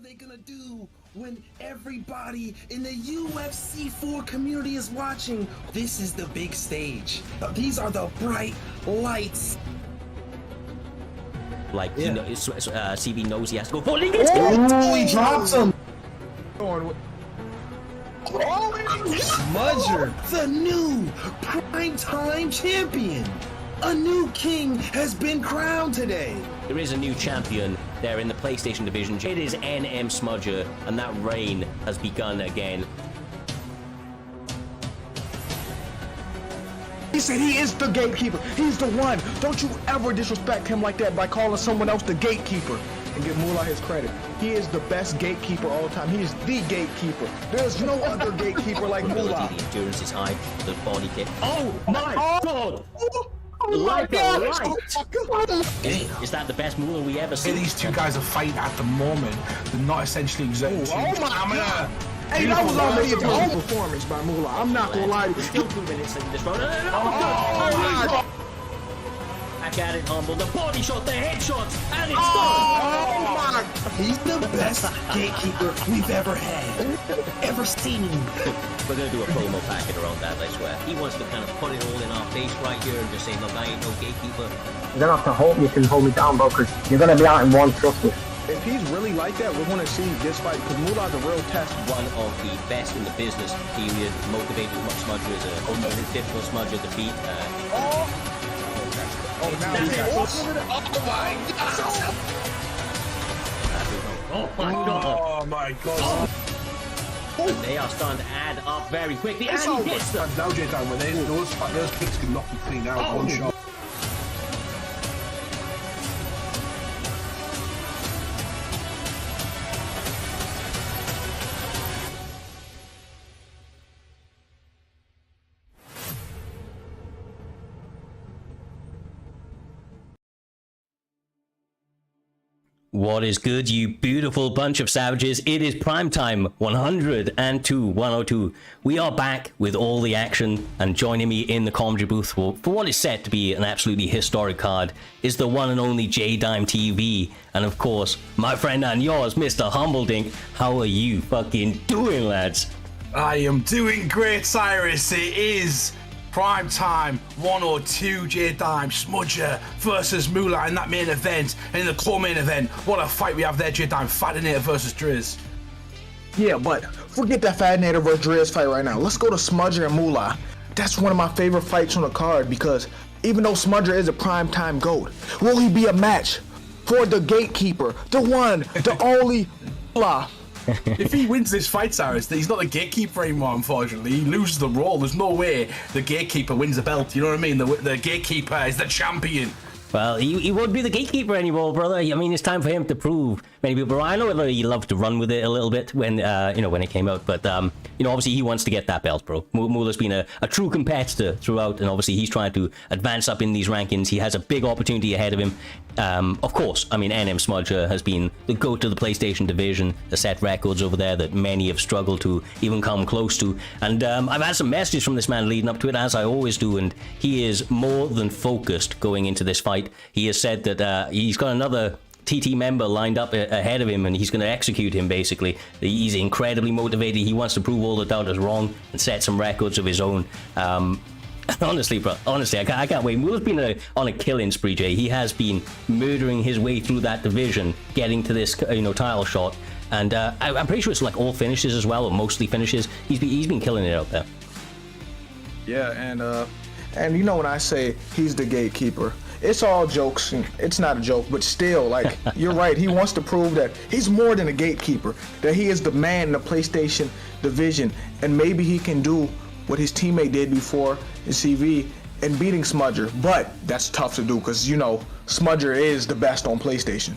they gonna do when everybody in the UFC 4 community is watching? This is the big stage. These are the bright lights. Like, yeah. CV knows he has to go for it. Oh, he drops him. Smudger, the new Primetime champion. A new king has been crowned today. There is a new champion there in the PlayStation division. It is NM Smudger, and that reign has begun again. He said he is the gatekeeper. He's the one. Don't you ever disrespect him like that by calling someone else the gatekeeper. And give Mma his credit. He is the best gatekeeper all time. He is the gatekeeper. There's no other gatekeeper like Mma. The endurance is high. The body kick. Oh my God! Like a light. Is that the best Mma we ever seen? These two guys are fighting at the moment. They're not essentially exerting stamina. Hey, that was already a total performance by Mma. I'm not gonna lie to you. Still 2 minutes in this round. Back at it, Humble. The body shot, the headshots, and it's done. Oh my! He's the best gatekeeper we've ever had, ever seen. We're gonna do a promo packet around that, I swear. He wants to kind of put it all in our face right here and just say, look, I ain't no gatekeeper. You're gonna have to hope you can hold me down, bro, because you're gonna be out in one, trust me. If he's really like that, we're gonna see this fight, because Mma's a real test. One of the best in the business, period. Motivated Smudger is a difficult Smudger to beat. Oh my God! Oh my God! And they are starting to add up very quickly. And he hits them. Now, J-Down, when those kicks can knock you clean out one shot. What is good, you beautiful bunch of savages? It is Primetime 102. We are back with all the action, and joining me in the commentary booth for what is set to be an absolutely historic card is the one and only J-Dime TV, and of course, my friend and yours, Mr. Humbledink. How are you fucking doing, lads? I am doing great, Cyrus. It is Primetime 102, J-Dime Smudger versus Mma in that main event. And in the co-main event, what a fight we have there, J-Dime. Fatinator versus Driz. Yeah, but forget that Fatinator versus Driz fight right now. Let's go to Smudger and Mma. That's one of my favorite fights on the card, because even though Smudger is a primetime GOAT, will he be a match for the gatekeeper, the one, the only Mma? If he wins this fight, Cyrus, he's not the gatekeeper anymore, unfortunately. He loses the role. There's no way the gatekeeper wins the belt. You know what I mean? The gatekeeper is the champion. Well, he won't be the gatekeeper anymore, brother. I mean, it's time for him to prove many people. I know he loved to run with it a little bit when when it came out, but obviously he wants to get that belt, bro. Mula's been a true competitor throughout, and obviously he's trying to advance up in these rankings. He has a big opportunity ahead of him. Of course, I mean, NM Smudger has been the GOAT to the PlayStation division, the set records over there that many have struggled to even come close to. And I've had some messages from this man leading up to it, as I always do, and he is more than focused going into this fight. He has said that he's got another TT member lined up ahead of him, and he's going to execute him, basically. He's incredibly motivated. He wants to prove all the doubters wrong and set some records of his own. Honestly, bro, I can't wait. Mula's been on a killing spree, Jay. He has been murdering his way through that division, getting to this title shot. And I'm pretty sure it's like all finishes as well, or mostly finishes. He's been killing it out there. Yeah, and when I say he's the gatekeeper, it's all jokes. It's not a joke, but still, like, you're right. He wants to prove that he's more than a gatekeeper, that he is the man in the PlayStation division, and maybe he can do what his teammate did before in CV and beating Smudger. But that's tough to do, because, Smudger is the best on PlayStation.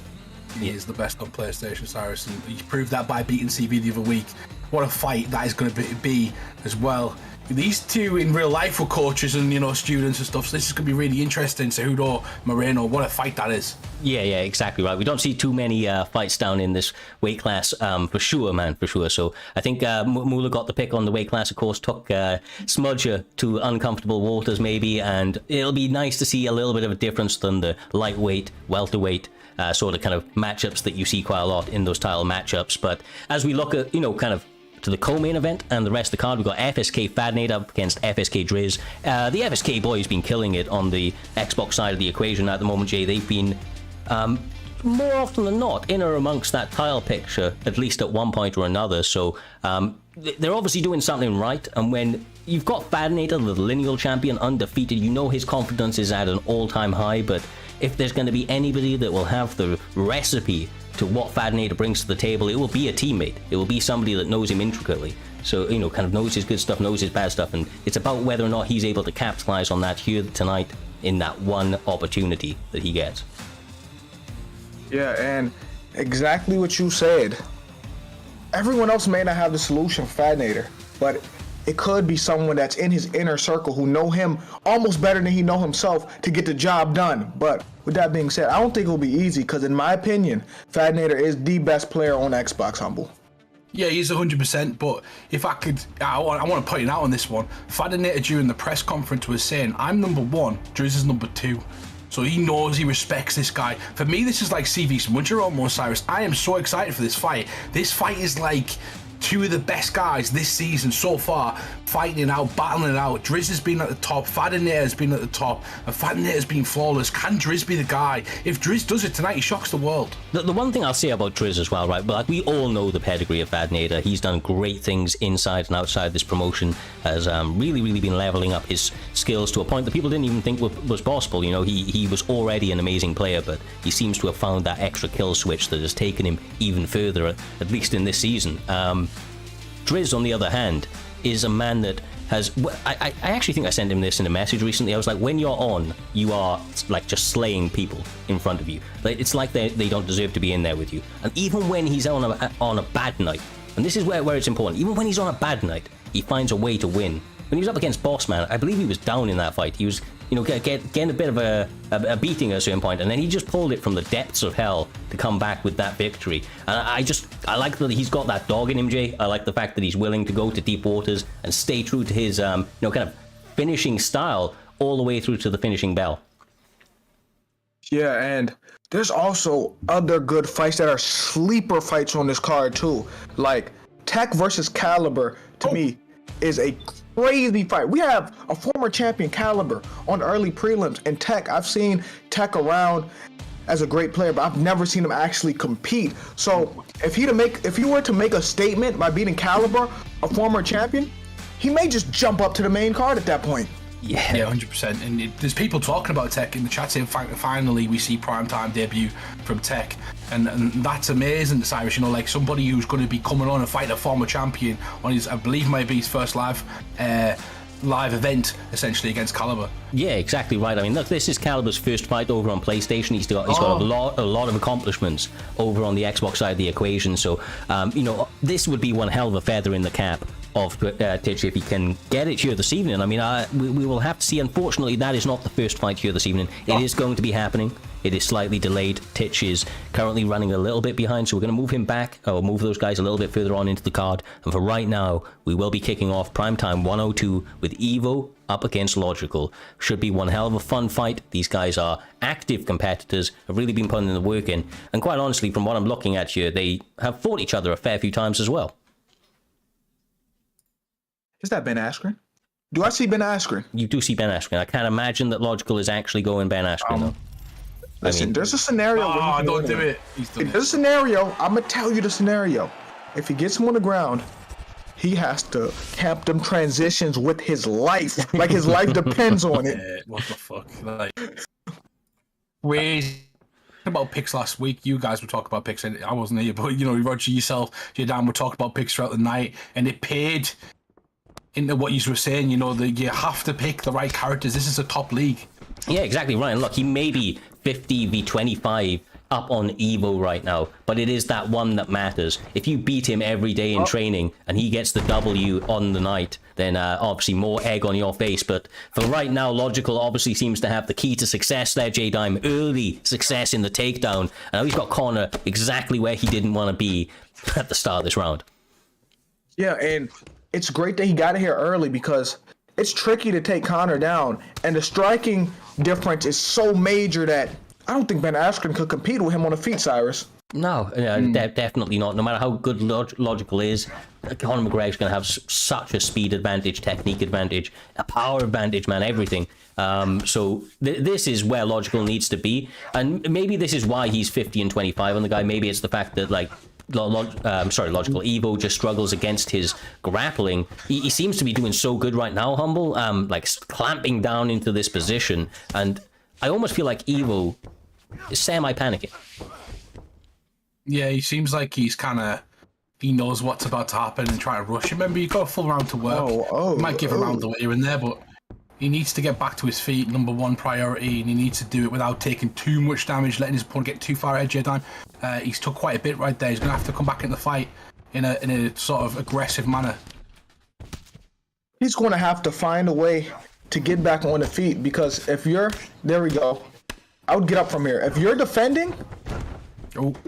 He is the best on PlayStation, Cyrus, and he proved that by beating CV the other week. What a fight that is going to be as well. These two in real life were coaches and students and stuff, so this is going to be really interesting. Cejudo, Moreno, what a fight that is. Yeah, exactly right. We don't see too many fights down in this weight class, for sure, man, for sure. So I think Mula got the pick on the weight class, of course, took Smudger to uncomfortable waters maybe, and it'll be nice to see a little bit of a difference than the lightweight, welterweight sort of kind of matchups that you see quite a lot in those title matchups. But as we look at, kind of to the co-main event and the rest of the card, we've got FSK Fadnate up against FSK Driz. The FSK boys been killing it on the Xbox side of the equation at the moment, Jay. They've been more often than not in or amongst that tile picture, at least at one point or another. So they're obviously doing something right. And when you've got Fadnator, the lineal champion, undefeated, his confidence is at an all-time high. But if there's going to be anybody that will have the recipe to what Fadnator brings to the table, it will be a teammate. It will be somebody that knows him intricately. So, kind of knows his good stuff, knows his bad stuff. And it's about whether or not he's able to capitalize on that here tonight in that one opportunity that he gets. Yeah, and exactly what you said. Everyone else may not have the solution for Fadnator, but it could be someone that's in his inner circle who know him almost better than he know himself to get the job done. But with that being said, I don't think it'll be easy because, in my opinion, Fadnator is the best player on Xbox, Humble. Yeah, he's 100%, but if I could, I want to point it out on this one. Fadnator during the press conference was saying, I'm number one, Driz is number two. So he knows, he respects this guy. For me, this is like CV Winter almost, Cyrus. I am so excited for this fight. This fight is like two of the best guys this season so far, fighting it out, battling it out. Driz has been at the top, Fadnator has been at the top, and Fadnator has been flawless. Can Driz be the guy? If Driz does it tonight, he shocks the world. The one thing I'll say about Driz as well, right, but like we all know the pedigree of Fadnator. He's done great things inside and outside this promotion, has really been leveling up his skills to a point that people didn't even think was possible. He was already an amazing player, but he seems to have found that extra kill switch that has taken him even further, at least in this season. Driz, on the other hand, is a man that has... I actually think I sent him this in a message recently. I was like, when you're on, you are like just slaying people in front of you. It's like they don't deserve to be in there with you. And even when he's on a bad night, and this is where it's important, even when he's on a bad night, he finds a way to win. When he was up against Bossman, I believe he was down in that fight. He was, getting a bit of a beating at a certain point, and then he just pulled it from the depths of hell to come back with that victory. And I like that he's got that dog in him, Jay. I like the fact that he's willing to go to deep waters and stay true to his, kind of finishing style all the way through to the finishing bell. Yeah, and there's also other good fights that are sleeper fights on this card too. Like Tech versus Caliber, to me, is a crazy fight. We have a former champion, Caliber, on early prelims, and Tech. I've seen Tech around as a great player, but I've never seen him actually compete. So if he were to make a statement by beating Caliber, a former champion, he may just jump up to the main card at that point. Yeah, 100%. And there's people talking about Tech in the chat saying, finally we see Primetime debut from Tech. And that's amazing, Cyrus. Like somebody who's going to be coming on and fight a former champion on his, I believe, maybe his first live event, essentially, against Caliber. Yeah, exactly right. I mean, look, this is Caliber's first fight over on PlayStation. He's got a lot of accomplishments over on the Xbox side of the equation. So, this would be one hell of a feather in the cap of Titch if he can get it here this evening. I mean, we will have to see. Unfortunately, that is not the first fight here this evening. It is going to be happening. It is slightly delayed. Titch is currently running a little bit behind, so we're going to move him back, or move those guys a little bit further on into the card. And for right now, we will be kicking off Primetime 102 with Evo up against Logical. Should be one hell of a fun fight. These guys are active competitors, have really been putting the work in. And quite honestly, from what I'm looking at here, they have fought each other a fair few times as well. Is that Ben Askren? Do I see Ben Askren? You do see Ben Askren. I can't imagine that Logical is actually going Ben Askren, though. Listen, there's a scenario. Don't do it. There's a scenario. I'm going to tell you the scenario. If he gets him on the ground, he has to camp them transitions with his life. Like his life depends on it. What the fuck? We about picks last week. You guys were talking about picks, and I wasn't here, but Roger, yourself, your Dan were talking about picks throughout the night, and it paid into what you were saying. That you have to pick the right characters. This is a top league. Yeah, exactly right. And look, he may be 50v25 up on Evo right now, but it is that one that matters. If you beat him every day in training and he gets the W on the night, then obviously more egg on your face. But for right now, Logical obviously seems to have the key to success there, J-Dime. Early success in the takedown. And now he's got Connor exactly where he didn't want to be at the start of this round. Yeah, and it's great that he got it here early because it's tricky to take Connor down, and the striking difference is so major that I don't think Ben Askren could compete with him on the feet, Cyrus. No, definitely not. No matter how good Logical is, Conor McGregor's going to have such a speed advantage, technique advantage, a power advantage, man, everything. So this is where Logical needs to be. And maybe this is why he's 50-25 on the guy. Maybe it's the fact that, like, Logical Evo just struggles against his grappling. He seems to be doing so good right now, Humble, like clamping down into this position. And I almost feel like Evo is semi-panicking. Yeah, he seems like he knows what's about to happen and try to rush. Remember, you got a full round to work. He might give a round away here and there, but he needs to get back to his feet, number one priority, and he needs to do it without taking too much damage, letting his opponent get too far ahead J-Time. He's took quite a bit right there. He's going to have to come back in the fight in a sort of aggressive manner. He's going to have to find a way to get back on the feet, because if you're... There we go. I would get up from here. If you're defending...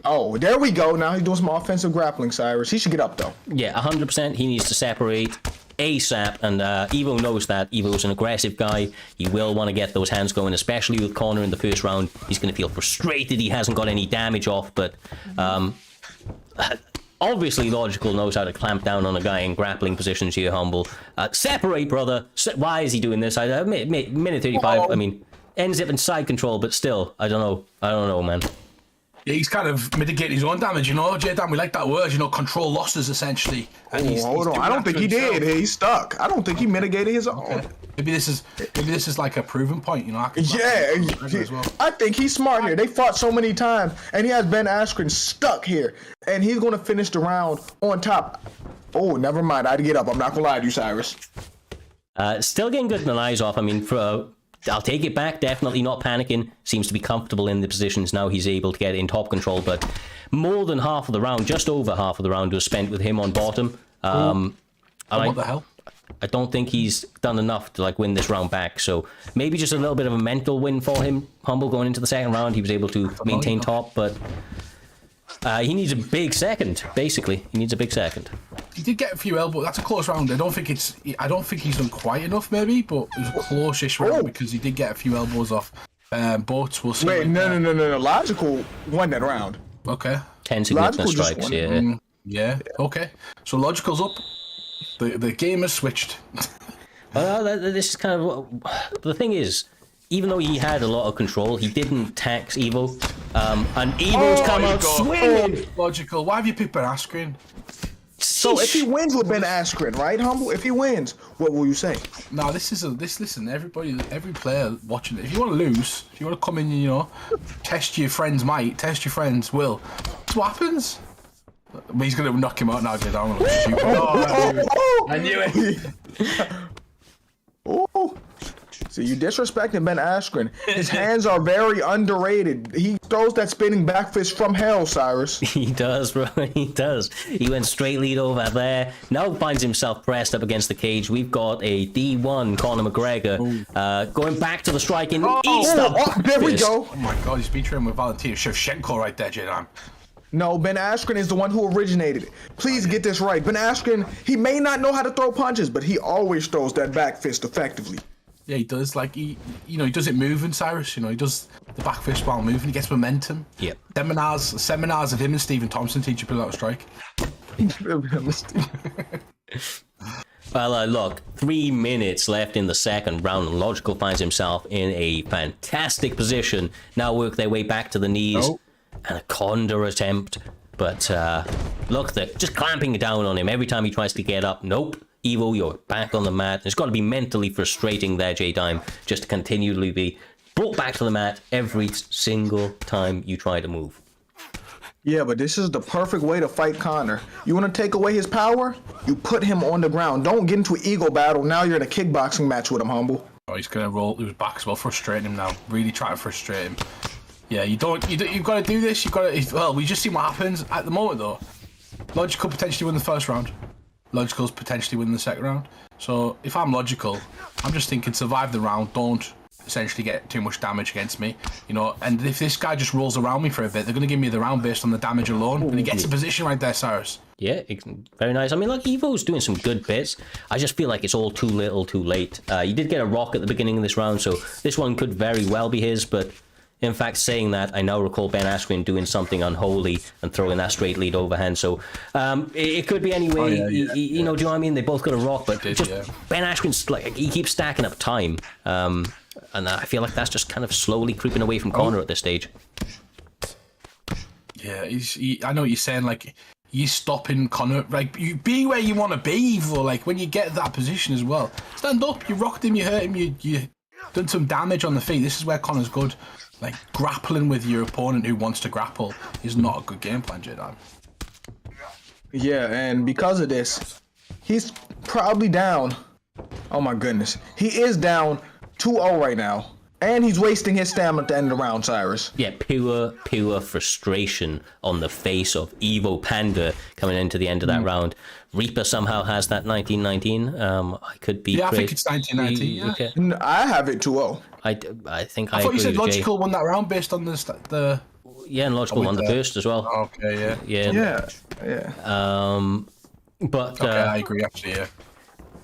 Oh, there we go. Now he's doing some offensive grappling, Cyrus. He should get up, though. Yeah, 100%. He needs to separate ASAP, and Evo knows that. Evo's an aggressive guy. He will want to get those hands going, especially with Conor in the first round. He's going to feel frustrated he hasn't got any damage off, but obviously Logical knows how to clamp down on a guy in grappling positions here, Humble. Separate, brother. Why is he doing this? Minute 35, I mean, ends up in side control, but still, I don't know, man. Yeah, he's kind of mitigating his own damage, J-Dan, we like that word, control losses, essentially. And hold on, I don't think he did. He's stuck. I don't think he mitigated his own. Okay. Maybe this is like a proven point, I think he's smart here. They fought so many times, and he has Ben Askren stuck here, and he's going to finish the round on top. Oh, never mind. I'd get up. I'm not going to lie to you, Cyrus. Still getting good eyes off. I mean, I'll take it back. Definitely not panicking. Seems to be comfortable in the positions now. He's able to get in top control. But more than half of the round, just over half of the round, was spent with him on bottom. What the hell? I don't think he's done enough to win this round back. So maybe just a little bit of a mental win for him. Humble going into the second round. He was able to maintain top, but he needs a big second. Basically, he needs a big second. He did get a few elbows. That's a close round. I don't think he's done quite enough, maybe, but it was a close-ish round because he did get a few elbows off. But we'll see. Wait, no. Logical won that round. Okay. 10 significant strikes, yeah. Yeah, okay. So Logical's up. The game has switched. Well, this is kind of the thing is, even though he had a lot of control, he didn't tax Evo. And Evo's come out swinging. Logical. Why have you picked Ben Askren? So if he wins with Ben Askren, right, Humble? If he wins, what will you say? No, listen, every player watching it, if you want to lose, if you want to come in and, test your friend's might, test your friend's will, that's what happens. But he's going to knock him out now, dude. I'm going to shoot him. I knew it. Oh. So you disrespecting Ben Askren. His hands are very underrated. He throws that spinning back fist from hell, Cyrus. He does, bro. He does. He went straight lead over there. Now finds himself pressed up against the cage. We've got a D1 Conor McGregor going back to the striking. There we go. Oh my God, he's been training with Valentina Shevchenko right there, J-Dan. No, Ben Askren is the one who originated it. Please get this right. Ben Askren, he may not know how to throw punches, but he always throws that back fist effectively. Yeah, he does. He does it moving, Cyrus. He does the back fist while moving. He gets momentum. Yep. Seminars of him and Stephen Thompson teach you how to strike. Well, look, 3 minutes left in the second round, and Logical finds himself in a fantastic position. Now work their way back to the knees. And a condor attempt. But, look, they're just clamping down on him every time he tries to get up. Nope. Evo, you're back on the mat. It's got to be mentally frustrating there, J-Dime, just to continually be brought back to the mat every single time you try to move. Yeah, but this is the perfect way to fight Conor. You want to take away his power? You put him on the ground. Don't get into an ego battle. Now you're in a kickboxing match with him, Humble. Oh, he's going to roll his back as well, frustrating him now. Really try to frustrate him. Yeah, you've got to do this. We just see what happens. At the moment, though, Logical potentially win the first round. Logical's potentially win the second round. So if I'm Logical, I'm just thinking survive the round, don't essentially get too much damage against me, and if this guy just rolls around me for a bit, they're going to give me the round based on the damage alone. And he gets a position right there, Cyrus. Yeah, very nice. I mean, look, Evo's doing some good bits. I just feel like it's all too little, too late. He did get a rock at the beginning of this round, so this one could very well be his, but In fact, saying that, I now recall Ben Askren doing something unholy and throwing that straight lead overhand. So it could be any way. You know, do you know what I mean? They both got a rock, but just Ben Askren's like he keeps stacking up time, and I feel like that's just kind of slowly creeping away from Connor at this stage. Yeah, I know what you're saying. Like, you stopping Connor, like, you be where you want to be, Evo. Like, when you get that position as well, stand up. You rocked him, you hurt him, you done some damage on the feet. This is where Connor's good. Like, grappling with your opponent who wants to grapple is not a good game plan, J-Dan. Yeah, and because of this, he's probably down. Oh my goodness. He is down 2-0 right now. And he's wasting his stamina at the end of the round, Cyrus. Yeah, pure frustration on the face of Evo Panda coming into the end of that round. Reaper somehow has that 1919. I could be I think it's 1919. Yeah. Okay. I have it 2-0. I think I thought you said Logical won that round based on the yeah, and Logical won the first as well. Okay, yeah. But okay, I agree actually. Yeah.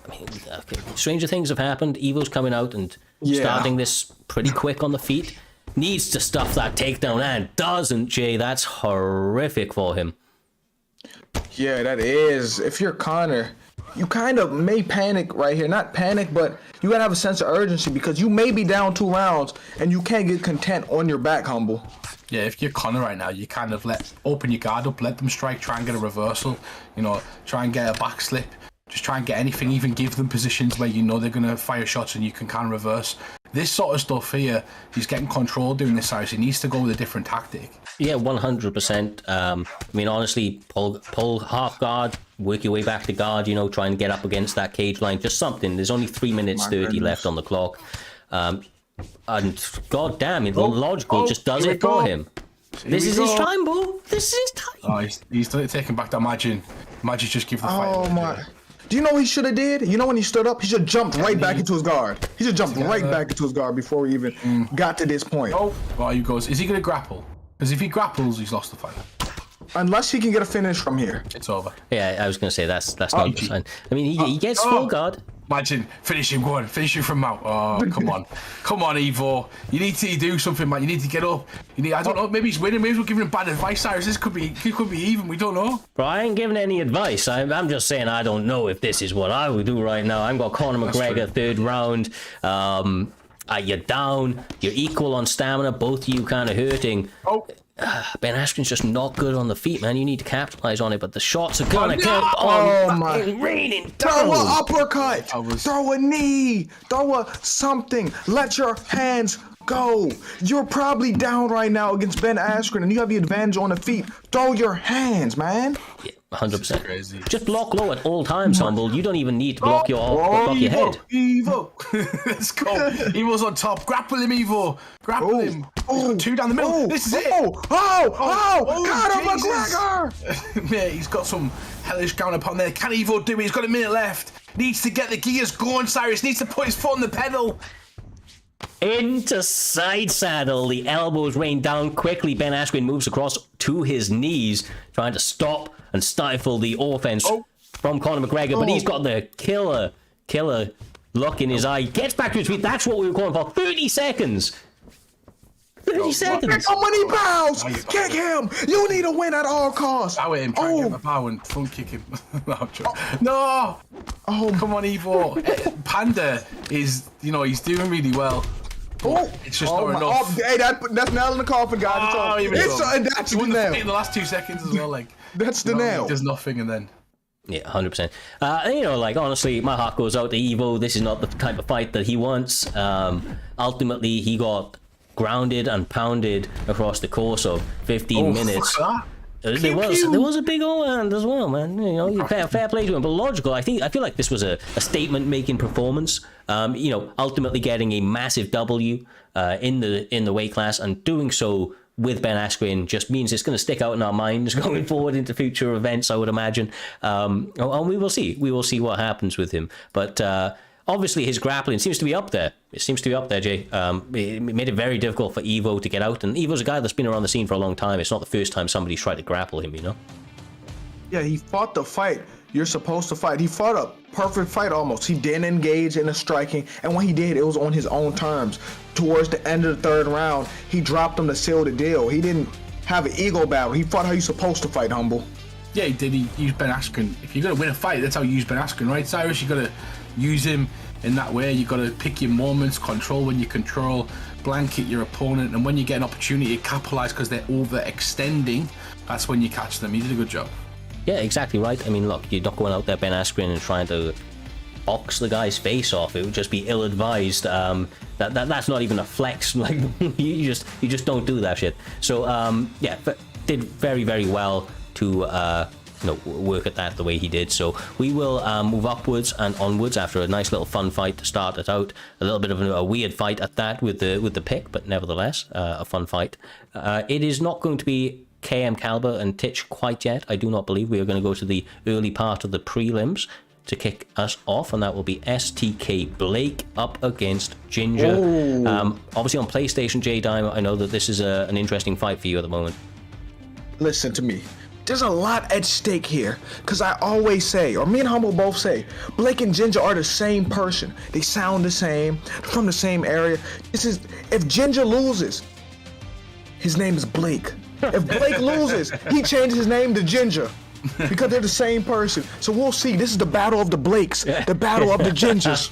I mean, stranger things have happened. Evo's coming out and starting this pretty quick on the feet. Needs to stuff that takedown and doesn't, Jay. That's horrific for him. Yeah, that is. If you're Connor, you kind of may panic right here. Not panic, but you gotta have a sense of urgency because you may be down 2 rounds and you can't get content on your back, Humble. Yeah, if you're Connor right now, you kind of open your guard up, let them strike, try and get a reversal, you know, try and get a back slip, just try and get anything, even give them positions where you know they're going to fire shots and you can kind of reverse. This sort of stuff here, he's getting control doing this, Cyrus. He needs to go with a different tactic. Yeah, 100%. I mean, honestly, pull half guard, work your way back to guard, you know, try and get up against that cage line, just something. There's only 3 minutes 30 left on the clock. And god damn it, Logical just does it for him. This is his time, bro. This is his time. Oh, he's taking back that Imagine just give the fight. Oh my. Do you know what he should have did? You know when he stood up, he should have jumped right back into his guard. He should jumped right back into his guard before he even got to this point. Oh, well, he goes. Is he going to grapple? Because if he grapples, he's lost the fight. Unless he can get a finish from here. It's over. Yeah, I was going to say that's not the sign. I mean, he gets full guard. Imagine, finish him, go on, finish him from Mount. Oh, come on. Come on, Evo. You need to do something, man. You need to get up. I don't know, maybe he's winning, maybe we're giving him bad advice, Cyrus. This could be even, we don't know. Bro, I ain't giving any advice. I'm just saying I don't know if this is what I would do right now. I've got Conor McGregor, third round. You're down, you're equal on stamina, both of you kind of hurting. Oh. Ben Askren's just not good on the feet, man. You need to capitalize on it, but the shots are gonna go on. Raining down. Throw an uppercut. Throw a knee. Throw a something. Let your hands go. You're probably down right now against Ben Askren, and you have the advantage on the feet. Throw your hands, man. Yeah, 100%. Just block low at all times, Humble. You don't even need to block your head. Evo. Let's go. Evo's on top. Grapple him, Evo. Grapple him. Oh, 2 down the middle. This is it. Conor McGregor. Yeah, he's got some hellish counterpart there. Can Evo do it? He's got a minute left. Needs to get the gears going, Cyrus. Needs to put his foot on the pedal. Into side saddle, the elbows rain down quickly. Ben Askren moves across to his knees, trying to stop and stifle the offense from Conor McGregor. But he's got the killer look in his eye. Gets back to his feet. That's what we were calling for. 30 seconds. 30 seconds. Kick him when he bows. Kick him. You need to win at all costs. Bow him. Try and get him a bow and front kick him. No. Oh, come on, Evo. Panda is, he's doing really well. It's just not enough. Hey, that's nail in the coffin, guys. That's the nail. In the last 2 seconds as well, that's the nail. There's nothing, and then. Yeah, 100%. Honestly, my heart goes out to Evo. This is not the type of fight that he wants. Ultimately, he got grounded and pounded across the course of 15 minutes. There was a big old hand as well, man. Fair play to him. But Logical, I feel like this was a statement-making performance. Ultimately getting a massive W in the weight class, and doing so with Ben Askren just means it's going to stick out in our minds going forward into future events, I would imagine. And we will see. We will see what happens with him. But obviously, his grappling seems to be up there. It seems to be up there, Jay. It made it very difficult for Evo to get out. And Evo's a guy that's been around the scene for a long time. It's not the first time somebody's tried to grapple him, Yeah, he fought the fight you're supposed to fight. He fought a perfect fight almost. He didn't engage in the striking, and when he did, it was on his own terms. Towards the end of the third round, he dropped him to seal the deal. He didn't have an ego battle. He fought how you're supposed to fight, Humble. Yeah, he did. He used Ben Askren. If you're going to win a fight, that's how you use Ben Askren, right, Cyrus? You got to use him in that way. You got to pick your moments, control when you control, blanket your opponent, and when you get an opportunity to capitalize because they're overextending, that's when you catch them. He did a good job. Yeah, exactly right. I mean, look, you're not going out there, Ben Askren, and trying to box the guy's face off. It would just be ill-advised. That's not even a flex. Like you just don't do that shit. So yeah, but did very, very well to work at that the way he did. So we will move upwards and onwards after a nice little fun fight to start it out. A little bit of a weird fight at that with the pick, but nevertheless a fun fight. It is not going to be KM Caliber and Titch quite yet. I do not believe. We are going to go to the early part of the prelims to kick us off, and that will be STK Blake up against Ginger. Obviously on PlayStation, J-Dime, I know that this is an interesting fight for you at the moment. Listen to me. There's a lot at stake here, because I always say, or me and Humble both say, Blake and Ginger are the same person. They sound the same, from the same area. If Ginger loses, his name is Blake. If Blake loses, he changes his name to Ginger, because they're the same person. So we'll see. This is the battle of the Blakes, the battle of the Gingers.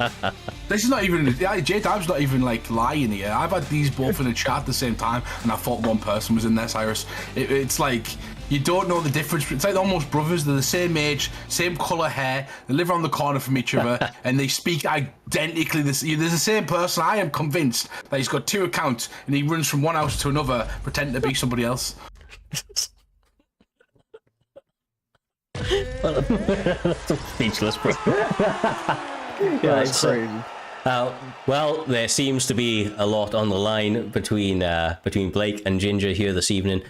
This is not even, J-Dime's not even like lying here. I've had these both in the chat at the same time, and I thought one person was in there, Cyrus. It's like, you don't know the difference. It's like they're almost brothers. They're the same age, same colour hair. They live around the corner from each other, and they speak identically. They're the same person. I am convinced that he's got two accounts, and he runs from one house to another, pretending to be somebody else. Speechless, bro. Yeah, that's crazy. Well, there seems to be a lot on the line between Blake and Ginger here this evening.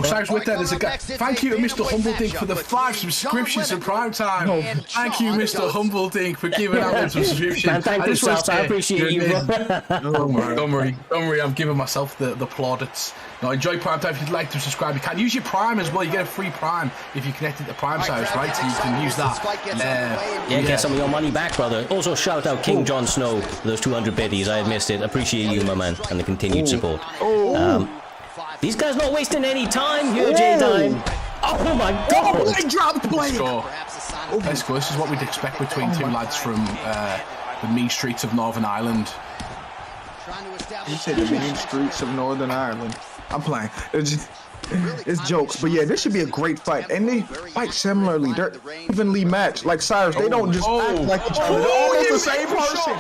Cyrus, with that, there's a guy. Thank you to Mr. Humbledink for the 5 subscriptions to Primetime. Thank you, Mr. Humbledink, for giving out the subscription. Man, thank yourself. I appreciate you. Don't worry. I'm giving myself the plaudits. Now, enjoy Primetime. If you'd like to subscribe, you can use your Prime as well. You get a free Prime if you connect it to Prime, Cyrus, right? So you can use that. Get some of your money back, brother. Also, shout out King Jon Snow for those 200 biddies. I had missed it. Appreciate you, my man, and the continued support. These guys not wasting any time here, J-Dime. Oh my god! I dropped Blake! Let's go. This is what we'd expect between two lads from the mean streets of Northern Ireland. You said the mean streets of Northern Ireland. I'm playing. It's jokes, but yeah, this should be a great fight. And they fight similarly. They're evenly matched. Like Cyrus, they don't just act like each other. It's the same person.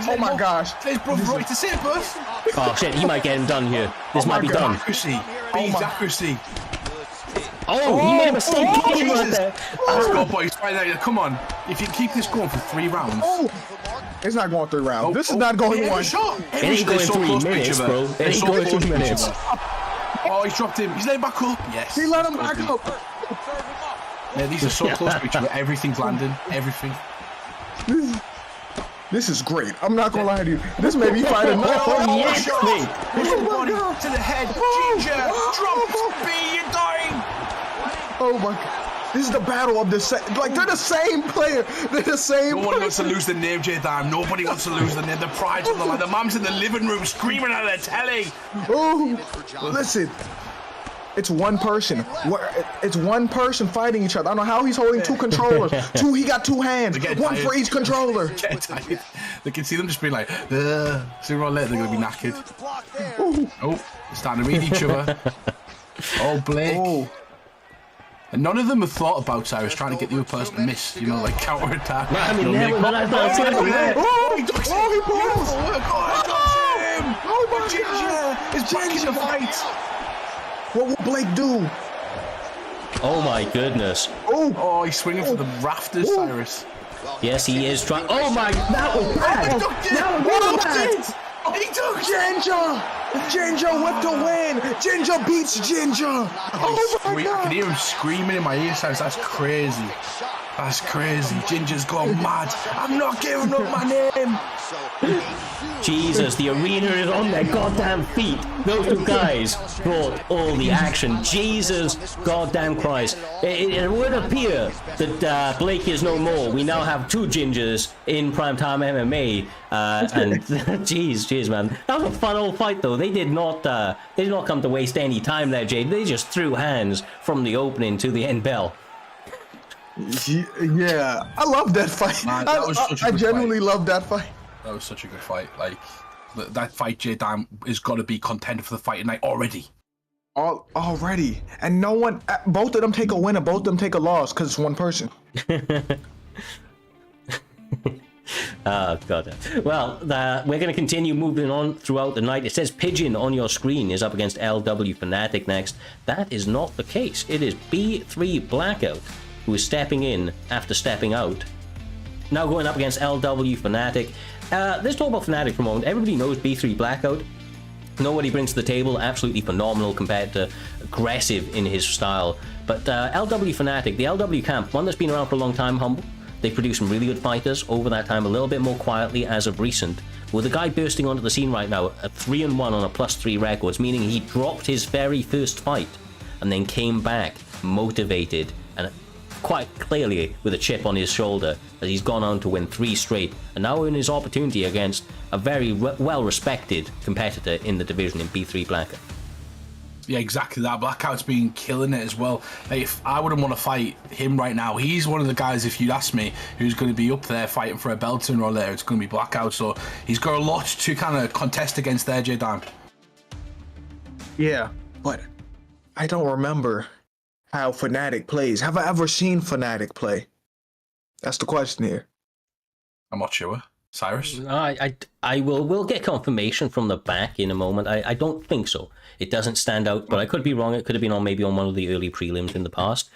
Oh my gosh. It's the same person. Oh shit, he might get him done here. This might be done. Accuracy. Accuracy. Oh, he made a mistake. Right there. Let's go, boys. Right, come on. If you keep this going for 3 rounds. It's not going 3 rounds. This is not going 1. It ain't going 3 minutes, bro. It ain't going 2 minutes. Oh, he's dropped him. He's let him back up. Yes. He let him back up. Yeah, these are so close to each other. Everything's landing. Everything. This is great. I'm not gonna lie to you. This may be fighting. Yes, body to the head. Ginger, drop B, you're dying. Oh my god. This is the battle of the they're the same player. They're the same. No one wants to lose the name, J-Dime. Nobody wants to lose the name. The pride's on the line. The mum's in the living room screaming at their telly. Oh, listen. It's one person. It's one person fighting each other. I don't know how he's holding 2 controllers. He got 2 hands. One for each controller. They can see them just being like, sooner or later they're going to be knackered. Oh, starting to read each other. Oh, Blake. Oh. And none of them have thought about Cyrus trying to get the other person to miss, like counter-attack. I mean, he paused! Oh, my Ginger is back in the fight! What will Blake do? Oh my goodness. Oh, he's swinging for the rafters, Cyrus. Yes, he is trying. Oh my, that was bad! He took Ginger! Ginger with the win. Ginger beats Ginger. Oh my I God. can hear him screaming in my ears. That's crazy. That's crazy. Ginger's gone mad. I'm not giving up my name. Jesus, the arena is on their goddamn feet. Those two guys brought all the action. Jesus goddamn Christ. It would appear that Blake is no more. We now have two Gingers in Primetime MMA. And jeez, man. That was a fun old fight, though. They did not come to waste any time there, Jade. They just threw hands from the opening to the end bell. Yeah, I love that fight. Man, that was such a I good genuinely fight. love that fight. That was such a good fight. Like, that fight, J Dime, is got to be contender for the fight tonight already. Already. And no one, both of them take a win and both of them take a loss because it's one person. Oh, God. Well, we're going to continue moving on throughout the night. It says Pigeon on your screen is up against LW Fnatic next. That is not the case. It is B3 Blackout who is stepping in after stepping out. Now going up against LW Fnatic. Let's talk about Fnatic for a moment. Everybody knows B3 Blackout. Know what he brings to the table. Absolutely phenomenal competitor. Aggressive in his style. But LW Fnatic, the LW camp, one that's been around for a long time, humble. They produced some really good fighters over that time, a little bit more quietly as of recent. With the guy bursting onto the scene right now, a 3-1 on a +3 records, meaning he dropped his very first fight and then came back motivated and quite clearly with a chip on his shoulder as he's gone on to win 3 straight and now in his opportunity against a very well-respected competitor in the division in B3 Blackout. Yeah, exactly that. Blackout's been killing it as well. Like, if I wouldn't want to fight him right now, he's one of the guys, if you'd ask me, who's going to be up there fighting for a belt sooner or later, it's going to be Blackout. So he's got a lot to kind of contest against there, J-Dime. Yeah, but I don't remember how Fnatic plays. Have I ever seen Fnatic play? That's the question here. I'm not sure. Cyrus? We'll get confirmation from the back in a moment. I don't think so. It doesn't stand out, but I could be wrong. It could have been maybe on one of the early prelims in the past.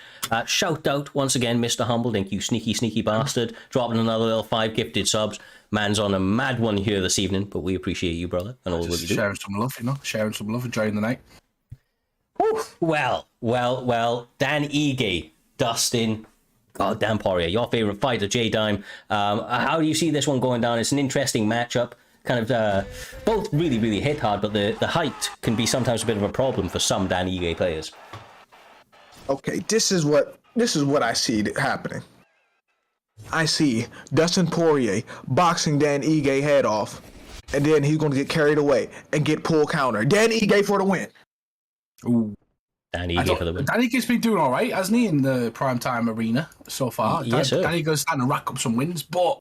Shout out once again, Mr. Humble. Thank you, sneaky bastard. Dropping another little 5 gifted subs. Man's on a mad one here this evening, but we appreciate you, brother, and all what you do. Sharing some love, sharing some love, enjoying the night. Well, Dan Ige, Dustin, goddamn Poirier, your favorite fighter, J-Dime. How do you see this one going down? It's an interesting matchup. Kind of both really hit hard, but the height can be sometimes a bit of a problem for some Dan Ige players. Okay, this is what I see happening. I see Dustin Poirier boxing Dan Ige head off, and then he's going to get carried away and get pull counter. Dan Ige for the win. Ooh. Dan Ige for the win. Dan Ige's been doing all right, hasn't he, in the Primetime arena so far? Yes, sir. Dan Ige's starting to rack up some wins, but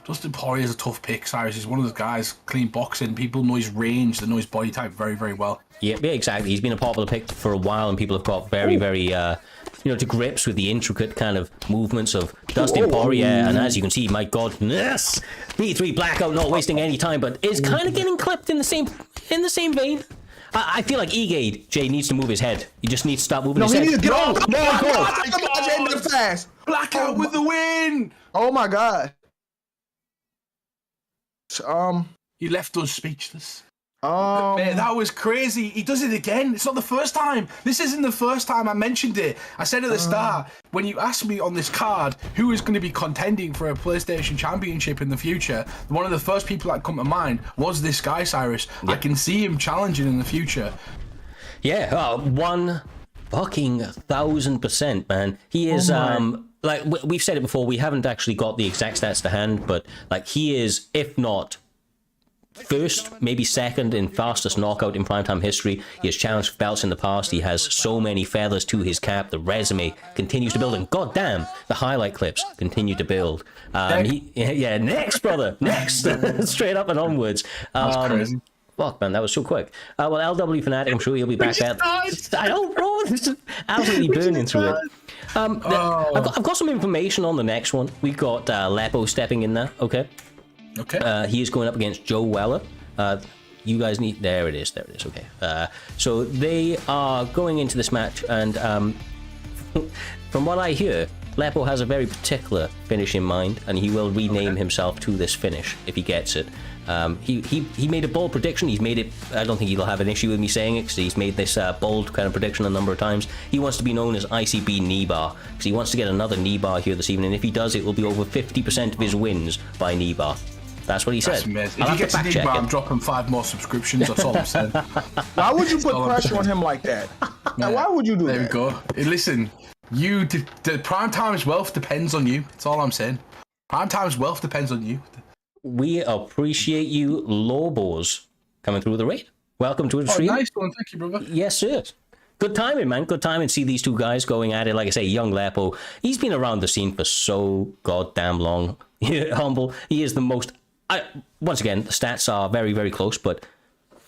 Dustin Poirier's a tough pick, Cyrus. He's one of those guys, clean boxing. People know his range, they know his body type very well. Yeah, exactly. He's been a popular pick for a while, and people have got very to grips with the intricate kind of movements of Dustin Poirier. And as you can see, my God, yes, B3 Blackout not wasting any time, but is kind of getting clipped in the same vein. I feel like Ige, Jay, needs to move his head. He just needs to stop moving his head. No, he needs to get off. God. Fast. Blackout with the win! Oh my God. He left us speechless. Man, Man, that was crazy. He does it again. It's not the first time. This isn't the first time I mentioned it. I said at the start, when you asked me on this card who is going to be contending for a PlayStation Championship in the future, one of the first people that come to mind was this guy, Cyrus. Yep. I can see him challenging in the future. Yeah, 1,000%, man. He is, like, we've said it before, we haven't actually got the exact stats to hand, but, like, he is, if not first, maybe second in fastest knockout in Primetime history. He has challenged for belts in the past. He has so many feathers to his cap. The resume continues to build, and goddamn, the highlight clips continue to build. Next, brother, next, straight up and onwards. That's crazy. Fuck, man, that was so quick. Well, LW Fnatic, I'm sure he'll be back there. I don't know, this is absolutely burning through it. I've got some information on the next one. We've got Lepo stepping in there, okay? Okay. He is going up against Joe Weller. You guys need... There it is, okay. So they are going into this match, and from what I hear, Lepo has a very particular finish in mind, and he will rename himself to this finish if he gets it. He made a bold prediction. He's made it. I don't think he'll have an issue with me saying it, because he's made this bold kind of prediction a number of times. He wants to be known as ICB knee bar, because he wants to get another knee bar here this evening. If he does, it will be over 50% of his wins by knee bar. That's what he said. If he gets a knee bar, I'm dropping 5 more subscriptions. That's all I'm saying. Why would you put pressure on him like that? Now, why would you do that? There we go. Hey, listen, the Primetime's wealth depends on you. That's all I'm saying. Primetime's wealth depends on you. We appreciate you, Lobos, coming through the raid. Welcome to the stream. Nice one. Thank you, brother. Yes, sir. Good timing, man. Good timing. See these two guys going at it. Like I say, young Lepo, he's been around the scene for so goddamn long. Humble. He is the most... once again, the stats are very, very close, but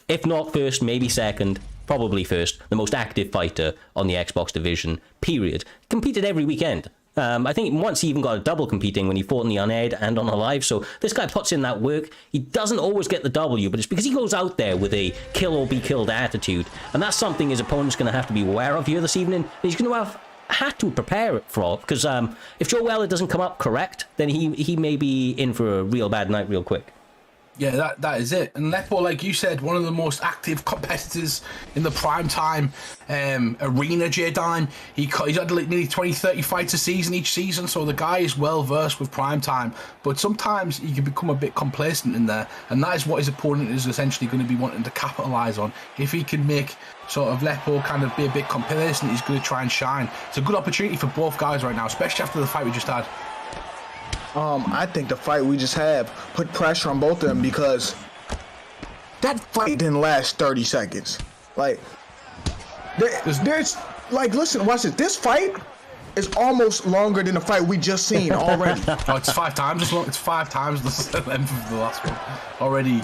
if not first, maybe second, probably first, the most active fighter on the Xbox division, period. Competed every weekend. I think once he even got a double competing when he fought in the unaired and on the live. So this guy puts in that work. He doesn't always get the W, but it's because he goes out there with a kill or be killed attitude. And that's something his opponent's going to have to be aware of here this evening. And he's going to have had to prepare for, because if Joe Weller doesn't come up correct, then he may be in for a real bad night real quick. Yeah, that is it. And Lepo, like you said, one of the most active competitors in the Primetime arena, J-Dime. He's had like nearly 20-30 fights a season each season, so the guy is well versed with Primetime. But sometimes he can become a bit complacent in there, and that is what his opponent is essentially going to be wanting to capitalise on. If he can make sort of Lepo kind of be a bit complacent, he's going to try and shine. It's a good opportunity for both guys right now, especially after the fight we just had. I think the fight we just had put pressure on both of them, because that fight didn't last 30 seconds. Like, there's like, listen, watch this. This fight is almost longer than the fight we just seen already. Oh, it's 5 times as long. It's 5 times the length of the last one. Already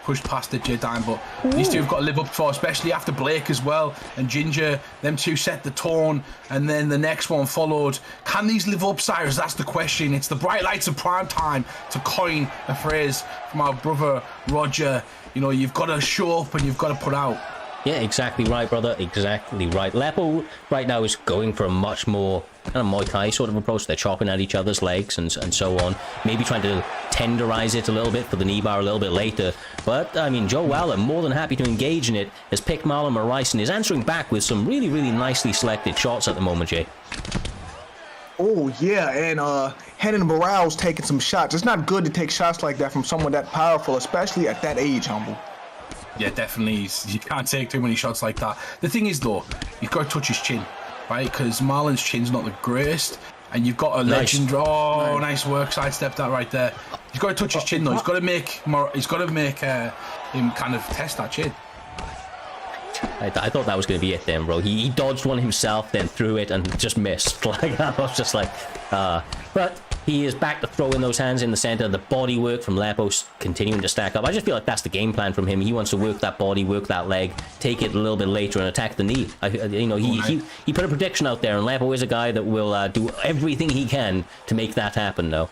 pushed past it, J-Dime, but these two have got to live up for, especially after Blake as well and Ginger. Them two set the tone, and then the next one followed. Can these live up, Cyrus? That's the question. It's the bright lights of prime time, to coin a phrase from our brother Roger. You know, you've got to show up and you've got to put out. Yeah, exactly right, brother. Exactly right. Lepo right now is going for a much more kind of Muay Thai sort of approach. They're chopping at each other's legs and so on. Maybe trying to tenderize it a little bit for the knee bar a little bit later. But, I mean, Joe Weller, more than happy to engage in it, has picked Marlon Moraes and is answering back with some really, really nicely selected shots at the moment, Jay. Oh, yeah, and Henry Morale's taking some shots. It's not good to take shots like that from someone that powerful, especially at that age, Humble. Yeah, definitely. You can't take too many shots like that. The thing is, though, you've got to touch his chin, right? Because Marlon's chin's not the greatest, and you've got a legend. Oh, nice work, sidestep that right there. He's got to touch his chin, though. He's got to make him kind of test that chin. I thought that was going to be it then, bro. He dodged one himself, then threw it, and just missed. Like, I was just like, but he is back to throwing those hands in the center. The body work from Lepos continuing to stack up. I just feel like that's the game plan from him. He wants to work that body, work that leg, take it a little bit later and attack the knee. He put a prediction out there, and Lepo is a guy that will do everything he can to make that happen, though.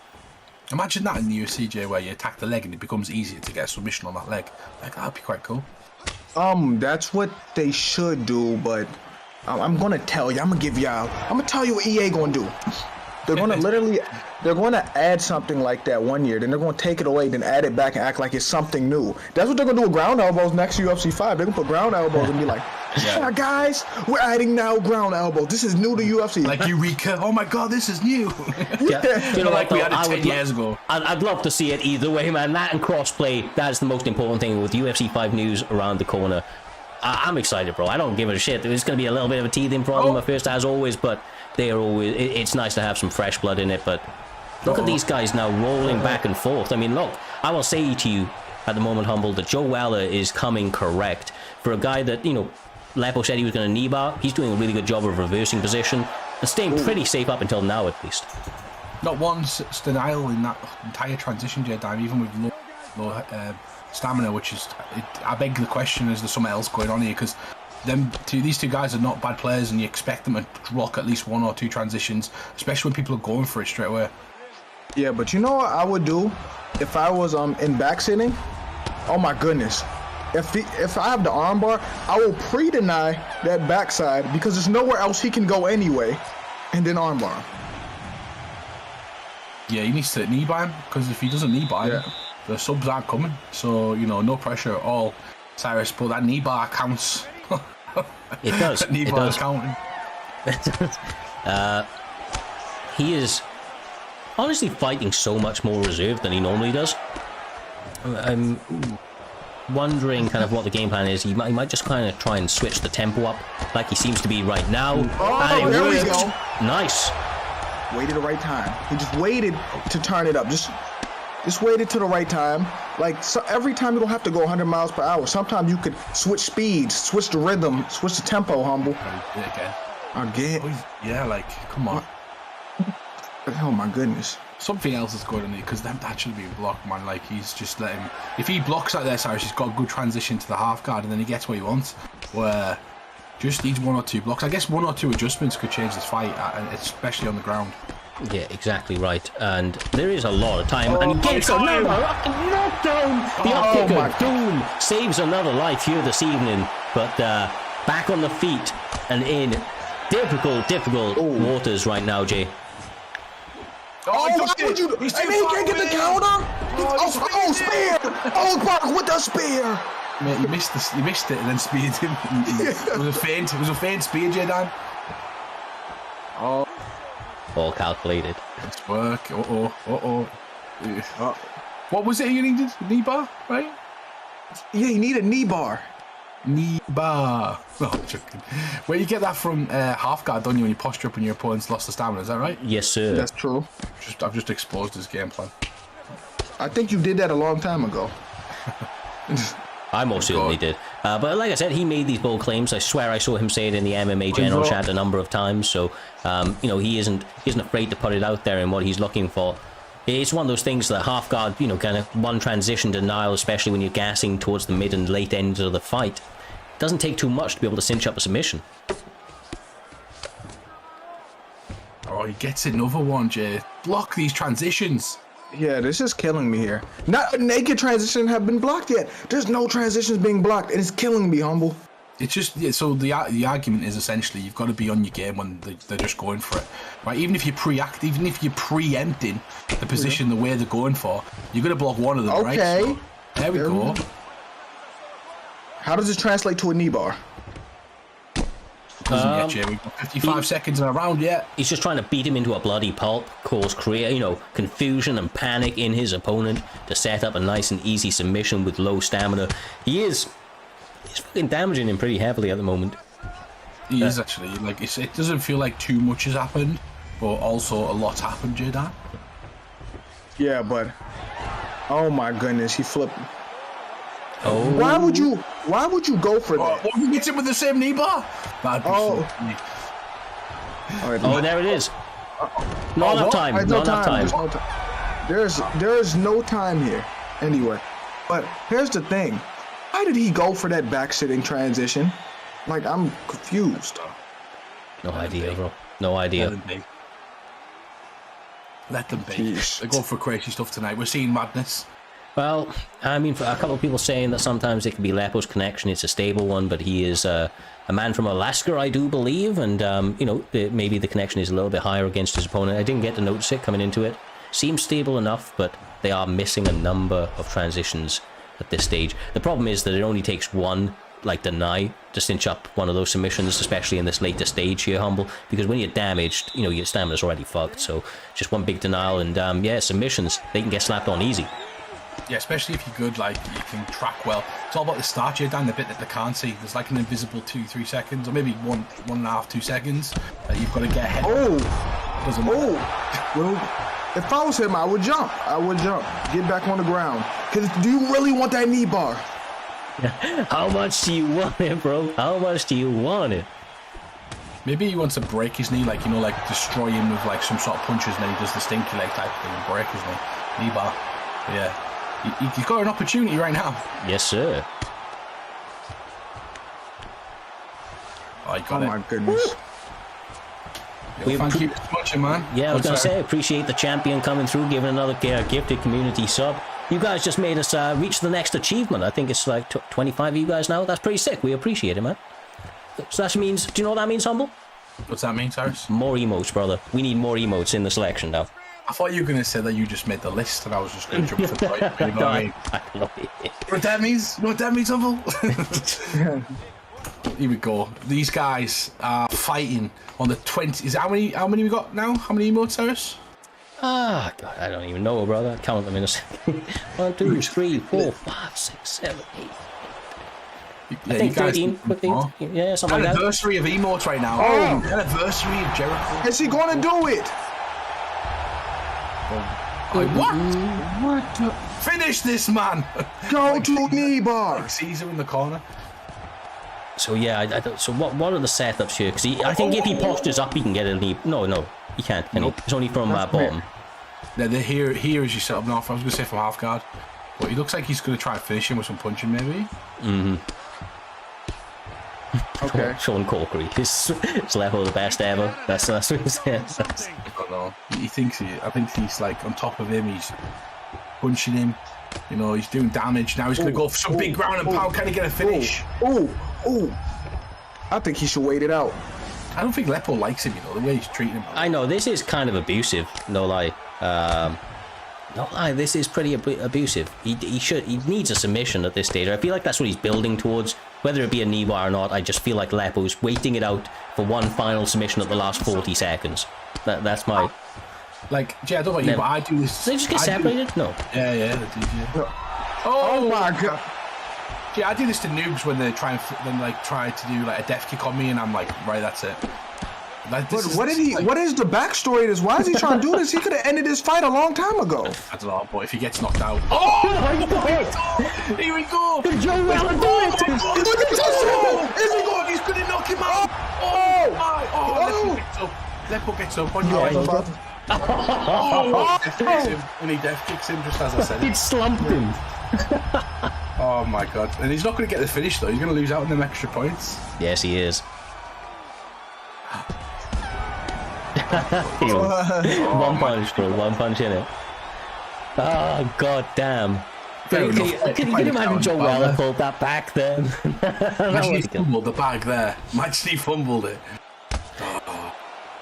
Imagine that in the UFC, Jay, where you attack the leg and it becomes easier to get a submission on that leg. Like, that'd be quite cool. That's what they should do, but I'm gonna tell you. I'm gonna tell you what EA gonna do. They're gonna they're gonna add something like that one year, then they're gonna take it away, then add it back and act like it's something new. That's what they're gonna do with ground elbows next UFC 5. They're gonna put ground elbows and be like, yeah, guys, we're adding now ground elbows. This is new to UFC. Like Eureka. Oh my God, this is new. Yeah. You know, like we had it 10 years ago. I'd love to see it either way, man. That and crossplay, that is the most important thing with UFC 5 news around the corner. I'm excited, bro. I don't give a shit. It's going to be a little bit of a teething problem at first, as always, but it's nice to have some fresh blood in it. But look at these guys now rolling back and forth. I mean, look, I will say to you at the moment, Humble, that Joe Weller is coming correct. For a guy that, Lepo said he was going to knee bar, he's doing a really good job of reversing position and staying pretty safe up until now, at least. Not one denial in that entire transition, J-Dime, even with low stamina, which is, I beg the question, is there something else going on here? Because these two guys are not bad players, and you expect them to rock at least 1 or 2 transitions, especially when people are going for it straight away. Yeah, but you know what I would do if I was in back sitting? Oh my goodness. If I have the armbar, I will pre-deny that backside, because there's nowhere else he can go anyway, and then armbar. Yeah, he needs to knee bar him, because if he doesn't knee bar him, the subs aren't coming. So, you know, no pressure at all, Cyrus, but that knee bar counts. It does. That knee It bar does. is counting. He is honestly fighting so much more reserved than he normally does. I'm wondering kind of what the game plan is. He might just kind of try and switch the tempo up like he seems to be right now. Oh, there we go. Nice. Waited the right time. He just waited to turn it up. Just waited to the right time. Like, so every time you don't have to go 100 miles per hour. Sometimes you could switch speeds, switch the rhythm, switch the tempo, Humble. Again. Yeah, like, come on. Oh my goodness. Something else is going on here, because that should be blocked, man. Like, he's just letting him. If he blocks like there, Cyrus, he's got a good transition to the half guard, and then he gets what he wants. Where just needs 1 or 2 blocks. I guess 1 or 2 adjustments could change this fight, especially on the ground. Yeah, exactly right. And there is a lot of time. And he gets another knockdown. The up kicker, Doom, saves another life here this evening. But back on the feet and in difficult waters right now, Jay. Why would you? He can't get the counter. Spear! Oh, Brock with the spear. Mate, you missed it and then speared him. It was a feint. It was a feint spear, Jay-Dan. All calculated. It's work. What was it you needed? Knee bar, right? Yeah, you need a knee bar. Knee bar. Oh, I'm joking. Where you get that from half guard, don't you, when you posture up and your opponent's lost the stamina, is that right? Yes, sir. That's true. I've just exposed his game plan. I think you did that a long time ago. I most certainly did. But like I said, he made these bold claims. I swear I saw him say it in the MMA general chat a number of times. So, you know, he isn't afraid to put it out there in what he's looking for. It's one of those things that half guard, you know, kind of one transition denial, especially when you're gassing towards the mid and late ends of the fight. It doesn't take too much to be able to cinch up a submission. Oh, he gets another one, Jay. Block these transitions. Yeah, this is killing me here. Not a naked transition have been blocked yet. There's no transitions being blocked, and it's killing me, Humble. It's just, yeah, so the argument is essentially you've got to be on your game when they're just going for it, right? Even if you're preempting the position the way they're going for, you're going to block one of them, right? So, there we go. How does this translate to a knee bar? Doesn't yet, Jay. We've got 55 seconds in a round yet. He's just trying to beat him into a bloody pulp, create, you know, confusion and panic in his opponent to set up a nice and easy submission with low stamina. He's fucking damaging him pretty heavily at the moment. He is actually. Like, it doesn't feel like too much has happened, but also a lot's happened, Jay-Dan. Yeah, but oh my goodness, he flipped. Oh. Why would you go for that? What if he hits him with the same knee bar? That'd be so funny. Oh, there it is. Not enough time. Not enough time. There's no time here. Anyway, but here's the thing. Why did he go for that back-sitting transition? Like, I'm confused. No idea, bro. No idea. Let them be. They're going for crazy stuff tonight. We're seeing madness. Well, I mean, for a couple of people saying that sometimes it can be Lepo's connection. It's a stable one, but he is a man from Alaska, I do believe, and you know, maybe the connection is a little bit higher against his opponent. I didn't get to notice it coming into it. Seems stable enough, but they are missing a number of transitions at this stage. The problem is that it only takes one, like, deny to cinch up one of those submissions, especially in this later stage here, Humble, because when you're damaged, you know, your stamina's already fucked. So just one big denial, and yeah, submissions, they can get slapped on easy. Yeah, especially if you're good, like, you can track well. It's all about the start, you're down the bit that they can't see. There's like an invisible 2-3 seconds, or maybe 1.5-2 seconds that you've got to get ahead. Well, if I was him, I would jump. Get back on the ground. Because do you really want that knee bar? How much do you want it, bro? How much do you want it? Maybe he wants to break his knee, like, you know, like destroy him with like some sort of punches, and then he does the stinky leg type thing and break his knee bar. Yeah. You've got an opportunity right now. Yes, sir. Oh, you got it. Oh, my goodness. Thank you so much, man. Yeah, I was going to say, appreciate the champion coming through, giving another gifted community sub. You guys just made us reach the next achievement. I think it's like 25 of you guys now. That's pretty sick. We appreciate it, man. So that means, do you know what that means, Humble? What's that mean, Cyrus? More emotes, brother. We need more emotes in the selection now. I thought you were going to say that you just made the list and I was just going to jump for the point. You know what I mean? You know what that means? You know what that means, Humble? Here we go. These guys are fighting on the 20. Is it how many we got now? How many emotes, Cyrus? Ah, God, I don't even know, brother. I'll count them in a second. 1, 2, 3, 4, 5, 6, 7, 8. I think 13, 15, yeah, something like that. Anniversary of emotes right now. Oh, anniversary of Jericho. Is he going to do it? What? Finish this, man! Go to knee bar. Caesar in the corner. So yeah, so what are the setups here? Because I think if he postures up, he can get a knee. No, he can't. Can he? It's only from bottom. Yeah, here is you set up north. I was going to say from half guard, but he looks like he's going to try and finish him with some punching, maybe. Okay. Sean Corkery, his level the best ever. That's what he says. I don't know. He thinks I think he's like on top of him. He's punching him. You know, he's doing damage. Now he's going to go for some big ground and pound. Can he get a finish? Ooh. I think he should wait it out. I don't think Lepo likes him, you know, the way he's treating him. I know, this is kind of abusive, no lie. This is pretty abusive. He needs a submission at this stage. I feel like that's what he's building towards. Whether it be a knee bar or not, I just feel like Lepo's waiting it out for one final submission at the last 40 seconds. That's my... Like, yeah, I don't know about you, but I do this... Did they just get separated? No. Yeah, they did, yeah. No. Oh my God. Yeah, I do this to noobs when they try to do like a death kick on me, and I'm like, right, that's it. Like, what is the backstory to this? Why is he trying to do this? He could have ended this fight a long time ago. I don't know, but if he gets knocked out... Oh! Here we go! Joe Weller do it! Is he going? He's going to knock him out! Lepo gets up on your head. And he death kicks him just as I said it. It slumped him. Oh my God. And he's not going to get the finish though. He's going to lose out on them extra points. Yes, he is. One punch, bro. One punch in it. Oh, God damn. Can you imagine Joe Weller pulled that back then? Imagine he fumbled the bag there. Imagine he fumbled it.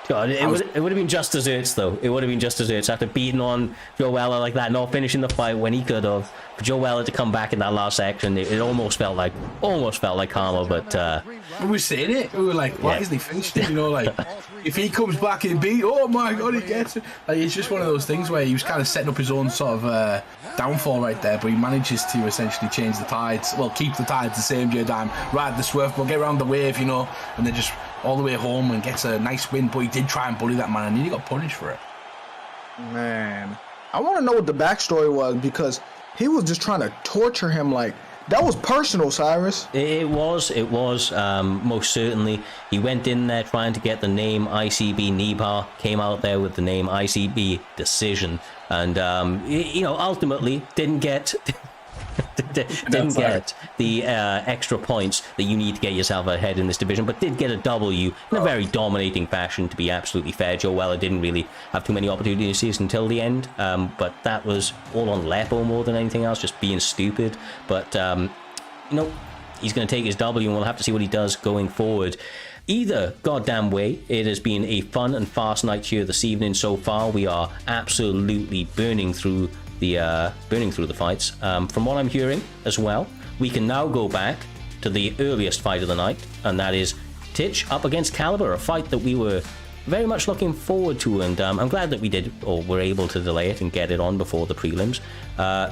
God, it would have been just desserts though. It would have been just desserts after beating on Joe Weller like that, not finishing the fight when he could have. For Joe Weller to come back in that last section, it almost felt like karma. But we were saying it. We were like, why isn't he finished it? You know, like if he comes back and beat, oh my God, he gets it. Like it's just one of those things where he was kind of setting up his own sort of downfall right there, but he manages to essentially change the tides. Well, keep the tides the same time, ride the swerve, but get around the wave, you know, and then just all the way home and gets a nice win. But he did try and bully that man, and he got punished for it. Man, I want to know what the backstory was, because he was just trying to torture him. Like, that was personal, Cyrus. It was most certainly. He went in there trying to get the name ICB knee bar, came out there with the name ICB decision, and ultimately didn't get the extra points that you need to get yourself ahead in this division, but did get a W in a very dominating fashion, to be absolutely fair. Joe Weller didn't really have too many opportunities until the end, but that was all on Lepo more than anything else, just being stupid. But he's going to take his W, and we'll have to see what he does going forward. Either goddamn way, it has been a fun and fast night here this evening so far. We are absolutely burning through the fights. From what I'm hearing as well, we can now go back to the earliest fight of the night, and that is Titch up against Caliber, a fight that we were very much looking forward to, and I'm glad that we did, or were able to delay it and get it on before the prelims.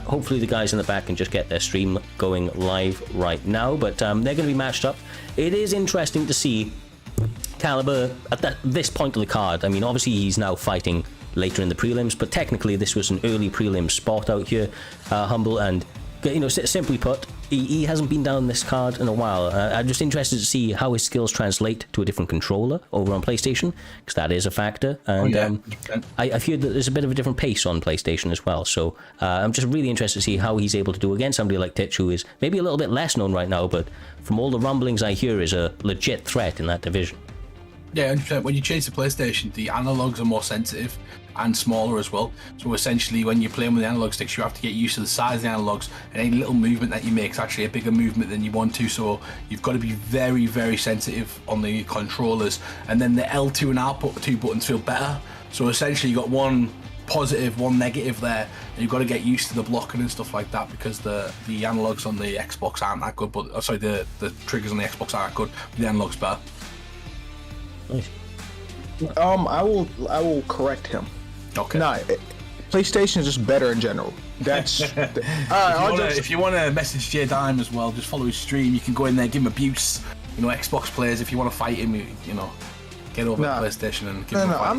Hopefully the guys in the back can just get their stream going live right now, but they're going to be matched up. It is interesting to see Caliber at this point of the card. I mean, obviously he's now fighting later in the prelims, but technically this was an early prelim spot out here, Humble, and simply put, he hasn't been down this card in a while. I'm just interested to see how his skills translate to a different controller over on PlayStation, because that is a factor, and I fear that there's a bit of a different pace on PlayStation as well, so I'm just really interested to see how he's able to do against somebody like Titch, who is maybe a little bit less known right now, but from all the rumblings I hear is a legit threat in that division. Yeah, 100%. When you change the PlayStation, the analogs are more sensitive and smaller as well. So essentially, when you're playing with the analog sticks, you have to get used to the size of the analogs, and any little movement that you make is actually a bigger movement than you want to. So you've got to be very, very sensitive on the controllers. And then the L2 and R2 buttons feel better. So essentially, you got one positive, one negative there, and you've got to get used to the blocking and stuff like that because the analogs on the Xbox aren't that good. But sorry, the triggers on the Xbox aren't good. The analogs better. Nice. I will correct him. Okay. Nah, PlayStation is just better in general. That's if you want to message J Dime as well, just follow his stream. You can go in there, give him abuse. You know, Xbox players, if you want to fight him, you know, get over PlayStation and give him a fight.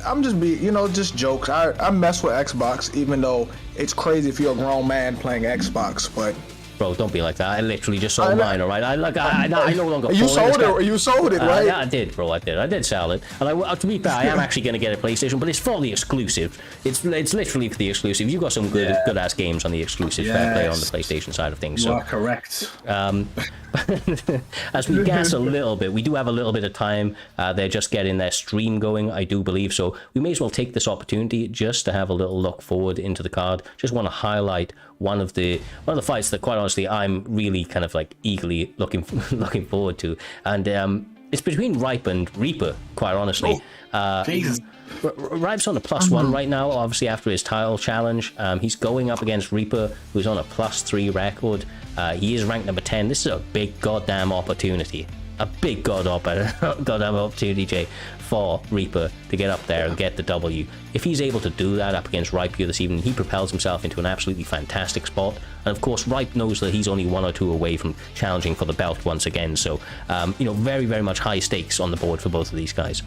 I'm just jokes. I mess with Xbox, even though it's crazy if you're a grown man playing Xbox, but. Bro, don't be like that. I literally just sold mine, all right? I no longer. You sold it. You sold it, right? Yeah, I did, bro. I did sell it. And to be fair, I am actually going to get a PlayStation, but it's for the exclusive. It's literally for the exclusive. You've got some good ass games on the exclusive. Fair play on the PlayStation side of things. You are correct. As we gas a little bit, we do have a little bit of time. They're just getting their stream going, I do believe. So we may as well take this opportunity just to have a little look forward into the card. Just want to highlight one of the fights that, quite honestly, I'm really kind of like eagerly looking forward to, and it's between Ripe and Reaper. Quite honestly, Jesus. Ripe's on a +1 right now, obviously after his title challenge. He's going up against Reaper, who's on a +3 record. He is ranked number 10. This is a big goddamn opportunity. A big goddamn opportunity, Jay, for Reaper to get up there and get the W. If he's able to do that up against Ripe here this evening, he propels himself into an absolutely fantastic spot. And of course, Ripe knows that he's only 1 or 2 away from challenging for the belt once again. So, you know, very, very much high stakes on the board for both of these guys.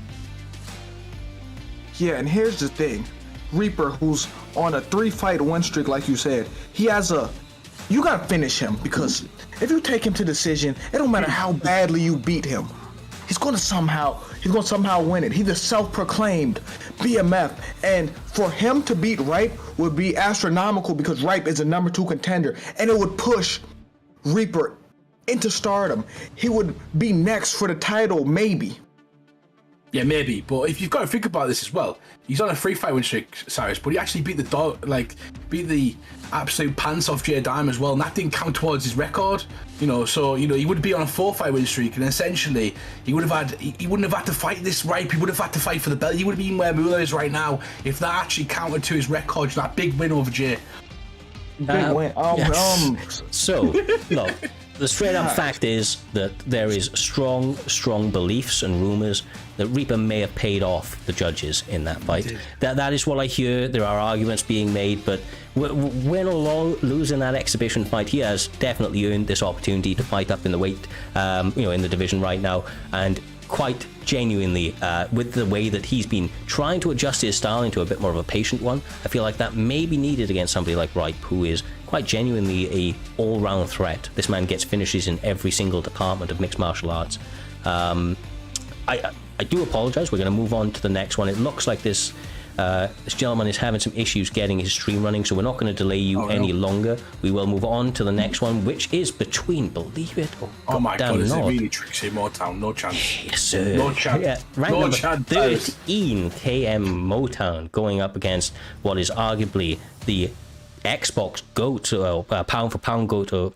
Yeah, and here's the thing. Reaper, who's on a 3-fight win streak, like you said, you gotta finish him, because if you take him to decision, it don't matter how badly you beat him. He's gonna somehow win it. He's a self-proclaimed BMF, and for him to beat Ripe would be astronomical because Ripe is a number 2 contender, and it would push Reaper into stardom. He would be next for the title, maybe. Yeah, maybe. But if you've got to think about this as well, he's on a 3-fight win streak, Cyrus, but he actually beat the absolute pants off J Dime as well, and that didn't count towards his record. You know, so he would be on a 4-fight win streak, and essentially he wouldn't have had to fight this Ripe. He would have had to fight for the belt. He would have been where Mma is right now if that actually counted to his record. That big win over Jay. Big win. So, look. The straight up fact is that there is strong beliefs and rumors that Reaper may have paid off the judges in that fight. That is what I hear. There are arguments being made, but win or lose in that exhibition fight, he has definitely earned this opportunity to fight up in the weight, in the division right now, and quite genuinely, with the way that he's been trying to adjust his style into a bit more of a patient one, I feel like that may be needed against somebody like Ripe, who is quite genuinely a all-round threat. This man gets finishes in every single department of mixed martial arts. I do apologize. We're going to move on to the next one. It looks like this gentleman is having some issues getting his stream running, so we're not going to delay you any longer. We will move on to the next one, which is between, believe it or oh my god, is it really Trixie Motown? No chance. Yes, sir. No chance. Yeah, rank number 13, KM Motown, going up against what is arguably the Xbox GOAT, pound for pound GOAT,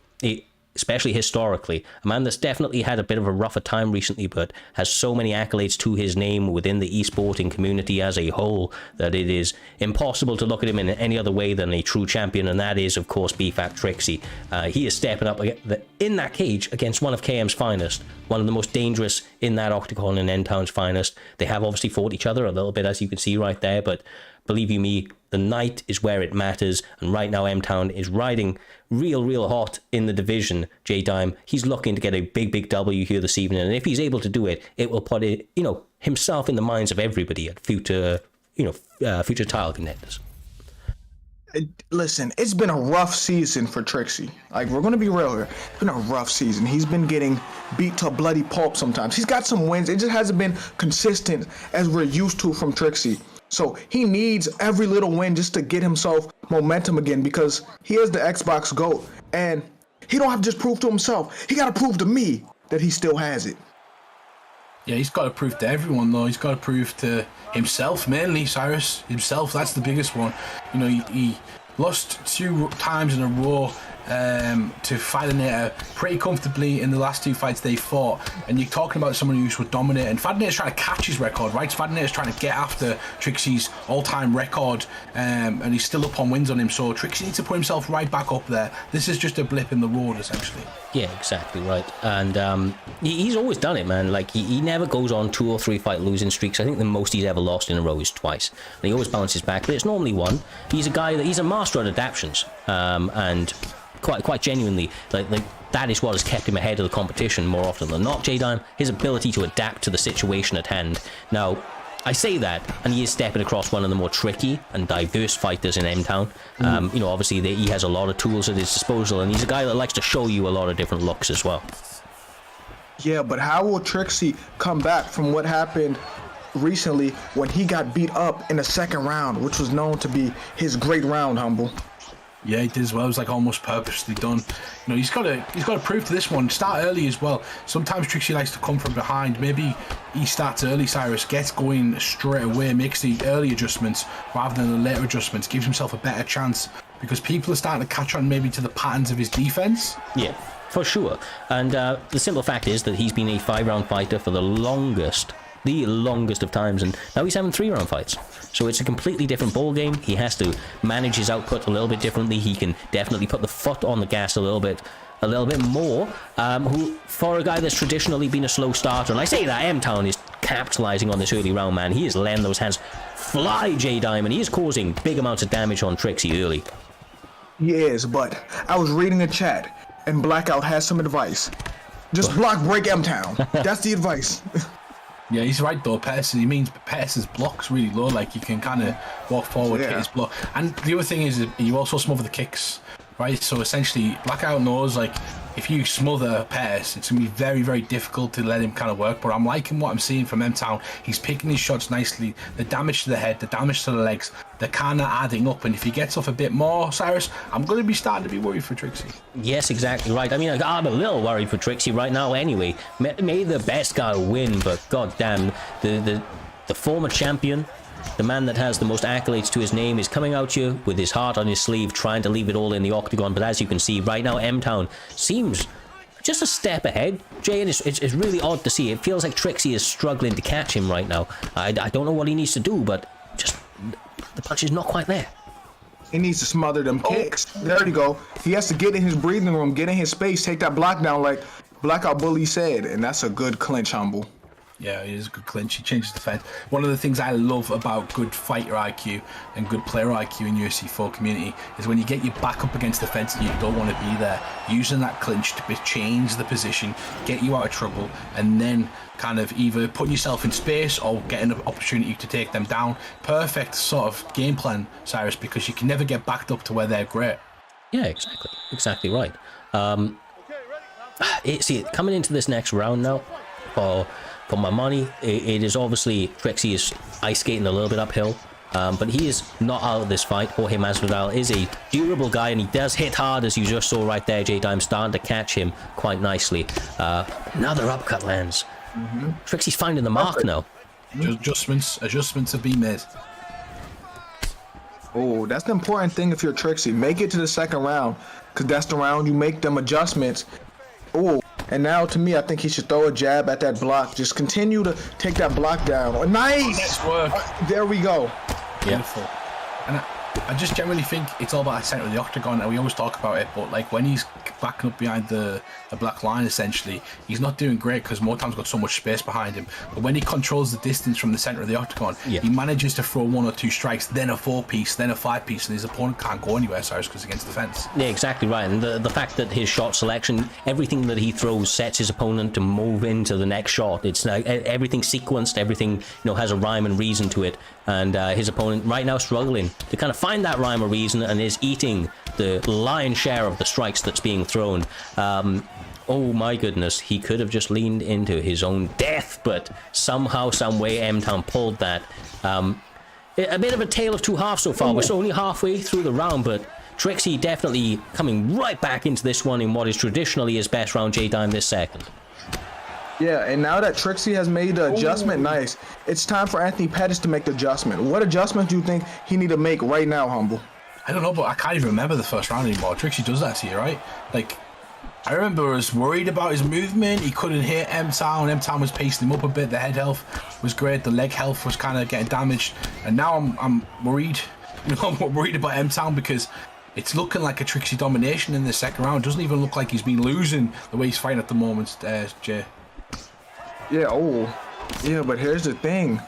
especially historically. A man that's definitely had a bit of a rougher time recently, but has so many accolades to his name within the esporting community as a whole that it is impossible to look at him in any other way than a true champion, and that is, of course, BFAT Trixie. He is stepping up in that cage against one of KM's finest, one of the most dangerous in that octagon and N-Town's finest. They have obviously fought each other a little bit, as you can see right there, but believe you me, the night is where it matters, and right now M-Town is riding real hot in the division. J-Dime, he's looking to get a big W here this evening, and if he's able to do it, it will put it, himself in the minds of everybody at future title contenders. Listen, it's been a rough season for Trixie. Like, we're gonna be real here. It's been a rough season. He's been getting beat to a bloody pulp sometimes. He's got some wins. It just hasn't been consistent as we're used to from Trixie. So he needs every little win just to get himself momentum again, because he is the Xbox GOAT, and he don't have to just prove to himself. He got to prove to me that he still has it. Yeah, he's got to prove to everyone, though. He's got to prove to himself, mainly, Cyrus. Himself, that's the biggest one. He lost 2 times in a row to Fadinator pretty comfortably in the last 2 fights they fought. And you're talking about someone who's would dominate, and Fadinator's trying to catch his record, right? Fadinator's trying to get after Trixie's all-time record, and he's still up on wins on him, so Trixie needs to put himself right back up there. This is just a blip in the road, essentially. Yeah, exactly right. And he's always done it, man. Like, he never goes on 2 or 3 fight losing streaks. I think the most he's ever lost in a row is twice. And he always bounces back, but it's normally one. He's a guy that he's a master at adaptations, and quite genuinely, like that is what has kept him ahead of the competition more often than not. J-Dime, his ability to adapt to the situation at hand. Now, I say that, and he is stepping across one of the more tricky and diverse fighters in M-Town. You know, obviously he has a lot of tools at his disposal, and he's a guy that likes to show you a lot of different looks as well. Yeah, but how will Trixie come back from what happened recently when he got beat up in the second round, which was known to be his great round, Humble? Yeah, he did as well. It was like almost purposely done. You know, he's got to prove to this one. Start early as well. Sometimes Trixie likes to come from behind. Maybe he starts early, Cyrus, gets going straight away, makes the early adjustments rather than the later adjustments, gives himself a better chance, because people are starting to catch on maybe to the patterns of his defense. Yeah, for sure. And the simple fact is that he's been a 5-round fighter for the longest of times, and now he's having 3-round fights. So it's a completely different ball game. He has to manage his output a little bit differently. He can definitely put the foot on the gas a little bit more. For a guy that's traditionally been a slow starter, and I say that M-Town is capitalizing on this early round, man. He is letting those hands fly, J-Dime, and he is causing big amounts of damage on Trixie early. He is, but I was reading a chat, and Blackout has some advice. Just block break M-Town. That's the advice. Yeah, he's right though. Pettis' block's really low. Like, you can kind of walk forward, hit his block. And the other thing is you also smother the kicks, right? So essentially, Blackout knows, like, if you smother Pettis, it's going to be very, very difficult to let him kind of work. But I'm liking what I'm seeing from M-Town. He's picking his shots nicely. The damage to the head, the damage to the legs, they're kind of adding up. And if he gets off a bit more, Cyrus, I'm going to be starting to be worried for Trixie. Yes, exactly right. I mean, I'm a little worried for Trixie right now anyway. May the best guy win, but goddamn, the former champion, the man that has the most accolades to his name, is coming out here with his heart on his sleeve, trying to leave it all in the octagon. But as you can see, right now, M-Town seems just a step ahead. Jay, and it's really odd to see. It feels like Trixie is struggling to catch him right now. I don't know what he needs to do, but just the punch is not quite there. He needs to smother them kicks. There you go. He has to get in his breathing room, get in his space, take that block down like Blackout Bully said, and that's a good clinch, Humble. Yeah, it is a good clinch. He changes the fence. One of the things I love about good fighter IQ and good player IQ in UFC 4 community is when you get your back up against the fence and you don't want to be there, using that clinch to change the position, get you out of trouble, and then kind of either putting yourself in space or getting an opportunity to take them down. Perfect sort of game plan, Cyrus, because you can never get backed up to where they're great. Yeah, exactly right. See, coming into this next round now, for my money, it is obviously Trixie is ice skating a little bit uphill, but he is not out of this fight. Jorge Masvidal is a durable guy, and he does hit hard, as you just saw right there. J-Dime starting to catch him quite nicely. Another upcut lands. Trixie's finding the mark now. Adjustments have been made. Oh, that's the important thing if you're Trixie. Make it to the second round, because that's the round you make them adjustments. Oh, and now to me, I think he should throw a jab at that block. Just continue to take that block down. Oh, nice! Nice work. There we go. Beautiful. And I just generally think it's all about the center of the octagon, and we always talk about it, but like when he's backing up behind the black line, essentially, he's not doing great because Motown's got so much space behind him. But when he controls the distance from the center of the octagon, he manages to throw 1 or 2 strikes, then a 4-piece, then a 5-piece, and his opponent can't go anywhere, Cyrus, because against the fence. Yeah, exactly right. And the fact that his shot selection, everything that he throws sets his opponent to move into the next shot. It's like everything sequenced, everything has a rhyme and reason to it. And his opponent right now struggling to kind of find that rhyme or reason, and is eating the lion's share of the strikes that's being thrown. Oh my goodness, he could have just leaned into his own death, but somehow, some way, M-Town pulled that. A bit of a tale of two halves so far. We're only halfway through the round, but Trixie definitely coming right back into this one in what is traditionally his best round. J-Dime this second. Yeah, and now that Trixie has made the adjustment, nice. It's time for Anthony Pettis to make the adjustment. What adjustment do you think he need to make right now, Humble? I don't know, but I can't even remember the first round anymore. Trixie does that to you, right? Like, I remember I was worried about his movement. He couldn't hit M-Town. M-Town was pacing him up a bit. The head health was great. The leg health was kind of getting damaged. And now I'm worried. I'm worried about M-Town because it's looking like a Trixie domination in the second round. It doesn't even look like he's been losing the way he's fighting at the moment, Jay. Yeah, yeah, but here's the thing.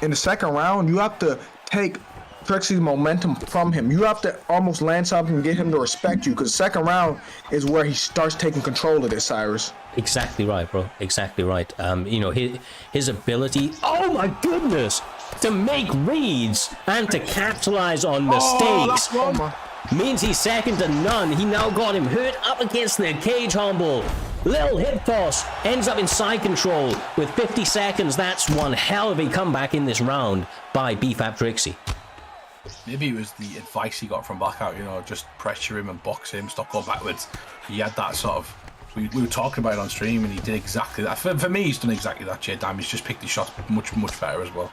In the second round, you have to take Trixie's momentum from him. You have to almost land something and get him to respect you, because second round is where he starts taking control of this, Cyrus. Exactly right, bro. Exactly right. You know, his ability, oh my goodness, to make reads and to capitalize on mistakes means he's second to none. He now got him hurt up against the cage, Humble. Little hip toss, ends up in side control with 50 seconds. That's one hell of a comeback in this round by BFAP Trixie. Maybe it was the advice he got from Blackout, you know, just pressure him and box him, stop going backwards. He had that sort of, we were talking about it on stream, and he did exactly that. For me, he's done exactly that, Jay Dime. He's just picked his shots much better as well.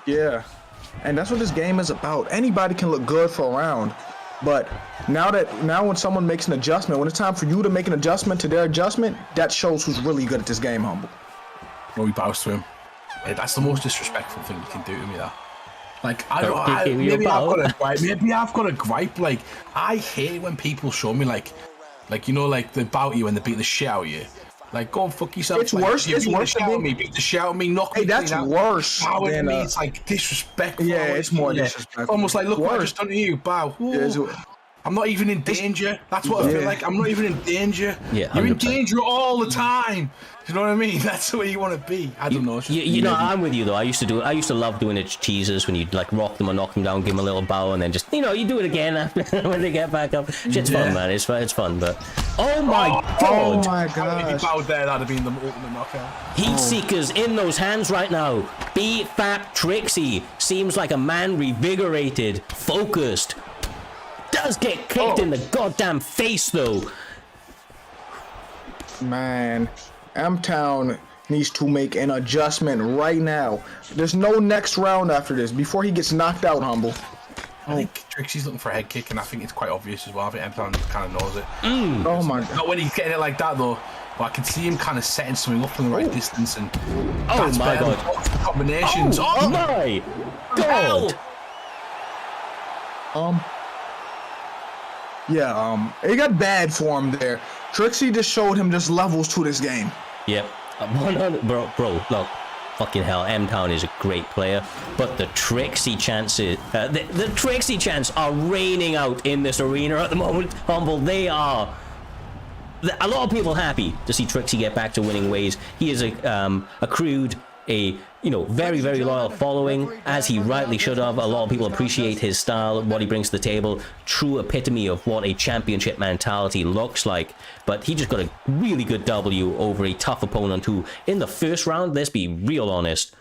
Yeah, and that's what this game is about. Anybody can look good for a round, but now when someone makes an adjustment, when it's time for you to make an adjustment to their adjustment, that shows who's really good at this game, Humble. Well, he bows to him. Hey, that's the most disrespectful thing you can do to me, that. Like, maybe I've got a gripe. Like, I hate when people show me like you know, like they bow at you and they beat the shit out of you. Like, go and fuck yourself. It's worse. It's worse than me. Beat the shit out of me. Knock me. Hey, that's worse. Bowing me. It's like disrespectful. Yeah, it's more disrespectful. Almost like, look what I just done to you. Bow. I'm not even in danger. That's what I feel like. I'm not even in danger. Yeah, you're in 100%. danger all the time. You know what I mean? That's the way you want to be. I don't know. You know, I'm with you though. I used to love doing it teasers when you'd like rock them or knock them down, give them a little bow, and then just, you know, you do it again after when they get back up. Shit's fun, man. It's fun. But oh my god! Oh my If god! he bowed there, that'd have been the ultimate knockout. Heat Seekers in those hands right now. BFAP Trixie seems like a man revigorated, focused. Does get kicked in the goddamn face though. Man, M-Town needs to make an adjustment right now. There's no next round after this before he gets knocked out, Humble. I think Trixie's looking for a head kick, and I think it's quite obvious as well. I think M-Town kind of knows it. Oh my god. Not when he's getting it like that though. But I can see him kind of setting something up from the right distance, and Oh that's my better god. than combinations. Oh my god. Yeah, it got bad for him there. Trixie just showed him just levels to this game. Yep. 100, bro, look. Fucking hell, M-Town is a great player, but the Trixie chances, the Trixie chants are raining out in this arena at the moment. Humble, they are. A lot of people happy to see Trixie get back to winning ways. He has accrued a, you know, very loyal following, as he rightly should have. A lot of people appreciate his style, what he brings to the table. True epitome of what a championship mentality looks like. But he just got a really good W over a tough opponent who, in the first round, let's be real honest,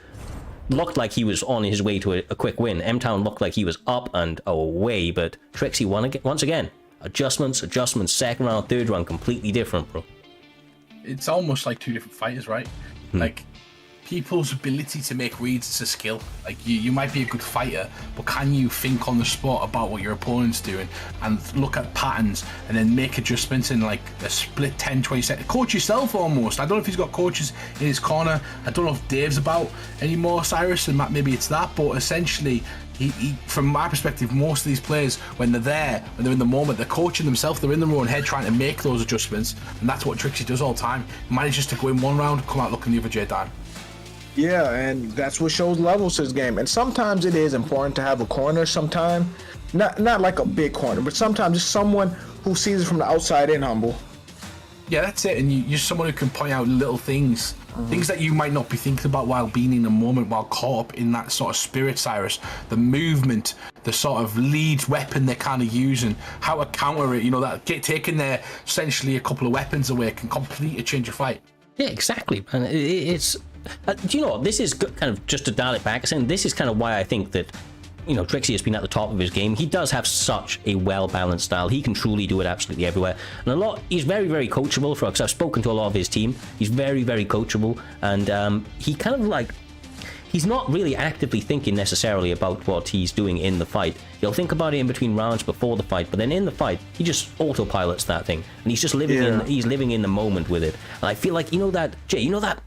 looked like he was on his way to a quick win. M-Town looked like he was up and away, but Trixie won once again. Adjustments, second round, third round, completely different, bro. It's almost like two different fighters, right? Like, people's ability to make reads is a skill. Like, you might be a good fighter, but can you think on the spot about what your opponent's doing and look at patterns and then make adjustments in like a split 10-20 seconds? Coach yourself almost. I don't know if he's got coaches in his corner. I don't know if Dave's about anymore, Cyrus, and maybe it's that, but essentially he, from my perspective, most of these players, when they're there, when they're in the moment, they're coaching themselves, they're in their own head trying to make those adjustments, and that's what Trixie does all the time. He manages to go in one round, come out looking the other J-Dime. Yeah, and that's what shows levels to this game. And sometimes it is important to have a corner sometime. Not like a big corner, but sometimes just someone who sees it from the outside in, Humble. Yeah, that's it. And you're someone who can point out little things. Things that you might not be thinking about while being in the moment, while caught up in that sort of spirit, Cyrus. The movement, the sort of lead weapon they're kind of using, how to counter it, you know, that taking their essentially a couple of weapons away can completely change a fight. Yeah, exactly. And it's... do you know, this is kind of, just to dial it back, saying this is kind of why I think that, you know, Trixie has been at the top of his game. He does have such a well-balanced style. He can truly do it absolutely everywhere. And he's very coachable, because I've spoken to a lot of his team. He's very coachable, and he kind of like, he's not really actively thinking necessarily about what he's doing in the fight. He'll think about it in between rounds before the fight, but then in the fight, he just autopilots that thing, and he's just living in the moment with it. And I feel like, you know that, Jay, you know that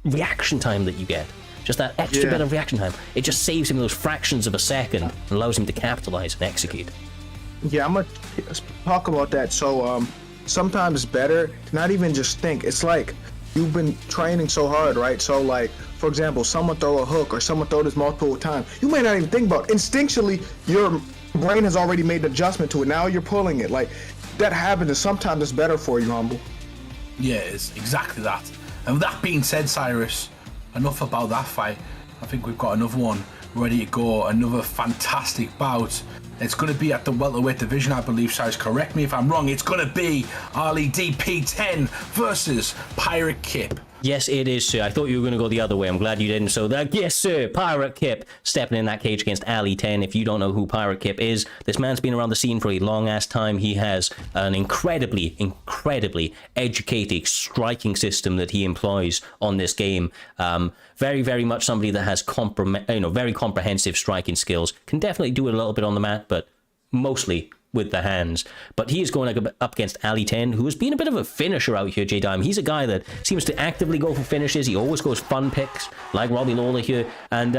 reaction time that you get? Just that extra bit of reaction time. It just saves him those fractions of a second and allows him to capitalize and execute. Yeah, I'm gonna talk about that. So sometimes it's better to not even just think. It's like you've been training so hard, right? So like, for example, someone throw a hook or someone throw this multiple times. You may not even think about it. Instinctually, your brain has already made the adjustment to it. Now you're pulling it. Like, that happens, and sometimes it's better for you, Humble. Yeah, it's exactly that. And that being said, Cyrus, enough about that fight. I think we've got another one ready to go. Another fantastic bout. It's going to be at the welterweight division, I believe, Cyrus. Correct me if I'm wrong. It's going to be Ali DP10 versus Pirate Kip. Yes, it is, sir. I thought you were going to go the other way. I'm glad you didn't. So that, yes, sir, Pirate Kip stepping in that cage against Ali 10. If you don't know who Pirate Kip is, this man's been around the scene for a long-ass time. He has an incredibly educated striking system that he employs on this game. Very, very much somebody that has very comprehensive striking skills. Can definitely do it a little bit on the mat, but mostly with the hands. But he is going up against Ali 10, who has been a bit of a finisher out here, J-Dime. He's a guy that seems to actively go for finishes. He always goes fun picks, like Robbie Lawler here. And,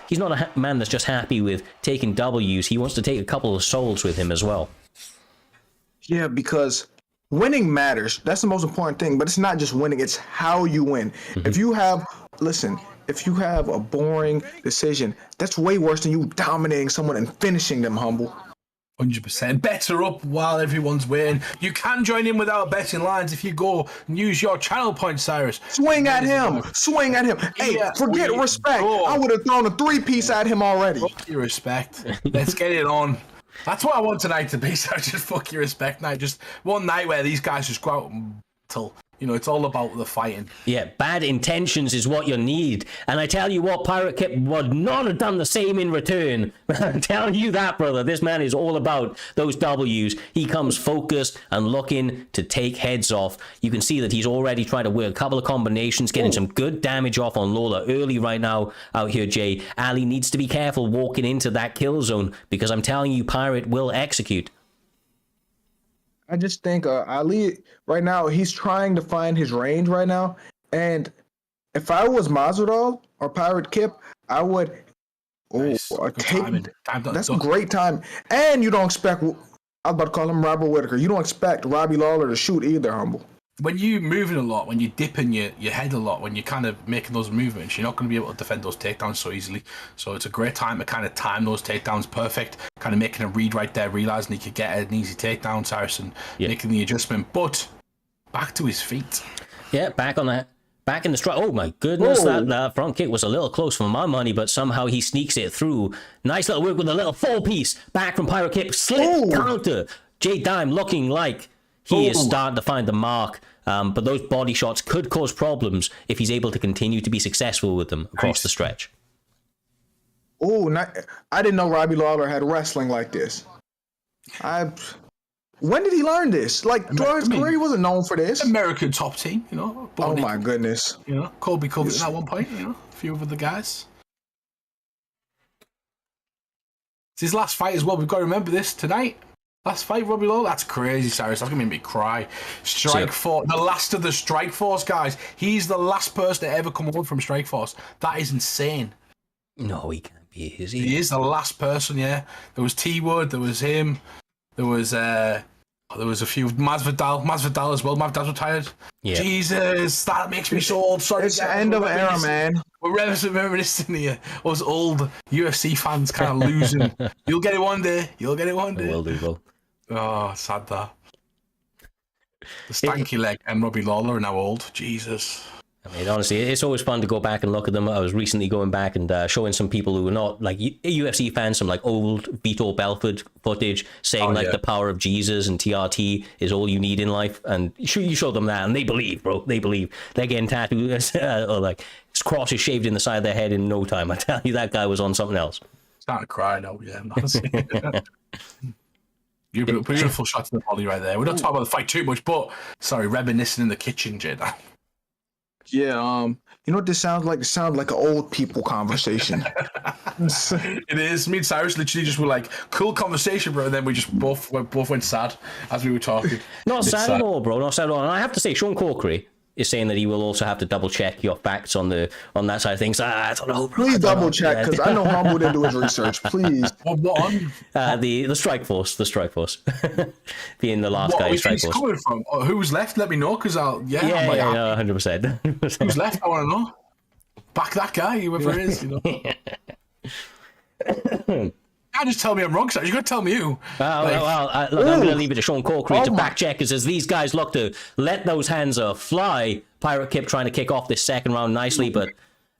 he's not a man that's just happy with taking W's. He wants to take a couple of souls with him as well. Yeah, because winning matters. That's the most important thing. But it's not just winning. It's how you win. If you have a boring decision, that's way worse than you dominating someone and finishing them, Humble. 100%. Better up while everyone's waiting. You can join in with our betting lines if you go and use your channel points, Cyrus. Swing at him. Hey, forget respect. I would have thrown a 3-piece at him already. Fuck your respect. Let's get it on. That's what I want tonight to be, so just fuck your respect night. Just one night where these guys just go out and till... it's all about the fighting. Yeah, bad intentions is what you need. And I tell you what, Pirate Kip would not have done the same in return. I'm telling you that, brother. This man is all about those W's. He comes focused and looking to take heads off. You can see that he's already trying to work a couple of combinations, getting some good damage off on Lola early right now out here, Jay. Ali needs to be careful walking into that kill zone, because I'm telling you, Pirate will execute. I just think Ali right now, he's trying to find his range right now. And if I was Masvidal or Pirate Kip, I would take. That's a great time. And you don't expect. I was about to call him Robert Whitaker. You don't expect Robbie Lawler to shoot either, Humble. When you're moving a lot, when you're dipping your head a lot, when you're kind of making those movements, you're not going to be able to defend those takedowns so easily. So it's a great time to kind of time those takedowns perfect, kind of making a read right there, realizing he could get an easy takedown, Cyrus, and making the adjustment. But back to his feet. Yeah, back in the strike. Oh my goodness, that front kick was a little close for my money, but somehow he sneaks it through. Nice little work with a little 4-piece. Back from Pirate Kip, slip counter. J-Dime looking like he is starting to find the mark. But those body shots could cause problems if he's able to continue to be successful with them across the stretch. Oh, I didn't know Robbie Lawler had wrestling like this. When did he learn this? Like, throughout his career, he wasn't known for this. American top team, Oh my goodness. Colby Covington at one point, a few of the guys. It's his last fight as well. We've got to remember this tonight. Last fight, Robbie Lawler. That's crazy, Cyrus. That's going to make me cry. Strikeforce, the last of the Strikeforce guys. He's the last person to ever come over from Strikeforce. That is insane. No, he can't be, is he? He is the last person, yeah. There was T-Wood, there was him, there was a few, Masvidal as well. Masvidal's retired. Yeah. Jesus, that makes me so old. Sorry, it's the end of an era, man. We're reminiscing here. Us old UFC fans kind of losing. You'll get it one day. I will do, bro. Oh, sad that. The stanky leg and Robbie Lawler are now old. Jesus. I mean, honestly, it's always fun to go back and look at them. I was recently going back and showing some people who are not like UFC fans some like old Vitor Belfort footage saying the power of Jesus and TRT is all you need in life. And you show them that and they believe, bro. They believe. They're getting tattoos or like crosses shaved in the side of their head in no time. I tell you, that guy was on something else. Starting to cry now, yeah. Beautiful shots in the body right there. We're not talking about the fight too much, but sorry, reminiscing in the kitchen, Jada. Yeah, you know what this sounds like? It sounds like an old people conversation. It is. Me and Cyrus literally just were like, cool conversation, bro. And then we just both went sad as we were talking. Not It's sad at all, bro. Not sad at all. And I have to say, Sean Corkery is saying that he will also have to double check your facts on that side of things. I don't know, bro. Please double check, because I know Humble didn't do his research. Please. What on? The Strike Force, being the last guy in Strike Force. Coming from? Who's left? Let me know, because I'll. Yeah, I'm like, no, 100%. who's left? I want to know. Back that guy, whoever it is. You know. You can't just tell me I'm wrong, sir. You got to tell me who. Look, I'm going to leave it to Sean Corkery to back check, because as these guys look to let those hands fly, Pirate Kip trying to kick off this second round nicely, but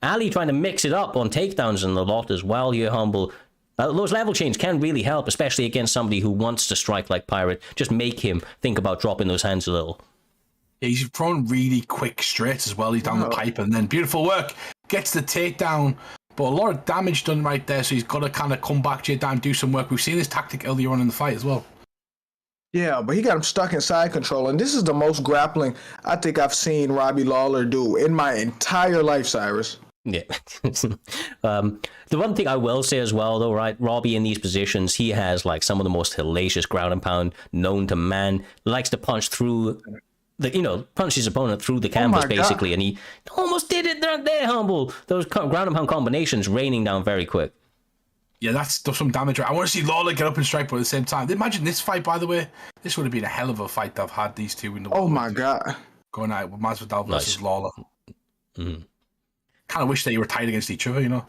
Ali trying to mix it up on takedowns and a lot as well here, Humble. Those level change can really help, especially against somebody who wants to strike like Pirate. Just make him think about dropping those hands a little. Yeah, he's throwing really quick straight as well. He's down the pipe, and then beautiful work. Gets the takedown. But a lot of damage done right there, so he's got to kind of come back to your down, do some work. We've seen this tactic earlier on in the fight as well. Yeah, but he got him stuck in side control, and this is the most grappling I think I've seen Robbie Lawler do in my entire life, Cyrus. Yeah. The one thing I will say as well, though, right, Robbie in these positions, he has like some of the most hellacious ground and pound known to man. Likes to punch through punch his opponent through the canvas, basically, and he almost did it there, Humble. Those ground and pound combinations raining down very quick. Yeah, that's does some damage. I want to see Lawler get up and strike, but at the same time, imagine this fight, by the way. This would have been a hell of a fight to have had these two in the world. Oh, my God. Going out with Masvidal versus Lawler. Mm-hmm. Kind of wish they were tied against each other, you know?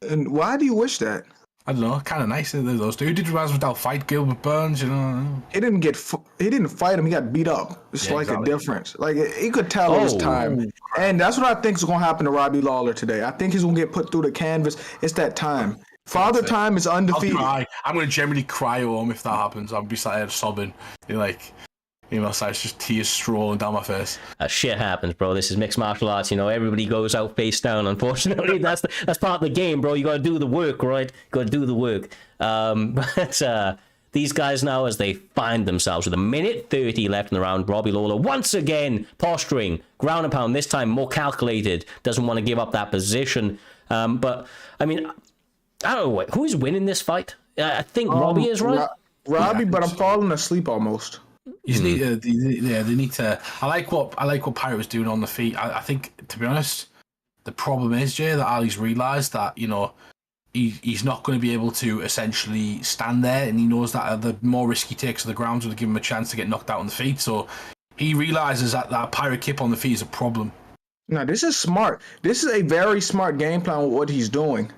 And why do you wish that? I don't know. Kind of nice. Those two. Who did Masvidal fight? Gilbert Burns, you know? He didn't fight him. He got beat up. It's exactly. A difference. Like, he could tell it was time. And that's what I think is going to happen to Robbie Lawler today. I think he's going to get put through the canvas. It's that time. Father Time is undefeated. I'll cry. I'm going to generally cry at home if that happens. I'll be sat there sobbing. So it's just tears strolling down my face. Shit happens, bro. This is mixed martial arts. Everybody goes out face down. Unfortunately, that's part of the game, bro. You got to do the work, right? Got to do the work. But these guys now, as they find themselves with a minute 30 left in the round, Robbie Lawler once again posturing, ground and pound. This time more calculated. Doesn't want to give up that position. But I mean, I don't know who's winning this fight. I think Robbie is, right. Robbie, but I'm falling asleep almost. You need they need to. I like what Pirate was doing on the feet. I think, to be honest, the problem is, Jay, that Ali's realised that he's not going to be able to essentially stand there, and he knows that the more risk he takes of the ground will give him a chance to get knocked out on the feet. So he realises that Pirate Kip on the feet is a problem. Now this is smart. This is a very smart game plan with what he's doing.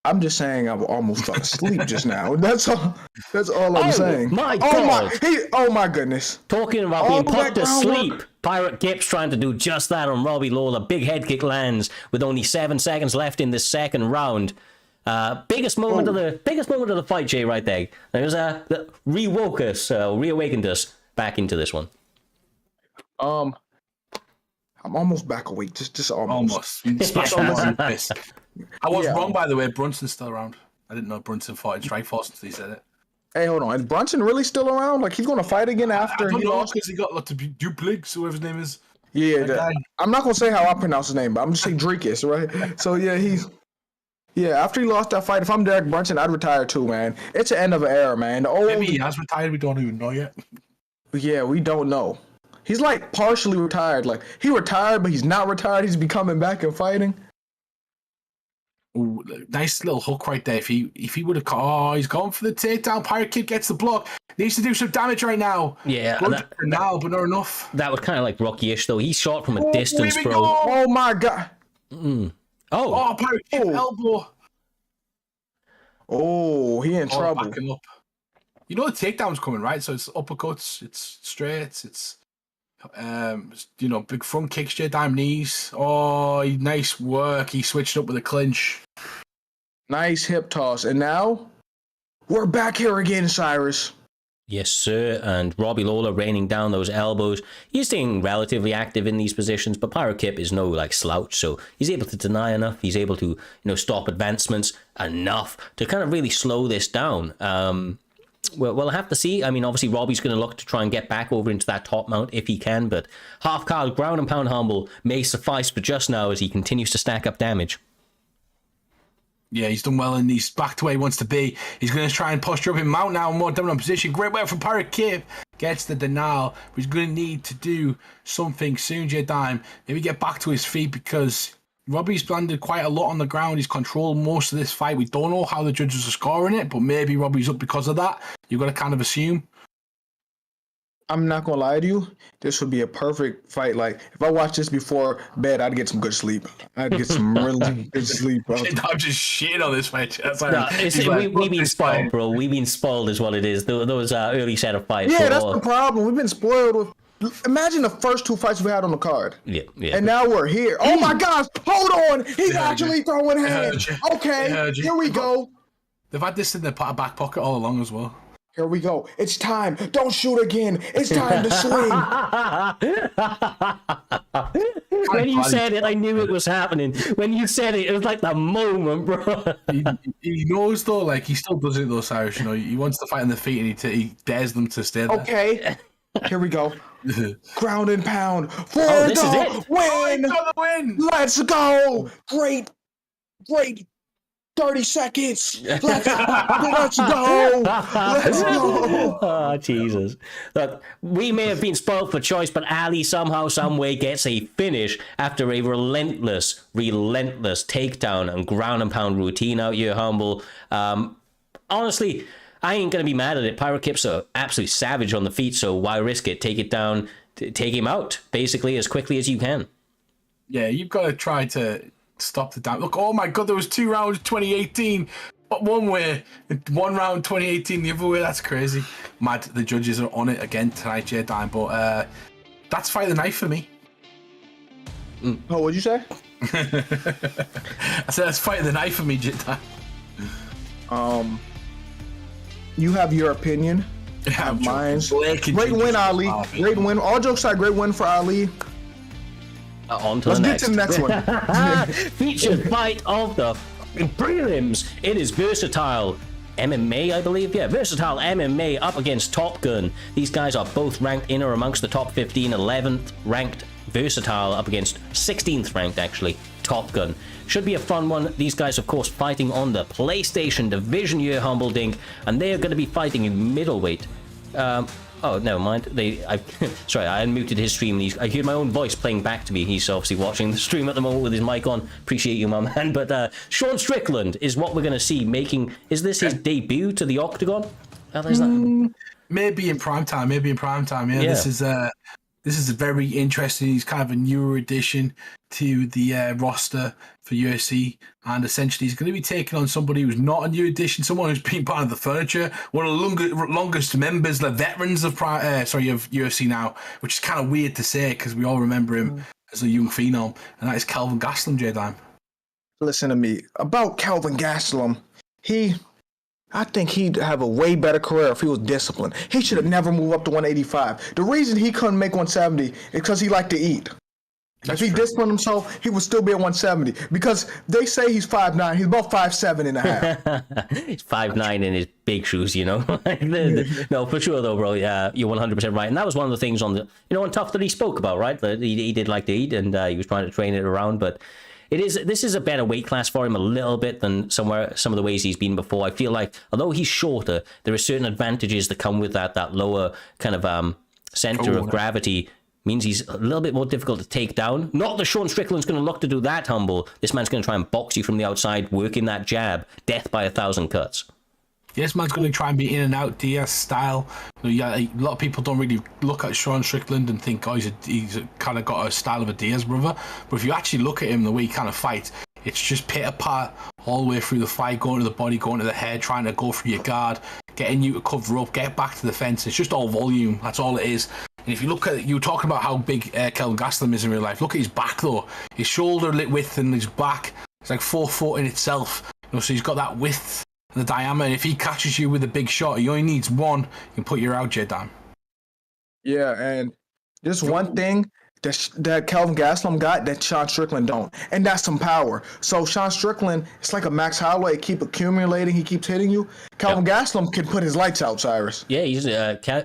I'm just saying I've almost fell asleep just now. That's all I'm saying. My God. Oh my goodness. Talking about being put to sleep. Pirate Kip's trying to do just that on Robbie Lawler. Big head kick lands with only 7 seconds left in this second round. Biggest moment of the fight, Jay, right there. There's reawakened us back into this one. I'm almost back awake. Just almost. I was wrong, by the way. Brunson's still around. I didn't know Brunson fought in Strikeforce until he said it. Hey, hold on. Is Brunson really still around? Like, he's going to fight again after he lost? Because he got lots of Duplix, whoever his name is. Yeah, I'm not going to say how I pronounce his name, but I'm just saying Drekis, right? So, after he lost that fight, if I'm Derek Brunson, I'd retire too, man. It's the end of an era, man. Maybe he has retired. We don't even know yet. Yeah, we don't know. He's, like, partially retired. Like, he retired, but he's not retired. He's becoming back and fighting. Ooh, nice little hook right there. If he would have he's gone for the takedown. Pirate Kid gets the block. Needs to do some damage right now. Yeah, but not enough. That was kind of like Rocky-ish, though. He shot from a distance, bro. Oh my God. Oh, Pirate Kid elbow. Oh, he in trouble. Backing up. You know the takedown's coming, right? So it's uppercuts, it's straights, it's big front kicks, J-dime knees. Oh, nice work. He switched up with a clinch. Nice hip toss. And now we're back here again, Cyrus. Yes, sir. And Robbie Lawler raining down those elbows. He's staying relatively active in these positions, but Pirate Kip is no slouch, so he's able to deny enough. He's able to stop advancements enough to kind of really slow this down. Well, we'll have to see. I mean, obviously, Robbie's going to look to try and get back over into that top mount if he can, but half-card ground and pound humble may suffice for just now as he continues to stack up damage. Yeah, he's done well and he's back to where he wants to be. He's going to try and posture up in mount now, more dominant position. Great work from Pirate Kip. Gets the denial, but he's going to need to do something soon, J-Dime. Maybe get back to his feet because Robbie's landed quite a lot on the ground. He's controlled most of this fight. We don't know how the judges are scoring it, but maybe Robbie's up because of that. You've got to kind of assume. I'm not gonna lie to you. This would be a perfect fight. Like if I watched this before bed, I'd get some good sleep. I'd get some really good sleep, bro. I'm just shit on this fight. That's we've been spoiled, bro. We've been spoiled, is what it is. Those early set of fights. Yeah, that's the problem. We've been spoiled with. Imagine the first 2 fights we had on the card. Yeah. And now we're here. Oh my gosh! Hold on, he's actually throwing hands. Okay, here we go. They've had this in their back pocket all along as well. Here we go. It's time. Don't shoot again. It's time to swing. When you said it, I knew it was happening. When you said it, it was like the moment, bro. He knows though, like he still does it though, Cyrus. You know, he wants to fight on the feet and he dares them to stay there. Okay. Here we go. Ground and pound for this is the it. win. Got the win. Let's go. Great. 30 seconds. Let's go. Let's go. Oh, Jesus. Look, we may have been spoiled for choice, but Ali somehow, some way gets a finish after a relentless takedown and ground and pound routine out here, Humble. Honestly, I ain't going to be mad at it. Pirate Kip's are absolutely savage on the feet, so why risk it? Take it down, take him out, basically, as quickly as you can. Yeah, you've got to try to stop the down. Look, oh my God, there was 2 rounds 2018. But one way, 1 round 2018 the other way. That's crazy. Mad, the judges are on it again tonight, J-Dime. But that's fight of the night for me. Oh, what'd you say? I said that's fight of the night for me, J-Dime. You have your opinion. I have mine. Great win, Ali. Great win. All jokes aside, great win for Ali. On to Let's the get next. to the next one. Featured fight of the prelims. It is Versatile MMA, I believe. Yeah, Versatile MMA up against Top Gun. These guys are both ranked in or amongst the top 15. 11th ranked Versatile up against 16th ranked, actually, Top Gun. Should be a fun one. These guys, of course, fighting on the PlayStation division here, Humble Dink, and they are going to be fighting in middleweight. Oh, never mind. Sorry, I unmuted his stream. I heard my own voice playing back to me. He's obviously watching the stream at the moment with his mic on. Appreciate you, my man. But Sean Strickland is what we're going to see making. Is this his debut to the Octagon? Maybe in primetime. Yeah. This is very interesting. He's kind of a newer addition to the roster for UFC, and essentially he's going to be taking on somebody who's not a new addition, someone who's been part of the furniture, one of the longest members, the veterans of UFC now, which is kind of weird to say because we all remember him as a young phenom, and that is Kelvin Gastelum, J-Dime. Listen to me about Kelvin Gastelum. I think he'd have a way better career if he was disciplined. He should have never moved up to 185. The reason he couldn't make 170 is because he liked to eat. If he disciplined himself, he would still be at 170. Because they say he's 5'9". He's about 5'7" and a half. He's 5'9" in his big shoes, you know. No, for sure though, bro. Yeah, you're 100% right. And that was one of the things on on Tough that he spoke about, right? That he did like to eat, and he was trying to train it around, but this is a better weight class for him a little bit than some of the ways he's been before. I feel like although he's shorter, there are certain advantages that come with that lower kind of center of gravity. Means he's a little bit more difficult to take down. Not that Sean Strickland's going to look to do that, Humble. This man's going to try and box you from the outside, working that jab, death by 1,000 cuts. This man's going to try and be in and out Diaz style. A lot of people don't really look at Sean Strickland and think, he's kind of got a style of a Diaz brother. But if you actually look at him, the way he kind of fights, it's just pit-a-pat all the way through the fight, going to the body, going to the head, trying to go through your guard, getting you to cover up, get back to the fence. It's just all volume. That's all it is. And if you look at, you were talking about how big Kelvin Gastelum is in real life. Look at his back, though. His shoulder width and his back, it's like 4 foot in itself. So he's got that width and the diameter. And if he catches you with a big shot, he only needs one. He can put you out, J-Dime. Yeah, and there's one thing that Kelvin Gastelum got that Sean Strickland don't, and that's some power. So Sean Strickland, it's like a Max Holloway, keep accumulating, he keeps hitting you. Calvin Gastelum can put his lights out, Cyrus. Yeah, he's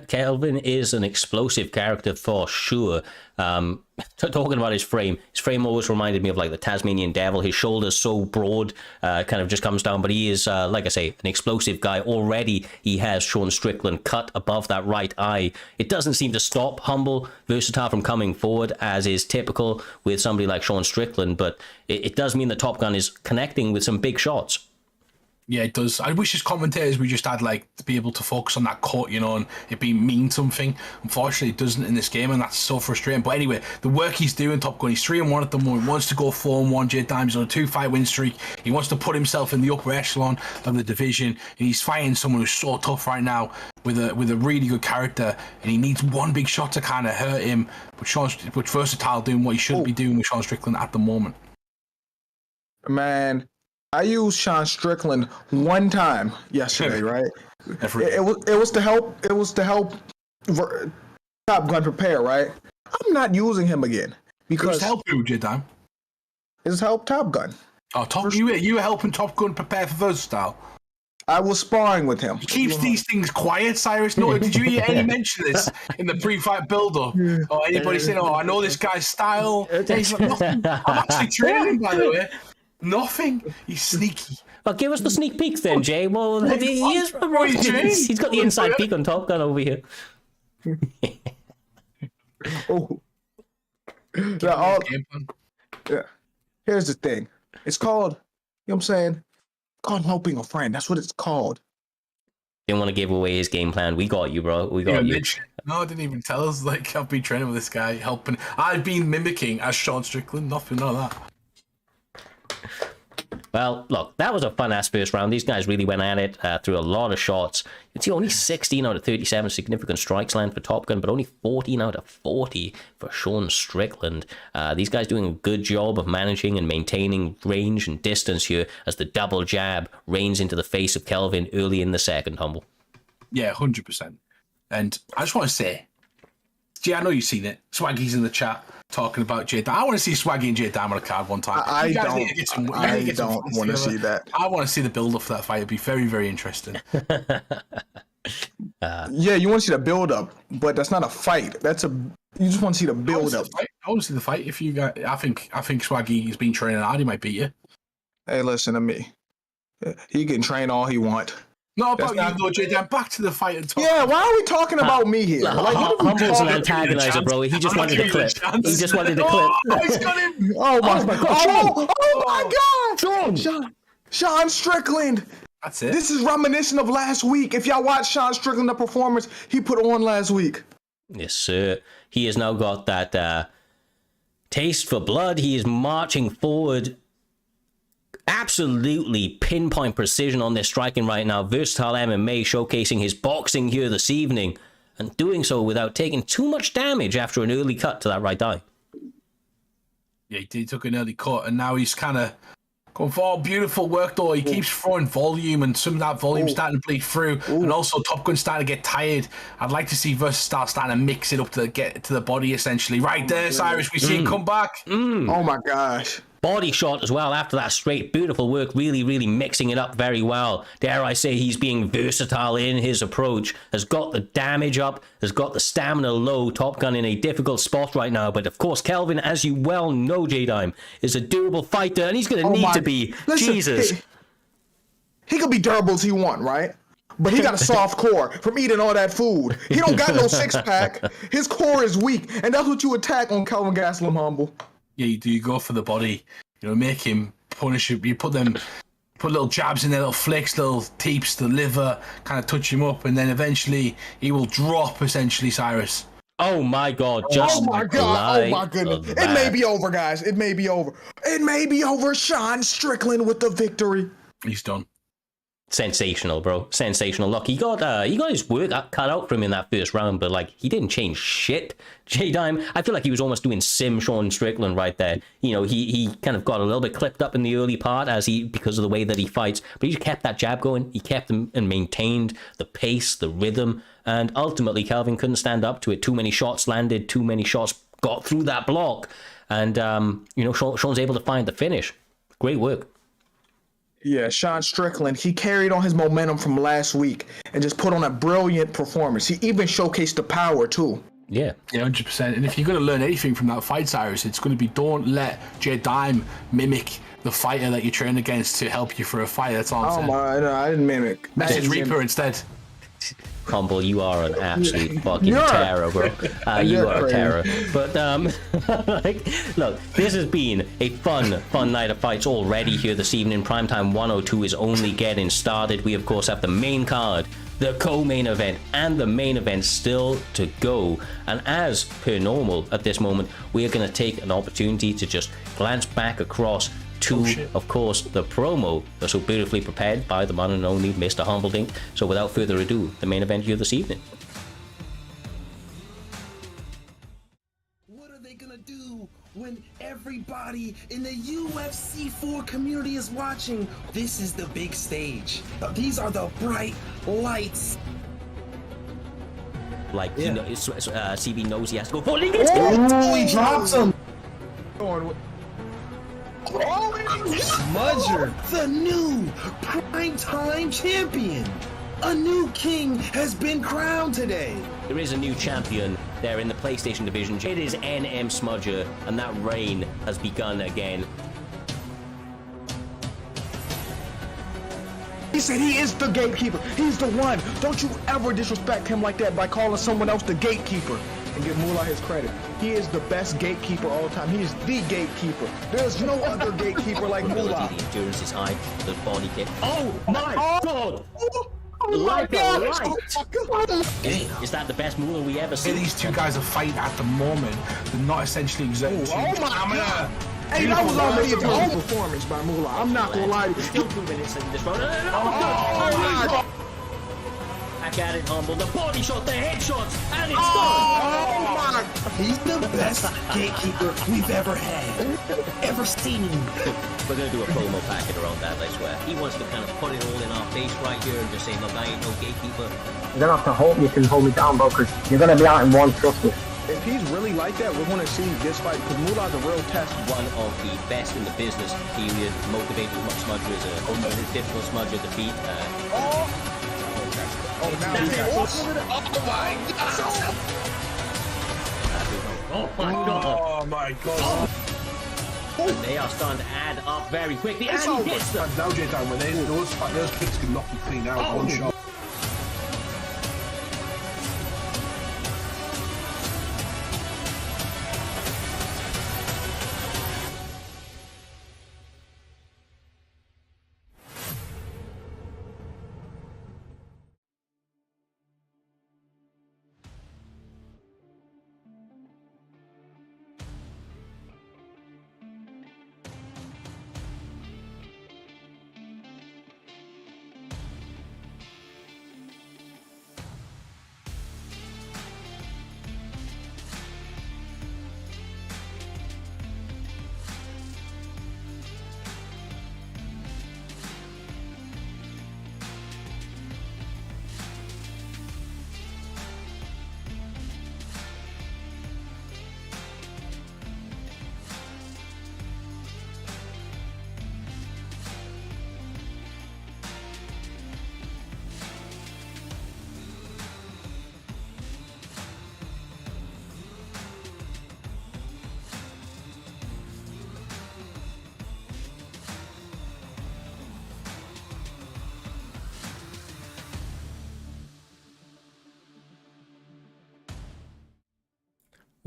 Kelvin is an explosive character for sure. Talking about his frame always reminded me of like the Tasmanian Devil. His shoulders so broad, kind of just comes down. But he is, like I say, an explosive guy. Already, he has Sean Strickland cut above that right eye. It doesn't seem to stop Humble Versatile from coming forward, as is typical with somebody like Sean Strickland. But it does mean that Top Gun is connecting with some big shots. Yeah, it does. I wish as commentators we just had like to be able to focus on that cut, you know, and it mean something. Unfortunately, it doesn't in this game, and that's so frustrating. But anyway, the work he's doing, Top Gun, he's 3-1 at the moment. He wants to go 4-1. Jay Dimes on a 2-fight win streak. He wants to put himself in the upper echelon of the division, and he's fighting someone who's so tough right now with a really good character, and he needs one big shot to kind of hurt him. But Versatile doing what he shouldn't be doing with Sean Strickland at the moment. Man, I used Sean Strickland one time yesterday, right? It was to help. It was to help Top Gun prepare, right? I'm not using him again because to help you, Jedi. It's help Top Gun. Oh, you were helping Top Gun prepare for Versatile. I was sparring with him. He keeps these things quiet, Cyrus. No, did you hear any mention this in the pre-fight build-up? Or anybody saying, "Oh, I know this guy's style." He's like, nothing. I'm actually training him, by the way. Nothing. He's sneaky. Well, give us the sneak peeks then, Jay. Well, he is. He's got the inside peek on Top Gun over here. Oh. Yeah. Here's the thing. It's called, you know what I'm saying? Called helping a friend. That's what it's called. Didn't want to give away his game plan. We got you, bro. We got you. No, I didn't even tell us. Like, I've been training with this guy, helping. I've been mimicking as Sean Strickland. Nothing like that. Well, look, that was a fun-ass first round. These guys really went at it through a lot of shots. You can see only 16 out of 37 significant strikes land for Top Gun, but only 14 out of 40 for Sean Strickland. These guys doing a good job of managing and maintaining range and distance here as the double jab rains into the face of Kelvin early in the second, Humble. Yeah, 100%. And I just want to say, Jay, I know you've seen it. Swaggy's in the chat talking about Jay. I want to see Swaggy and Jay Dam on a card one time. I don't want to see that. I want to see the build up for that fight. It'd be very, very interesting. Yeah, you want to see the build up, but that's not a fight. You just want to see the build up. I want to see the fight. If you got, I think Swaggy has been training hard. He might beat you. Hey, listen to me. He can train all he want. Not about you, though, Jay. Back to the fight and talk. Yeah, why are we talking about me here? Humble's an antagonizer, bro. He just wanted a clip. He just wanted a clip. Oh, he's got him. Oh my god. Oh my god. Sean Strickland. That's it. This is reminiscent of last week. If y'all watch Sean Strickland, the performance he put on last week. Yes, sir. He has now got that taste for blood. He is marching forward. Absolutely pinpoint precision on their striking right now. Versatile MMA showcasing his boxing here this evening and doing so without taking too much damage after an early cut to that right eye. Yeah, he took an early cut and now he's kind of going for beautiful work though. He keeps throwing volume and some of that volume starting to bleed through. And also Top Gun starting to get tired. I'd like to see Versatile starting to mix it up to get to the body essentially. Right there, Cyrus, we see him come back. Oh my gosh. Body shot as well after that straight. Beautiful work, really, really mixing it up very well. Dare I say he's being versatile in his approach. Has got the damage up, has got the stamina low. Top Gun in a difficult spot right now. But of course, Kelvin, as you well know, J-Dime, is a durable fighter and he's going to need to be. Listen, Jesus. He could be durable as he want, right? But he got a soft core from eating all that food. He don't got no six-pack. His core is weak. And that's what you attack on Calvin Gastelum, Humble. Yeah, you do. You go for the body. You know, make him punish him. You put little jabs in there, little flicks, little teeps, the liver, kind of touch him up, and then eventually he will drop. Essentially, Cyrus. Oh my God! Just oh my God! Oh my goodness! It may be over, guys. It may be over. It may be over. Sean Strickland with the victory. He's done. Sensational, bro. Sensational. Look, he got his work cut out for him in that first round, but like he didn't change shit. J-Dime, I feel like he was almost doing Sim Sean Strickland right there. You know, he kind of got a little bit clipped up in the early part because of the way that he fights, but he just kept that jab going. He kept them and maintained the pace, the rhythm, and ultimately Kelvin couldn't stand up to it. Too many shots landed, too many shots got through that block, and you know, Sean's able to find the finish. Great work. Yeah, Sean Strickland, he carried on his momentum from last week and just put on a brilliant performance. He even showcased the power, too. Yeah. Yeah, 100%. And if you're going to learn anything from that fight, Cyrus, it's going to be don't let J Dime mimic the fighter that you train against to help you for a fight. That's all I'm saying. Oh my, no, I didn't mimic. Message Reaper instead. Humble, you are an absolute fucking terror, bro. You are a terror. But, like, look, this has been a fun night of fights already here this evening. Primetime 102 is only getting started. We, of course, have the main card, the co-main event, and the main event still to go. And as per normal at this moment, we are going to take an opportunity to just glance back across to, of course, the promo that's so beautifully prepared by the one and only Mr. Humbledink. So without further ado, the main event here this evening. What are they gonna do when everybody in the UFC 4 community is watching? This is the big stage. These are the bright lights. Like, you know, CB knows he has to go for Oh, he drops him. Smudger, the new primetime champion. A new king has been crowned today. There is a new champion there in the PlayStation division. It is NM Smudger, and that reign has begun again. He said he is the gatekeeper. He's the one. Don't you ever disrespect him like that by calling someone else the gatekeeper. And give Moolah his credit. He is the best gatekeeper all time. He is the gatekeeper. There's no other gatekeeper like Moolah. The endurance is high, the body kick. Oh my god! Oh Like my a God. light! Is that the best Moolah we ever seen? These two guys are fighting at the moment. They're not essentially exerting God. Hey, that was already a good performance by Moolah. I'm not gonna lie to you. Still 2 minutes in this round. Back at it, Humble. The body shot, the headshots, and it's done! He's the best gatekeeper we've ever had. Ever seen. We're gonna do a promo packet around that, I swear. He wants to kind of put it all in our face right here and just say, look, I ain't no gatekeeper. You're gonna have to hope you can hold me down, bro, because you're gonna be out in one, trust me. If he's really like that, we're gonna see this fight because Moolah's a real test. One of the best in the business, period. Motivated Smudger is a difficult Smudger to beat. Oh my God. Oh my god. And they are starting to add up very quickly. And he hits them. Now J Dime, when those kicks can knock you clean out one shot.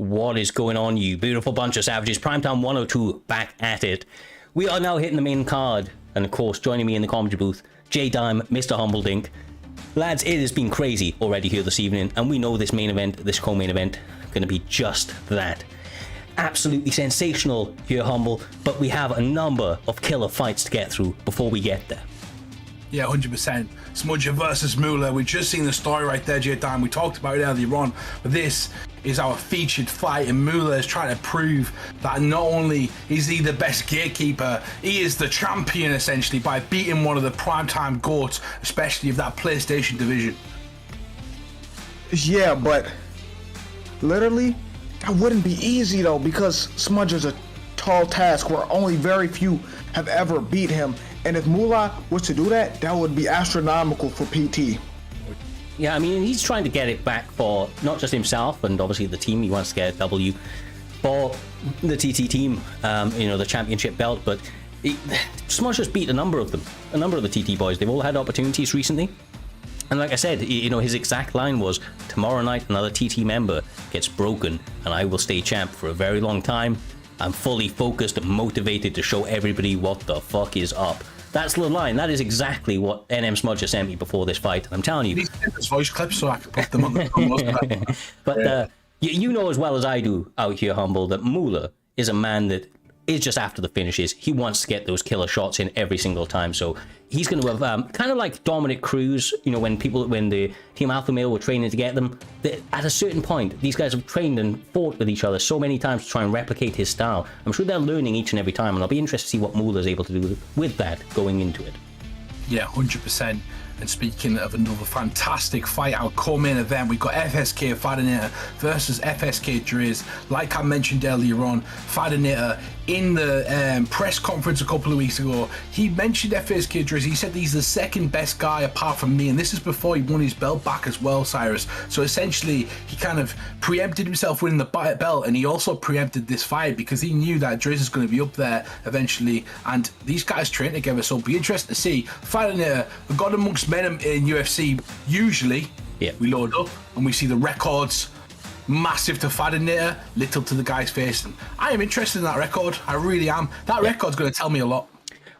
What is going on, you beautiful bunch of savages? Primetime 102 back at it. We are now hitting the main card. And of course, joining me in the commentary booth, J Dime, Mr. Humbledink. Lads, it has been crazy already here this evening. And we know this main event, this co-main event, going to be just that. Absolutely sensational here, Humble. But we have a number of killer fights to get through before we get there. Yeah, 100%. Smudger versus Moolah. We've just seen the story right there, J Dime. We talked about it earlier on, but this is our featured fight, and Moolah is trying to prove that not only is he the best gatekeeper, he is the champion essentially by beating one of the primetime goats, especially of that PlayStation division. Yeah, but literally, that wouldn't be easy though because Smudger's a tall task where only very few have ever beat him. And if Moolah was to do that, that would be astronomical for PT. Yeah, I mean, he's trying to get it back for not just himself and obviously the team. He wants to get a W for the TT team, the championship belt. But Smudge has beat a number of them, a number of the TT boys. They've all had opportunities recently. And like I said, his exact line was, tomorrow night another TT member gets broken and I will stay champ for a very long time. I'm fully focused and motivated to show everybody what the fuck is up. That's the line. That is exactly what NM Smudge sent me before this fight. And I'm telling you. These voice clips so I can put them on the But you know as well as I do out here, Humble, that Moolah is a man that is just after the finishes. He wants to get those killer shots in every single time. So he's going to have kind of like Dominic Cruz, when the Team Alpha Male were training to get them. At a certain point, these guys have trained and fought with each other so many times to try and replicate his style. I'm sure they're learning each and every time, and I'll be interested to see what Moolah is able to do with that going into it. Yeah, 100%. And speaking of another fantastic fight, our co-main event, we've got FSK Fighternator versus FSK Driz. Like I mentioned earlier on, Fighternator in the press conference a couple of weeks ago, he mentioned FSK Driz. He said he's the second best guy apart from me, and this is before he won his belt back as well, Cyrus. So essentially, he kind of preempted himself winning the belt, and he also preempted this fight because he knew that Driz is going to be up there eventually, and these guys train together, so it'll be interesting to see. Fighternator, we've got amongst men in UFC, usually we load up and we see the records massive to Fighternator, little to the guys facing. I am interested in that record. I really am. That record's going to tell me a lot.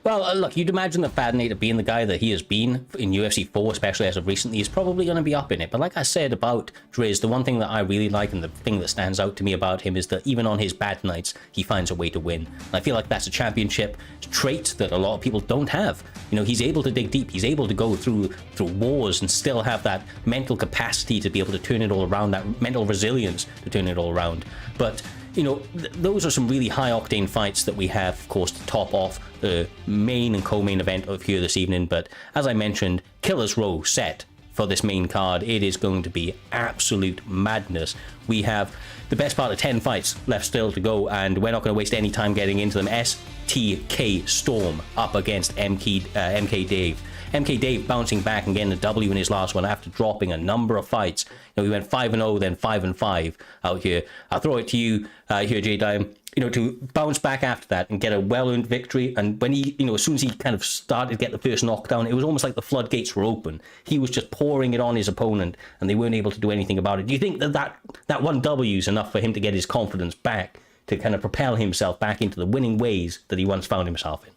Well, look, you'd imagine that Fighternator, being the guy that he has been in UFC 4, especially as of recently, is probably going to be up in it. But like I said about Driz, the one thing that I really like and the thing that stands out to me about him is that even on his bad nights, he finds a way to win. And I feel like that's a championship trait that a lot of people don't have. He's able to dig deep. He's able to go through wars and still have that mental capacity to be able to turn it all around, that mental resilience to turn it all around. But those are some really high-octane fights that we have, of course, to top off the main and co-main event of here this evening. But as I mentioned, Killer's Row set for this main card. It is going to be absolute madness. We have the best part of 10 fights left still to go, and we're not going to waste any time getting into them. STK Storm up against MK Dave. MK Dave bouncing back and getting a W in his last one after dropping a number of fights. We went 5-0, then 5-5 out here. I'll throw it to you here, J-Dime. To bounce back after that and get a well-earned victory. And when he, as soon as he kind of started to get the first knockdown, it was almost like the floodgates were open. He was just pouring it on his opponent, and they weren't able to do anything about it. Do you think that one W is enough for him to get his confidence back, to kind of propel himself back into the winning ways that he once found himself in?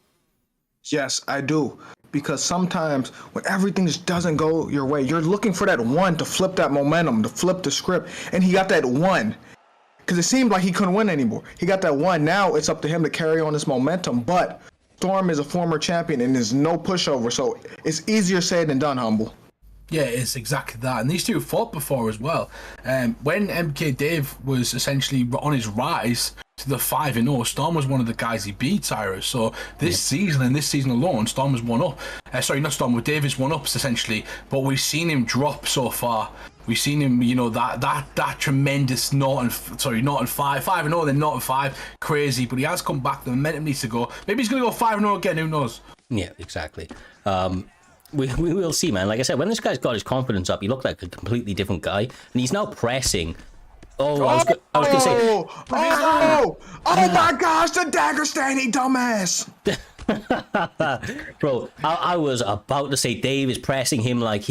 Yes, I do. Because sometimes when everything just doesn't go your way, you're looking for that one to flip that momentum, to flip the script. And he got that one. Because it seemed like he couldn't win anymore. He got that one. Now it's up to him to carry on this momentum. But Storm is a former champion and there's no pushover. So it's easier said than done, Humble. Yeah, it's exactly that. And these two fought before as well. When MK Dave was essentially on his rise to the 5-0, Storm was one of the guys he beat, Cyrus. So this season and this season alone, Storm has one up. Sorry, not Storm, but Dave is one up essentially. But we've seen him drop so far. We've seen him, that tremendous 0-5, 5-0, then 0-5, crazy. But he has come back. The momentum needs to go. Maybe he's going to go 5-0 again. Who knows? Yeah, exactly. We will see, man. Like I said, when this guy's got his confidence up, he looked like a completely different guy, and he's now pressing. I was gonna say. Oh my gosh, the dagger standing dumbass. Bro, I was about to say Dave is pressing him like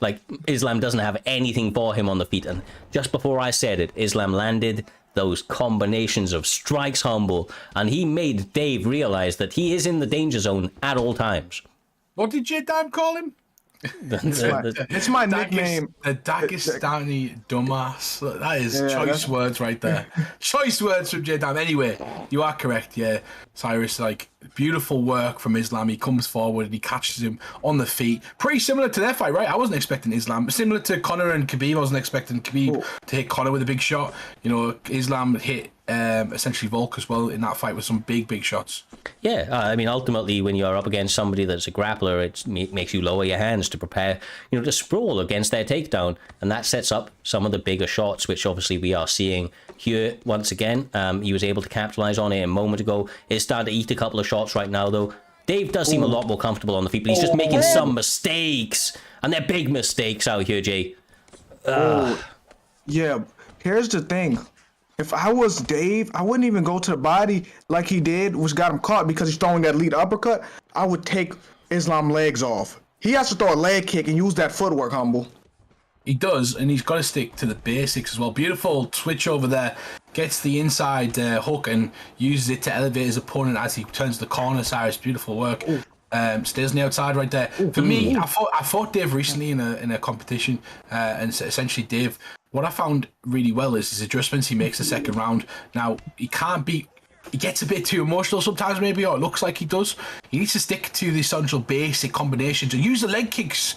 like Islam doesn't have anything for him on the feet, and just before I said it, Islam landed those combinations of strikes, Humble, and he made Dave realize that he is in the danger zone at all times. What did J-Dime call him? It's my nickname. The Dagestani dumbass. That is choice words right there. Choice words from J-Dime. Anyway, you are correct, yeah. Cyrus, beautiful work from Islam. He comes forward and he catches him on the feet. Pretty similar to their fight, right? I wasn't expecting Islam. Similar to Conor and Khabib, I wasn't expecting Khabib to hit Conor with a big shot. Islam hit essentially Volk as well in that fight with some big shots. Yeah, I mean, ultimately, when you're up against somebody that's a grappler, it makes you lower your hands to prepare, to sprawl against their takedown, and that sets up some of the bigger shots, which obviously we are seeing here once again. He was able to capitalize on it a moment ago. It's starting to eat a couple of shots right now, though. Dave does seem a lot more comfortable on the feet, but he's just making some mistakes. And they're big mistakes out here, Jay. Yeah, here's the thing. If I was Dave, I wouldn't even go to the body like he did, which got him caught because he's throwing that lead uppercut. I would take Islam legs off. He has to throw a leg kick and use that footwork, Humble. He does, and he's got to stick to the basics as well. Beautiful switch over there. Gets the inside hook and uses it to elevate his opponent as he turns the corner. Cyrus, beautiful work. Stays on the outside right there. For me, I fought Dave recently in a competition, and essentially Dave, what I found really well is his adjustments he makes the second round. Now, he gets a bit too emotional sometimes maybe, or it looks like he does. He needs to stick to the essential basic combinations and use the leg kicks,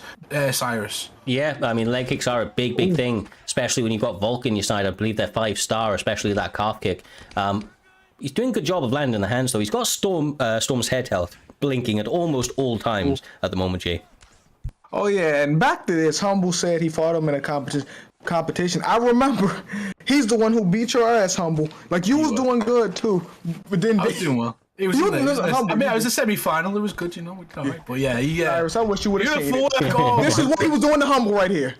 Cyrus. Yeah, I mean, leg kicks are a big thing, especially when you've got Volk in your side. I believe they're 5-star, especially that calf kick. He's doing a good job of landing the hands, though. He's got Storm's head health blinking at almost all times at the moment, Jay. Oh, yeah, and back to this, Humble said he fought him in a competition. I remember he's the one who beat your ass, Humble. Like, you was doing good, too. But then I was doing well. It was I was a semi-final. It was good, you know. But yeah, Cyrus, I wish you would have seen it. Oh, this is what he was doing to Humble right here.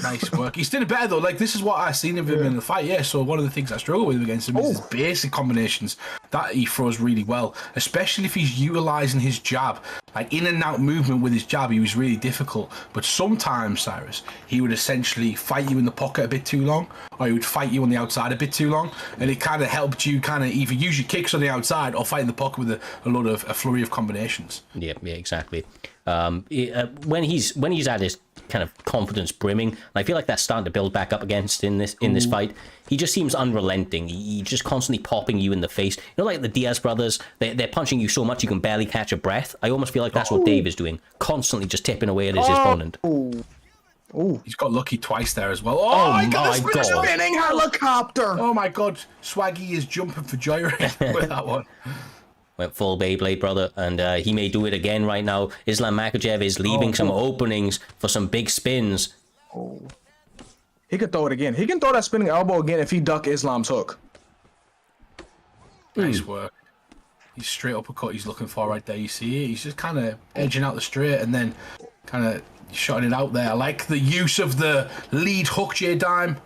Nice work. He's doing it better though. Like, this is what I seen of him in the fight. Yeah. So one of the things I struggle with against him is his basic combinations that he throws really well, especially if he's utilizing his jab. Like, in and out movement with his jab, he was really difficult. But sometimes, Cyrus, he would essentially fight you in the pocket a bit too long, or he would fight you on the outside a bit too long, and it kind of helped you kind of either use your kicks on the outside or fight in the pocket with a flurry of combinations. Yeah, exactly. When he's at his kind of confidence brimming, and I feel like that's starting to build back up against in this fight. He just seems unrelenting. He's just constantly popping you in the face. You know, like the Diaz brothers, they're punching you so much you can barely catch a breath. I almost feel like that's what Dave is doing, constantly just tipping away at his opponent. He's got lucky twice there as well. Oh my God! Spinning helicopter! Oh my God! Swaggy is jumping for joy right with that one. Went full Beyblade, brother, and he may do it again right now. Islam Makhachev is leaving some openings for some big spins. He could throw it again. He can throw that spinning elbow again if he duck Islam's hook. Nice work. He's straight uppercut he's looking for right there. You see it? He's just kind of edging out the straight and then kind of shotting it out there. I like the use of the lead hook, J-Dime.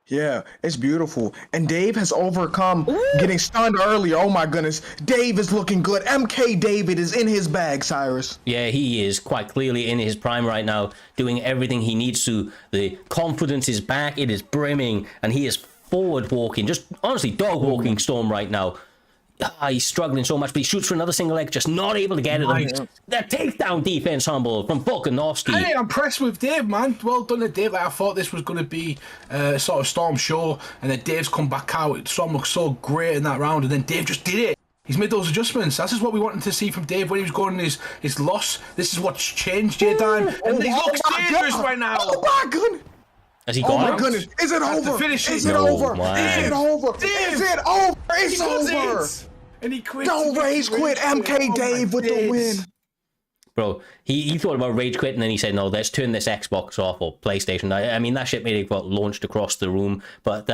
Yeah, it's beautiful. And Dave has overcome getting stunned earlier. Oh my goodness. Dave is looking good. MK David is in his bag, Cyrus. Yeah, he is quite clearly in his prime right now, doing everything he needs to. The confidence is back, it is brimming, and he is forward walking, just honestly dog walking Storm right now. He's struggling so much, but he shoots for another single leg, just not able to get it. That takedown defense, Humble, from Volkanovski. Hey, I'm impressed with Dave, man. Well done to Dave. Like, I thought this was going to be sort of Storm show, and then Dave's come back out. Storm looked so great in that round, and then Dave just did it. He's made those adjustments. That's just what we wanted to see from Dave when he was going his loss. This is what's changed, J-Dime. And he looks dangerous right now. Oh my goodness. Has he gone? Oh my goodness. Is it over? Is it over? Is it over? Is it over? It's over. And he quits. Don't rage quit. MK Dave with the win. Bro, he thought about rage quit and then he said, no, let's turn this Xbox off or PlayStation. I mean, that shit maybe got launched across the room. But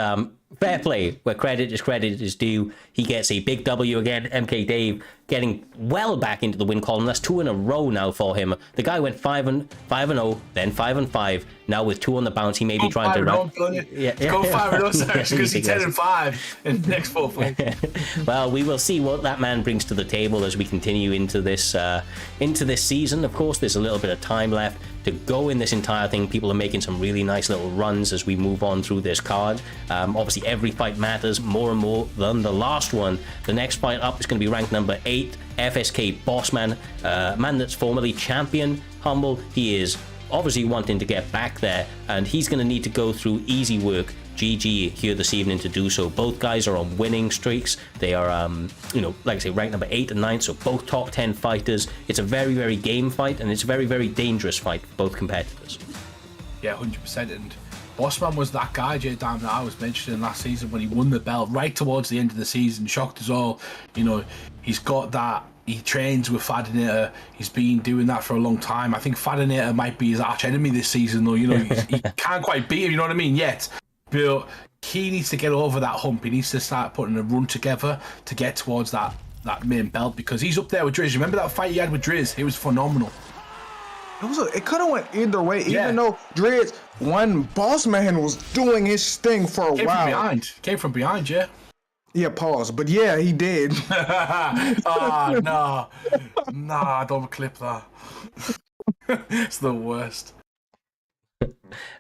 fair play, where credit is due. He gets a big W again. MK Dave getting well back into the win column. That's 2 in a row now for him. The guy went 5-0, then 5-5. Now with 2 on the bounce, he may be trying to run. Go 5-0, sorry, because he's 10-5 in the next 4 fights. Well, we will see what that man brings to the table as we continue into this season. Of course, there's a little bit of time left to go in this entire thing. People are making some really nice little runs as we move on through this card. Obviously, every fight matters more and more than the last one. The next fight up is going to be ranked number 8, FSK Bossman, man that's formerly champion. Humble, he is obviously wanting to get back there, and he's going to need to go through easy work. GG here this evening to do so. Both guys are on winning streaks. They are, like I say, ranked number 8 and 9, so both top 10 fighters. It's a very, very game fight, and it's a very, very dangerous fight for both competitors. Yeah, 100%. And Bossman was that guy, J-Dime, that I was mentioning last season when he won the belt right towards the end of the season. Shocked us all. You know, he's got that. He trains with Fadinator. He's been doing that for a long time. I think Fadinator might be his arch enemy this season, though. You know, he can't quite beat him, you know what I mean, yet. But he needs to get over that hump. He needs to start putting a run together to get towards that that main belt because he's up there with Driz. Remember that fight he had with Driz? It was phenomenal. It could have went either way, even though Driz, Boss Man was doing his thing for a while. Came from behind, yeah. Yeah, pause. But yeah, he did. Nah, don't clip that. It's the worst.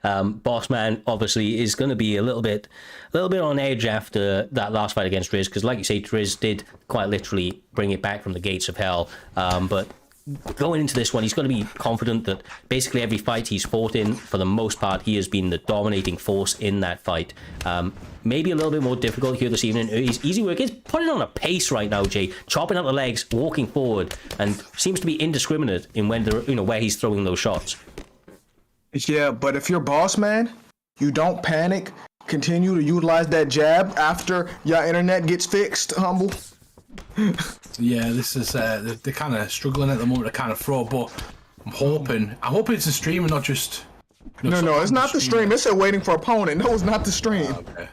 Boss Man obviously is going to be a little bit on edge after that last fight against Driz, because like you say, Driz did quite literally bring it back from the gates of hell. But going into this one, he's going to be confident that basically every fight he's fought in, for the most part, he has been the dominating force in that fight. Maybe a little bit more difficult here this evening. His easy work is putting on a pace right now, Jay, chopping out the legs, walking forward, and seems to be indiscriminate in when where he's throwing those shots. Yeah, but if you're Boss Man, you don't panic. Continue to utilize that jab after your internet gets fixed, Humble. Yeah, this is they're kind of struggling at the moment to kind of throw, but I'm hoping it's the stream and not just. No, it's not the stream. It said waiting for opponent. No, it's not the stream. Okay.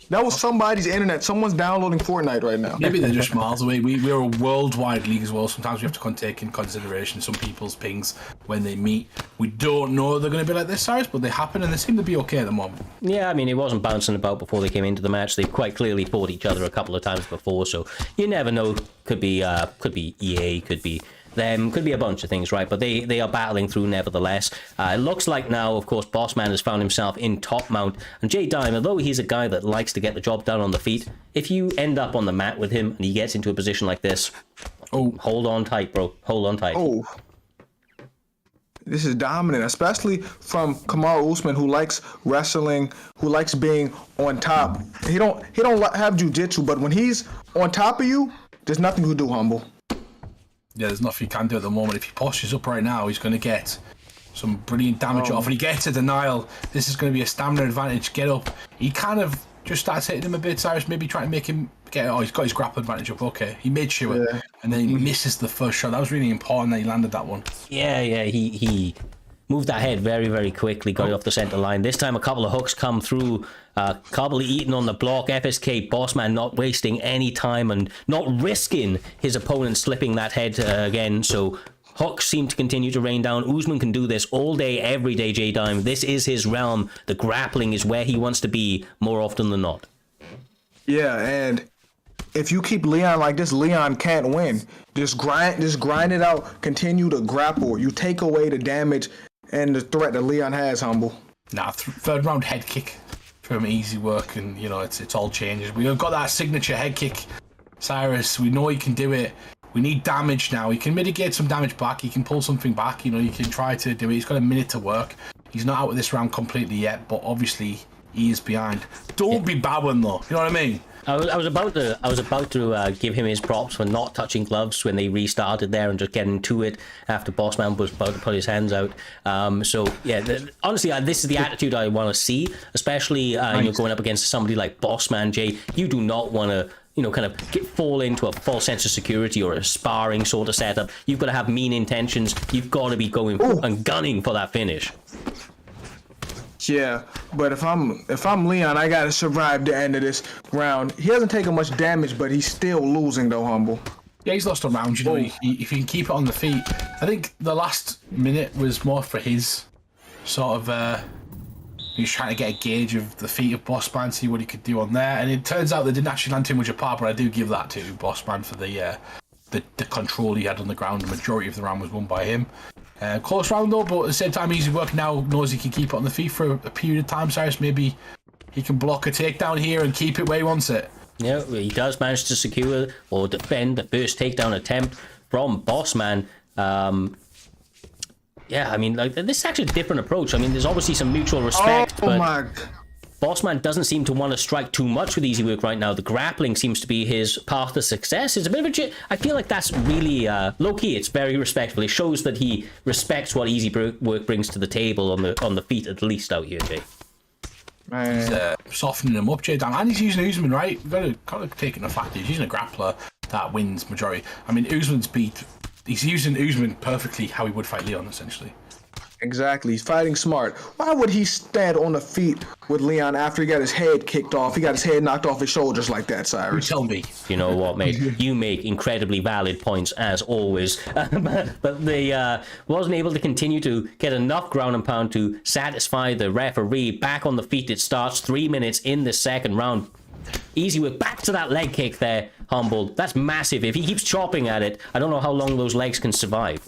That was somebody's internet. Someone's downloading Fortnite right now. Maybe they're just miles away. We're a worldwide league as well. Sometimes we have to take in consideration some people's pings when they meet. We don't know they're going to be like this, Cyrus, but they happen and they seem to be okay at the moment. Yeah, I mean, it wasn't bouncing about before they came into the match. They quite clearly fought each other a couple of times before, so you never know. Could be EA, could be them, could be a bunch of things, right? But they are battling through nevertheless. It looks like now, of course, Boss Man has found himself in top mount, and Jay Dime, although he's a guy that likes to get the job done on the feet, if you end up on the mat with him and he gets into a position like this, hold on tight, bro. Hold on tight. This is dominant, especially from Kamaru Usman, who likes wrestling, who likes being on top. He don't have jiu-jitsu, but when he's on top of you, there's nothing to do, Humble. Yeah, there's nothing he can do at the moment. If he postures up right now, he's going to get some brilliant damage off. And he gets a denial. This is going to be a stamina advantage. Get up. He kind of just starts hitting him a bit, Cyrus, maybe trying to make him get... Oh, he's got his grapple advantage up. Okay, he made sure. Yeah. And then he misses the first shot. That was really important that he landed that one. Yeah, he moved that head very, very quickly, got it off the center line. This time a couple of hooks come through. Kabali eaten on the block. FSK, Bossman not wasting any time and not risking his opponent slipping that head again. So hooks seem to continue to rain down. Usman can do this all day, every day, J-Dime. This is his realm. The grappling is where he wants to be more often than not. Yeah, and if you keep Leon like this, Leon can't win. Just grind it out. Continue to grapple. You take away the damage and the threat that Leon has, Humble. Nah, third round head kick from easy work, and you know it's all changes. We've got that signature head kick, Cyrus. We know he can do it. We need damage now. He can mitigate some damage back. He can pull something back. You know, he can try to do it. He's got a minute to work. He's not out of this round completely yet, but obviously he is behind. Don't be bowing though. You know what I mean? I was about to give him his props for not touching gloves when they restarted there and just getting to it after Bossman was about to put his hands out. So yeah, honestly, this is the attitude I want to see, especially going up against somebody like Bossman. Jay, you do not want to kind of fall into a false sense of security or a sparring sort of setup. You've got to have mean intentions. You've got to be going and gunning for that finish. Yeah, but if I'm Leon, I gotta survive the end of this round. He hasn't taken much damage, but he's still losing though, Humble. Yeah, he's lost a round. You know, if he can keep it on the feet, I think the last minute was more for his sort of. He's trying to get a gauge of the feet of Bossman, see what he could do on there, and it turns out they didn't actually land too much apart. But I do give that to Bossman for the control he had on the ground. The majority of the round was won by him. Close round though, but at the same time, easy work now. Knows he can keep it on the feet for a period of time. Cyrus, maybe he can block a takedown here and keep it where he wants it. Yeah, he does manage to secure or defend the first takedown attempt from Bossman. Yeah, I mean, this is actually a different approach. I mean, there's obviously some mutual respect, but Bossman doesn't seem to want to strike too much with easy work right now. The grappling seems to be his path to success. It's a bit of a... I feel like that's really low-key. It's very respectful. It shows that he respects what easy work brings to the table on the feet, at least out here, Jay. He's softening him up, Jay. And he's using Usman, right? We've got to kind of take in the fact that he's using a grappler that wins majority. I mean, he's using Usman perfectly how he would fight Leon, essentially. Exactly. He's fighting smart. Why would he stand on the feet with Leon after he got his head kicked off? He got his head knocked off his shoulders like that, You Cyrus. tell me. You know what, mate? You make incredibly valid points, as always. But they wasn't able to continue to get enough ground and pound to satisfy the referee. Back on the feet it starts. 3 minutes in the second round. Easy work. Back to that leg kick there, Humble. That's massive. If he keeps chopping at it, I don't know how long those legs can survive.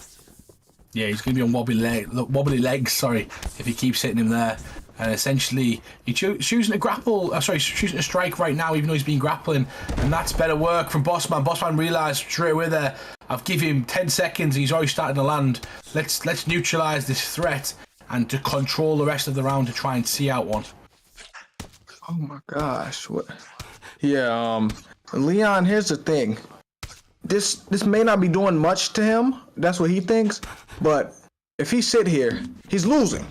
Yeah, he's going to be on wobbly legs, sorry, if he keeps hitting him there. And essentially, he's choosing to grapple, choosing to strike right now, even though he's been grappling. And that's better work from Bossman. Bossman realised straight away there, I've given him 10 seconds, he's already starting to land. Let's neutralise this threat and to control the rest of the round to try and see out one. Oh my gosh. What? Yeah, Leon, here's the thing. This may not be doing much to him. That's what he thinks. But if he sit here, he's losing.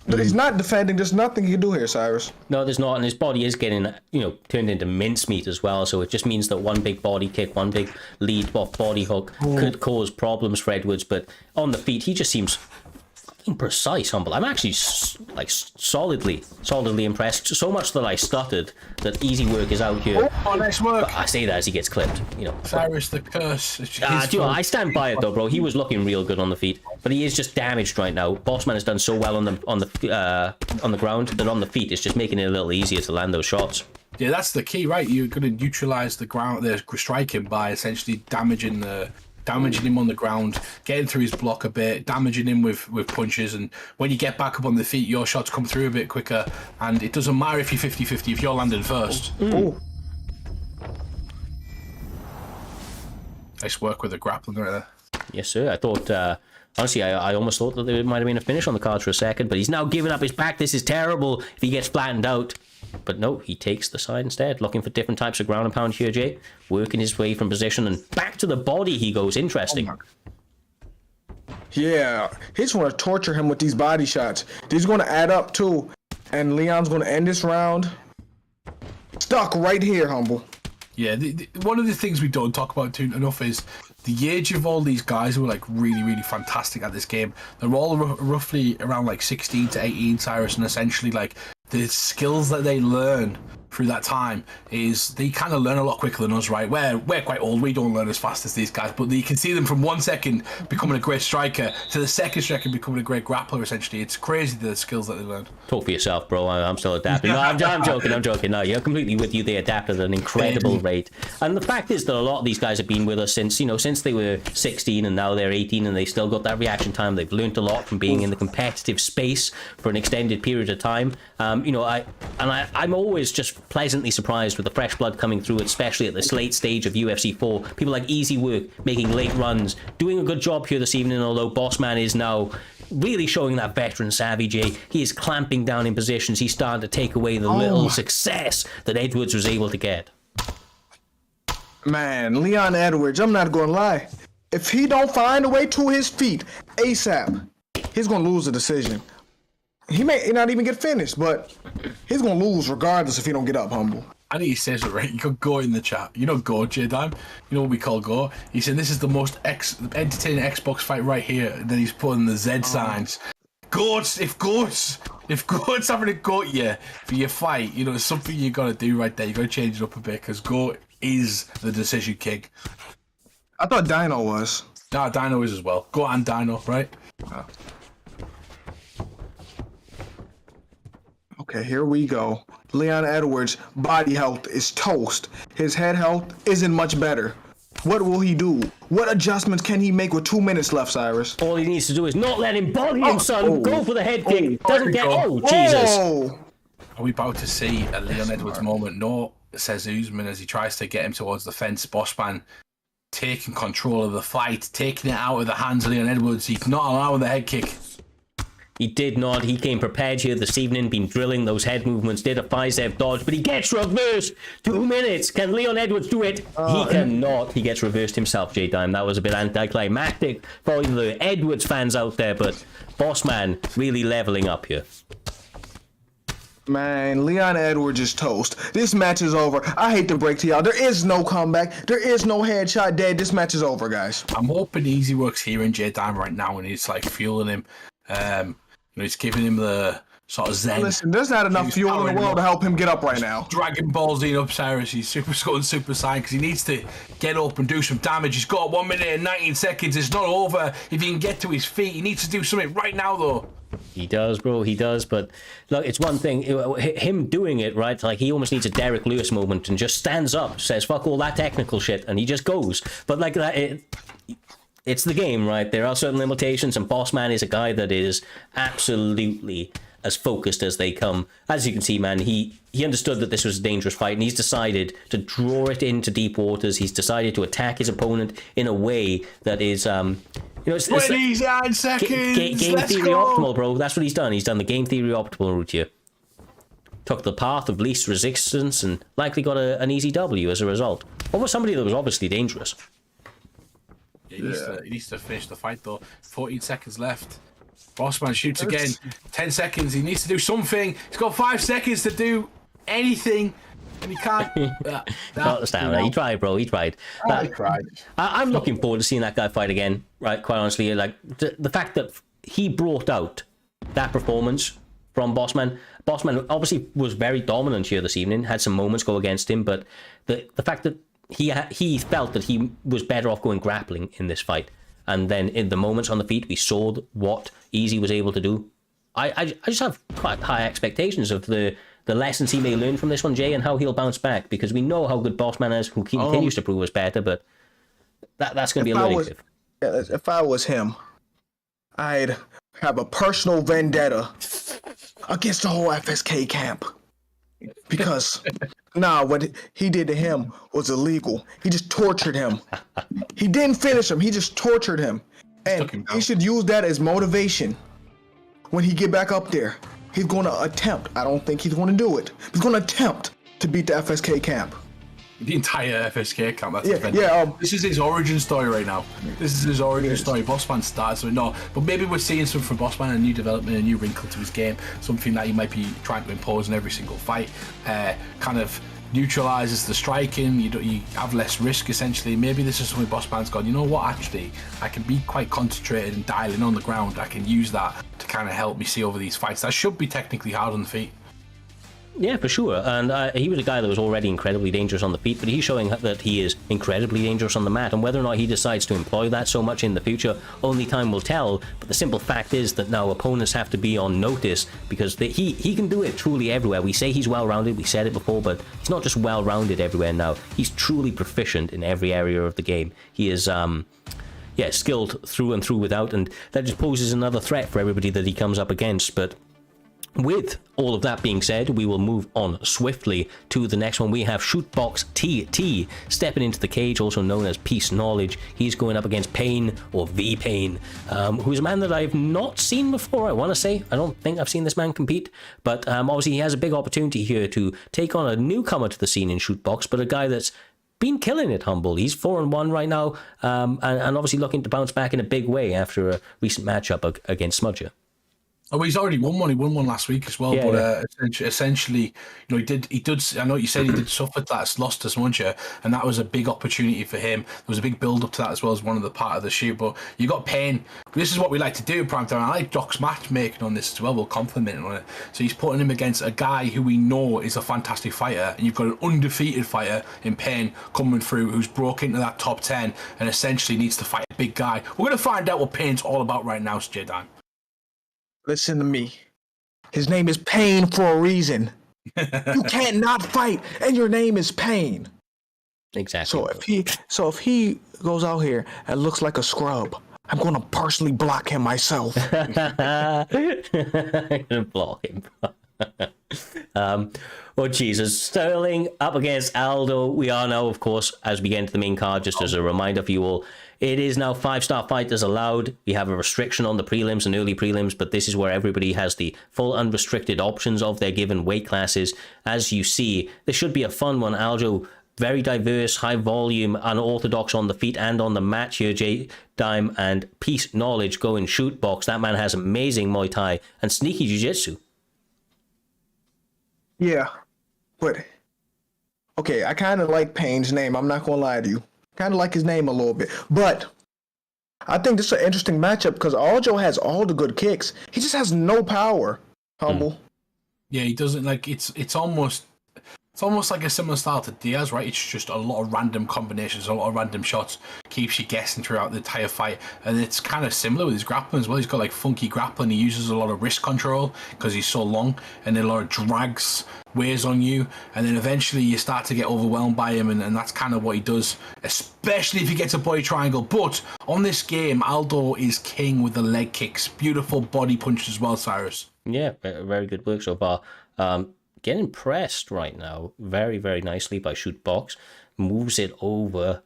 But he's not defending. There's nothing he can do here, Cyrus. No, there's not, and his body is getting, turned into mincemeat as well. So it just means that one big body kick, one big lead body hook could cause problems for Edwards. But on the feet, he just seems fucking precise, Humble. I'm actually solidly impressed. So much that I stuttered that easy work is out here. Oh, nice work. But I say that as he gets clipped. Cyrus the curse. I stand by it though, bro. He was looking real good on the feet, but he is just damaged right now. Bossman has done so well on the ground that on the feet it's just making it a little easier to land those shots. Yeah, that's the key, right? You're going to neutralise the ground, the striking by essentially damaging him on the ground, getting through his block a bit, damaging him with punches, and when you get back up on the feet, your shots come through a bit quicker, and it doesn't matter if you're 50-50, if you're landing first. Ooh. Nice work with the grappling right there. Yes, sir. I thought, honestly, I almost thought that there might have been a finish on the cards for a second, but he's now giving up his back. This is terrible if he gets flattened out. But no, he takes the side instead, looking for different types of ground and pound here, Jay. Working his way from position and back to the body he goes. Interesting. Yeah, he just want to torture him with these body shots. These going to add up too. And Leon's going to end this round stuck right here, Humble. Yeah, one of the things we don't talk about too enough is the age of all these guys who are like really, really fantastic at this game. They're all roughly around like 16 to 18, Cyrus, and essentially like the skills that they learn through that time is they kind of learn a lot quicker than us, right? We're quite old, we don't learn as fast as these guys, but you can see them from 1 second becoming a great striker to the second second becoming a great grappler, essentially. It's crazy the skills that they learn. Talk for yourself, bro. I'm still adapting. No, I'm joking. No, you're completely with you. They adapt at an incredible rate. And the fact is that a lot of these guys have been with us since they were 16 and now they're 18 and they still got that reaction time. They've learned a lot from being in the competitive space for an extended period of time. I'm always just pleasantly surprised with the fresh blood coming through, especially at this late stage of UFC 4. People like Easy Work making late runs, doing a good job here this evening, although Bossman is now really showing that veteran savvy, Jay. He is clamping down in positions. He's starting to take away the little success that Edwards was able to get. Man, Leon Edwards, I'm not going to lie. If he don't find a way to his feet ASAP, he's going to lose the decision. He may not even get finished, but he's going to lose regardless if he don't get up, Humble. I think he says it right. You got Go in the chat. You know Go, J-Dime? You know what we call Go? He said this is the most entertaining Xbox fight right here. And then he's putting the Z signs. If Goat's having a goat for your fight, it's something you got to do right there. You got to change it up a bit because Goat is the decision king. I thought Dino was. Nah, Dino is as well. Goat and Dino, right? Okay, here we go. Leon Edwards' body health is toast. His head health isn't much better. What will he do? What adjustments can he make with 2 minutes left, Cyrus? All he needs to do is not let him body him, son. Go for the head kick. Doesn't get... Jesus. Are we about to see a Leon Edwards moment? No, says Usman as he tries to get him towards the fence. Bossman taking control of the fight, taking it out of the hands of Leon Edwards. He's not allowing the head kick. He did not. He came prepared here this evening, been drilling those head movements, did a 5-step dodge, but he gets reversed. 2 minutes. Can Leon Edwards do it? He cannot. He gets reversed himself, J-Dime. That was a bit anticlimactic for the Edwards fans out there, but Bossman really leveling up here. Man, Leon Edwards is toast. This match is over. I hate to break to y'all. There is no comeback. There is no headshot dead. This match is over, guys. I'm hoping Easy Works here in J-Dime right now and he's like fueling him. He's giving him the sort of zen. Listen, there's not enough fuel in the world to help him get up right now. Dragon Ball Z up Cyrus. He's Super Saiyan because he needs to get up and do some damage. He's got 1 minute and 19 seconds. It's not over if he can get to his feet. He needs to do something right now, though. He does, bro. He does. But look, it's one thing. Him doing it, right? Like, he almost needs a Derek Lewis moment and just stands up, says, fuck all that technical shit, and he just goes. But like that, it's the game, right? There are certain limitations, and Bossman is a guy that is absolutely as focused as they come. As you can see, man, he understood that this was a dangerous fight, and he's decided to draw it into deep waters. He's decided to attack his opponent in a way that is, it's 29 seconds. Game theory optimal, bro. That's what he's done. He's done the game theory optimal route here. Took the path of least resistance and likely got an easy W as a result. Over somebody that was obviously dangerous. He needs to finish the fight, though. 14 seconds left. Bossman shoots again. 10 seconds. He needs to do something. He's got 5 seconds to do anything, and he can't. Not the stamina. He tried, bro. He tried. I tried. I'm looking forward to seeing that guy fight again. Right, quite honestly, like the fact that he brought out that performance from Bossman. Bossman obviously was very dominant here this evening. Had some moments go against him, but the fact that he felt that he was better off going grappling in this fight. And then in the moments on the feet, we saw what Easy was able to do. I just have quite high expectations of the lessons he may learn from this one, Jay, and how he'll bounce back, because we know how good Bossman is, who continues to prove us better, but that's going to be a learning curve. If I was him, I'd have a personal vendetta against the whole FSK camp. Because, what he did to him was illegal. He just tortured him. He didn't finish him. He just tortured him. And he should use that as motivation. When he get back up there, he's going to attempt. I don't think he's going to do it. He's going to attempt to beat the FSK camp. The entire FSK camp. That's this is his origin story right now. This is his origin story. Bossman started, so no. But maybe we're seeing something from Bossman, a new development, a new wrinkle to his game, something that he might be trying to impose in every single fight. Kind of neutralizes the striking. You have less risk essentially. Maybe this is something Bossman's gone, you know what? Actually, I can be quite concentrated and dialing on the ground. I can use that to kind of help me see over these fights. That should be technically hard on the feet. Yeah, for sure. And he was a guy that was already incredibly dangerous on the feet, but he's showing that he is incredibly dangerous on the mat. And whether or not he decides to employ that so much in the future, only time will tell. But the simple fact is that now opponents have to be on notice, because he can do it truly everywhere. We say he's well-rounded, we said it before, but he's not just well-rounded everywhere now. He's truly proficient in every area of the game. He is skilled through and through without, and that just poses another threat for everybody that he comes up against. But with all of that being said, we will move on swiftly to the next one. We have Shootbox TT stepping into the cage, also known as Peace Knowledge. He's going up against Pain, or V-Pain, who's a man that I've not seen before, I want to say. I don't think I've seen this man compete, but obviously he has a big opportunity here to take on a newcomer to the scene in Shootbox, but a guy that's been killing it, Humble. He's 4-1 right now, and obviously looking to bounce back in a big way after a recent matchup against Smudger. Oh, he's already won one. He won one last week as well. Yeah, essentially, he did. I know you said he did suffer that loss to Smudger, and that was a big opportunity for him. There was a big build up to that as well as one of the part of the shoot. But you got Pain. This is what we like to do, Primetime. I like Doc's matchmaking on this as well. We'll compliment him on it. So he's putting him against a guy who we know is a fantastic fighter, and you've got an undefeated fighter in Pain coming through, who's broke into that top 10 and essentially needs to fight a big guy. We're going to find out what Pain's all about right now, Jedi. Listen to me. His name is Pain for a reason. You can't not fight, and your name is Pain. Exactly. So if he goes out here and looks like a scrub, I'm going to personally block him myself. I'm gonna block him. Oh Jesus, Sterling up against Aldo. We are now, of course, as we get into the main card, just as a reminder for you all, it is now 5-star fighters allowed. We have a restriction on the prelims and early prelims, but this is where everybody has the full unrestricted options of their given weight classes. As you see, this should be a fun one. Aldo, very diverse, high volume, unorthodox on the feet and on the mat here. J-Dime and Peace Knowledge go in shoot box. That man has amazing Muay Thai and sneaky jiu-jitsu. Yeah, but okay, I kind of like Pain's name. I'm not gonna lie to you. Kind of like his name a little bit, but I think this is an interesting matchup because Aljo has all the good kicks. He just has no power. Humble. Yeah, he doesn't like it's almost like a similar style to Diaz, right? It's just a lot of random combinations, a lot of random shots, keeps you guessing throughout the entire fight. And it's kind of similar with his grappling as well. He's got like funky grappling. He uses a lot of wrist control because he's so long, and then a lot of drags, weighs on you, and then eventually you start to get overwhelmed by him, and that's kind of what he does, especially if he gets a body triangle. But on this game, Aldo is king with the leg kicks. Beautiful body punches as well, Cyrus. Yeah, very good work so far. Getting pressed right now very, very nicely by Shootbox. Moves it over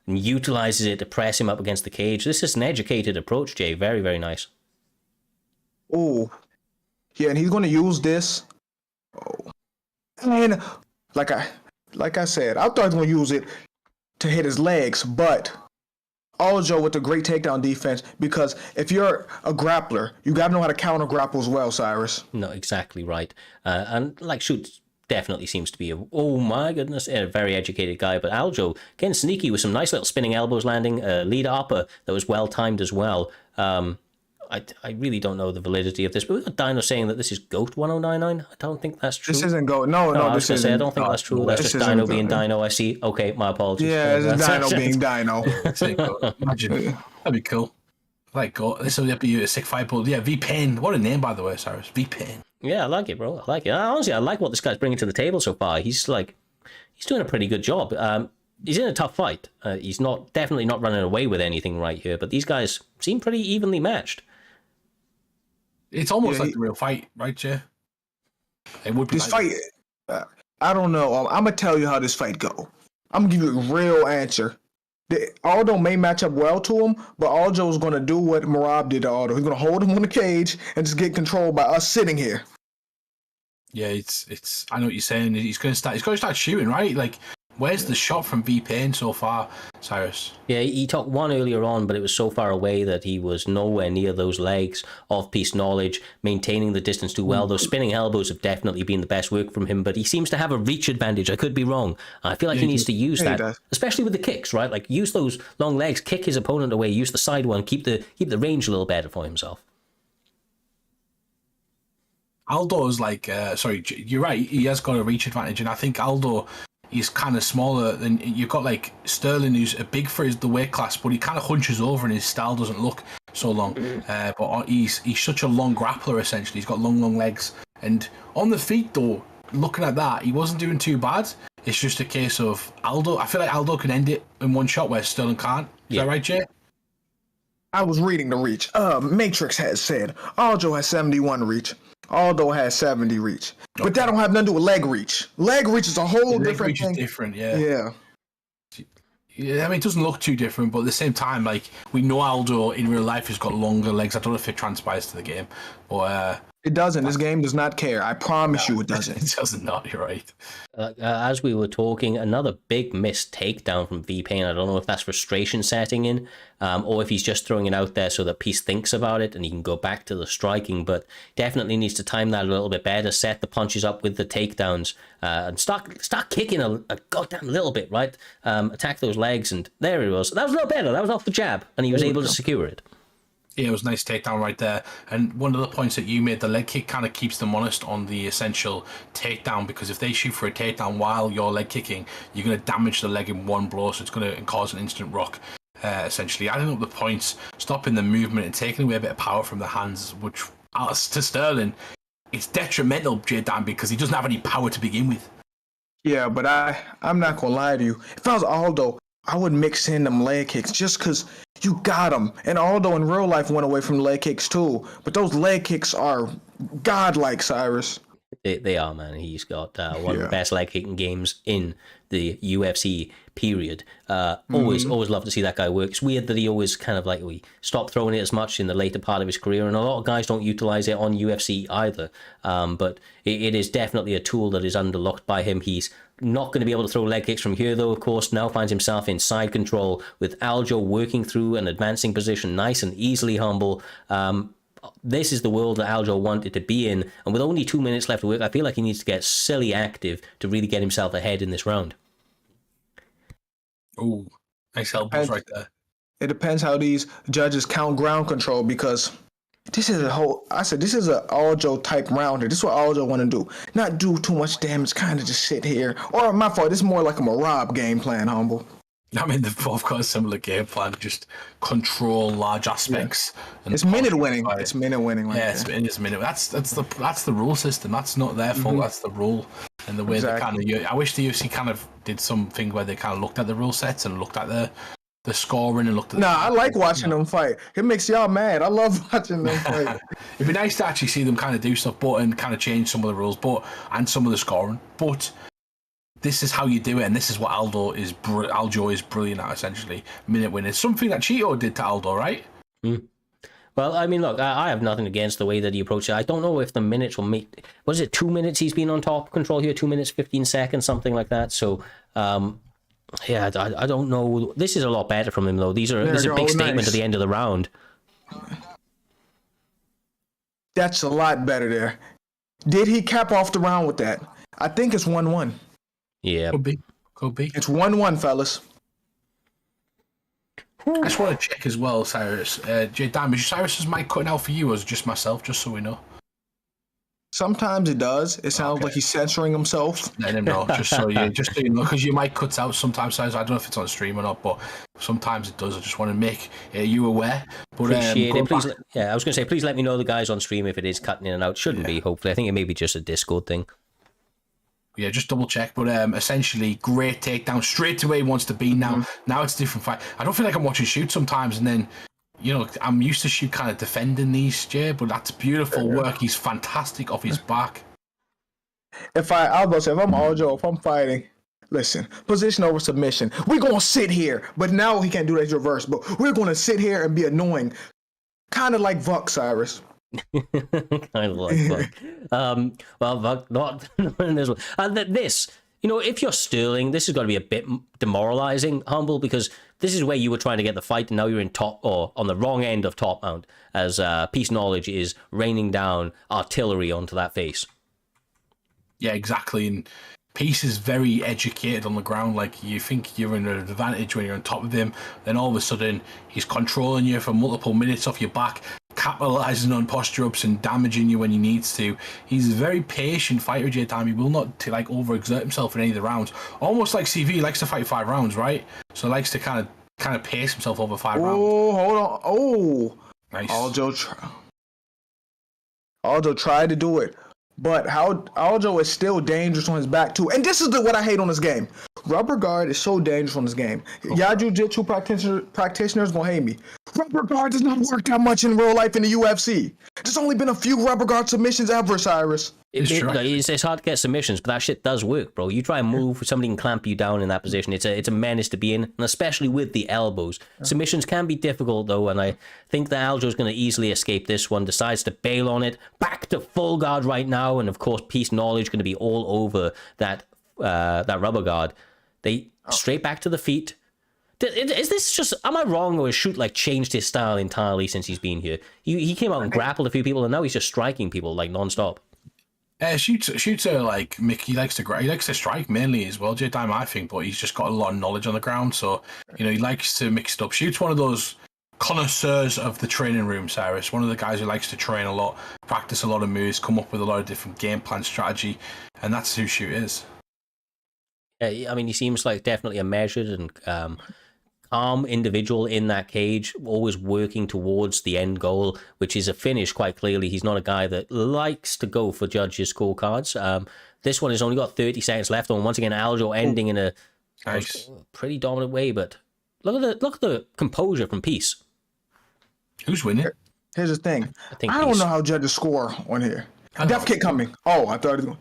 and utilizes it to press him up against the cage. This is an educated approach, Jay. Very, very nice. Oh, yeah, and he's going to use this. Oh, and like I said, I thought he was going to use it to hit his legs, but Aljo with a great takedown defense, because if you're a grappler, you got to know how to counter grapple as well, Cyrus. No, exactly right. And like Shoot definitely seems to be oh my goodness, a very educated guy. But Aljo, getting sneaky with some nice little spinning elbows landing, lead upper that was well timed as well. I really don't know the validity of this, but we've got Dino saying that this is GOAT 1099. I don't think that's true. This isn't GOAT. No, I this was isn't. say, I don't think that's true. That's just Dino being Dino. I see. Okay, my apologies. Yeah, it's Dino being Dino. Imagine. That'd be cool. Like, this would be a sick fight, but yeah, V-Pain. What a name, by the way, Cyrus. V-Pain. Yeah, I like it, bro. I like it. Honestly, I like what this guy's bringing to the table so far. He's doing a pretty good job. He's in a tough fight. He's definitely not running away with anything right here, but these guys seem pretty evenly matched. It's almost like the real fight, right, Jay? It would be this fight. I don't know. I'm gonna tell you how this fight go. I'm gonna give you a real answer. Aldo may match up well to him, but Aljo's gonna do what Marab did to Aldo. He's gonna hold him on the cage and just get controlled by us sitting here. Yeah, it's. I know what you're saying. He's gonna start shooting, right? Like, where's the shot from V-Pain so far, Cyrus? Yeah, he took one earlier on, but it was so far away that he was nowhere near those legs. Off-piece knowledge, maintaining the distance too well. Those spinning elbows have definitely been the best work from him, but he seems to have a reach advantage. I could be wrong. I feel like he needs to use that, especially with the kicks, right? Like, use those long legs, kick his opponent away, use the side one, keep the range a little better for himself. Aldo's like, sorry, you're right. He has got a reach advantage, and I think Aldo, he's kind of smaller than you've got like Sterling, who's a big for the weight class, but he kind of hunches over and his style doesn't look so long. But he's such a long grappler essentially. He's got long legs, and on the feet though, looking at that, he wasn't doing too bad. It's just a case of Aldo. I feel like Aldo can end it in one shot where Sterling can't. Is that right, Jay? I was reading the reach. Matrix has said Aljo has 71 reach. Aldo has 70 reach. But that don't have nothing to do with leg reach. Leg reach is a whole different thing. Leg reach is different, yeah. Yeah. I mean, it doesn't look too different, but at the same time, like, we know Aldo in real life has got longer legs. I don't know if it transpires to the game, but it doesn't. This game does not care. I promise you it doesn't. It doesn't not, you're right. As we were talking, another big missed takedown from V-Pain. I don't know if that's frustration setting in, or if he's just throwing it out there so that Peace thinks about it and he can go back to the striking, but definitely needs to time that a little bit better, set the punches up with the takedowns, and start kicking a goddamn little bit, right? Attack those legs, and there it was. That was a little better. That was off the jab, and he was able to secure it. Yeah, it was a nice takedown right there. And one of the points that you made, the leg kick kind of keeps them honest on the essential takedown, because if they shoot for a takedown while you're leg kicking, you're going to damage the leg in one blow, so it's going to cause an instant rock. Essentially, adding up the points, stopping the movement, and taking away a bit of power from the hands, which to Sterling, it's detrimental, J-Dan, because he doesn't have any power to begin with. Yeah, but I'm not going to lie to you. If I was Aldo, I would mix in them leg kicks just because you got them. And Aldo in real life went away from the leg kicks too. But those leg kicks are godlike, Cyrus. They are, man. He's got one of the best leg kicking games in the UFC period. Always love to see that guy work. It's weird that he always kind of like we stopped throwing it as much in the later part of his career, and a lot of guys don't utilize it on UFC either. But it is definitely a tool that is underlooked by him. He's not going to be able to throw leg kicks from here, though. Of course, now finds himself in side control with Aljo working through an advancing position, nice and easily humble. This is the world that Aljo wanted to be in, and with only 2 minutes left to work, I feel like he needs to get silly active to really get himself ahead in this round. Oh, nice elbows right there. It depends how these judges count ground control because this is this is an Aljo type round here. This is what Aljo want to do. Not do too much damage, kind of just sit here. Or my fault, this is more like a Marab game plan, Humble. I mean, they've both got a similar game plan, just control large aspects. Yeah. It's minute winning. It's minute winning. Right yeah, it's minute. That's the rule system. That's not their fault. That's the rule. And the way they kind of, I wish the UFC kind of did something where they kind of looked at the rule sets and looked at the scoring and looked at. I like watching them fight. It makes y'all mad. I love watching them fight. It'd be nice to actually see them kind of do stuff, and kind of change some of the rules, and some of the scoring, but. This is how you do it, and this is what Aljo is brilliant at, essentially. Minute win. It's something that Cheeto did to Aljo, right? Mm. Well, I mean, look, I have nothing against the way that he approached it. I don't know if the minutes will make... Was it 2 minutes he's been on top control here? 2 minutes, 15 seconds, something like that. So, yeah, I don't know. This is a lot better from him, though. This is a big statement at the end of the round. That's a lot better there. Did he cap off the round with that? I think it's 1-1. Yeah. Could be. It's 1-1, fellas. I just want to check as well, Cyrus. J-Dime, is Cyrus's mic cutting out for you, or is it just myself, just so we know? Sometimes it does. It sounds like he's censoring himself. Let him know, just so you know, because your mic cuts out sometimes, Cyrus. I don't know if it's on stream or not, but sometimes it does. I just want to make you aware. But, appreciate it. Please, I was going to say, please let me know, the guys on stream, if it is cutting in and out. Shouldn't be, hopefully. I think it may be just a Discord thing. Yeah, just double check. But essentially, great takedown straight to where he wants to be now. Now it's a different fight. I don't feel like I'm watching Shoot sometimes, and then, I'm used to Shoot kind of defending these, Jay, but that's beautiful work. He's fantastic off his back. If I'm Aljo, if I'm fighting, listen, position over submission. We're going to sit here, but now he can't do that. It's reverse, but we're going to sit here and be annoying. Kind of like Vuck, Cyrus. Kind of like Vuck. Well, Vuck, not in this one. And this, if you're Sterling, this is going to be a bit demoralizing, Humble, because this is where you were trying to get the fight, and now you're in top, or on the wrong end of top mount, as Peace Knowledge is raining down artillery onto that face. Yeah, exactly. And Peace is very educated on the ground. Like, you think you're in an advantage when you're on top of him, then all of a sudden he's controlling you for multiple minutes off your back, capitalizing on posture ups and damaging you when he needs to. He's a very patient fighter, J-Time. He will not overexert himself in any of the rounds. Almost like CV, he likes to fight 5 rounds, right? So he likes to kind of pace himself over 5 rounds. Oh, hold on. Oh, nice. Aljo tried to do it. But Aljo is still dangerous on his back, too. And this is what I hate on this game. Rubber guard is so dangerous on this game. Y'all jiu-jitsu practitioners gonna hate me. Rubber guard does not work that much in real life in the UFC. There's only been a few rubber guard submissions ever, Cyrus. It's hard to get submissions, but that shit does work, bro. You try and move, somebody can clamp you down in that position. It's a menace to be in, and especially with the elbows. Submissions can be difficult, though, and I think that Aljo's going to easily escape this one. Decides to bail on it. Back to full guard right now, and of course, Peace Knowledge going to be all over that rubber guard. They straight back to the feet. Is this just, am I wrong, or has Shoot changed his style entirely since he's been here? He came out and grappled a few people, and now he's just striking people non-stop. Shooter, like Mick, he likes to strike mainly as well, J-Dime, I think, but he's just got a lot of knowledge on the ground, so he likes to mix it up. Shoot's one of those connoisseurs of the training room, Cyrus. One of the guys who likes to train a lot, practice a lot of moves, come up with a lot of different game plan strategy, and that's who Shoot is. I mean, he seems like definitely a measured and calm individual in that cage, always working towards the end goal, which is a finish. Quite clearly, he's not a guy that likes to go for judges' scorecards. This one has only got 30 seconds left, and once again, Aljo ending in a pretty dominant way. But look at the composure from Peace. Who's winning? Here's the thing. I don't know how judges score on here. Death kick coming. Oh, I thought it was going.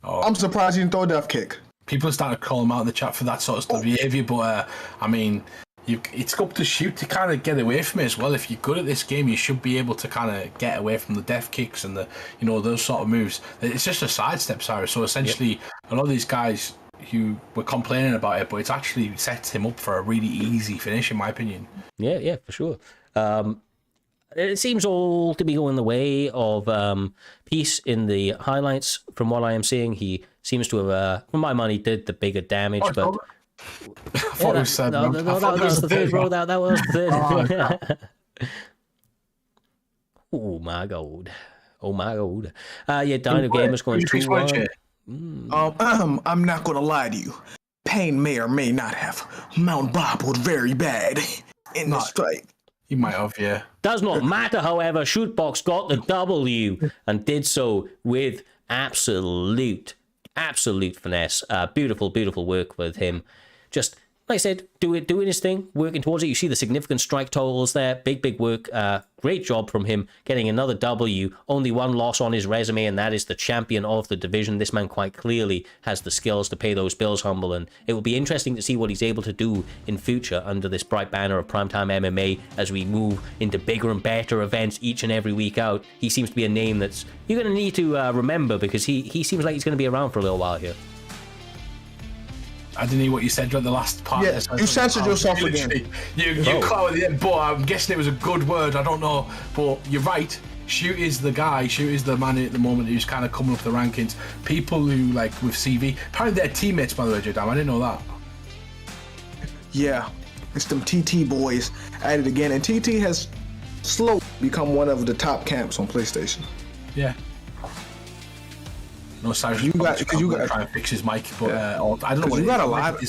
I'm surprised he didn't throw a death kick. People are starting to call him out in the chat for that sort of stuff behavior, but I mean, it's up to Shoot to kind of get away from it as well. If you're good at this game, you should be able to kind of get away from the death kicks and the those sort of moves. It's just a sidestep, Cyrus. So essentially, a lot of these guys who were complaining about it, but it's actually sets him up for a really easy finish, in my opinion. Yeah, for sure. It seems all to be going the way of Peace in the highlights. From what I am seeing, he seems to have, for my money, did the bigger damage. But I thought it was seven. No, that was the third, bro. That was the third. Oh my god. Oh my god. Yeah, Dino Gamer's going 2-1. I'm not gonna lie to you. Pain may or may not have Mount Bob was very bad in this fight. He might have, yeah. Does not matter, however. Shootbox got the W and did so with absolute finesse. Beautiful work with him. Just like I said, doing his thing, working towards it. You see the significant strike totals there. Big work. Great job from him getting another W. Only one loss on his resume, and that is the champion of the division. This man quite clearly has the skills to pay those bills, Humble, and it will be interesting to see what he's able to do in future under this bright banner of Primetime MMA as we move into bigger and better events each and every week out. He seems to be a name that's you're going to need to remember, because he seems like he's going to be around for a little while here. I didn't hear what you said during the last part. Yeah, you censored yourself again. You caught at the end, but I'm guessing it was a good word. I don't know, but you're right. Shoot is the guy. Shoot is the man at the moment who's kind of coming up the rankings. People who, like, with CV, apparently they're teammates, by the way, J-Dam. I didn't know that. Yeah, it's them TT boys at it again, and TT has slowly become one of the top camps on PlayStation. Yeah. No, Cyrus, you got try and fix his mic, but I don't know what you got a lot.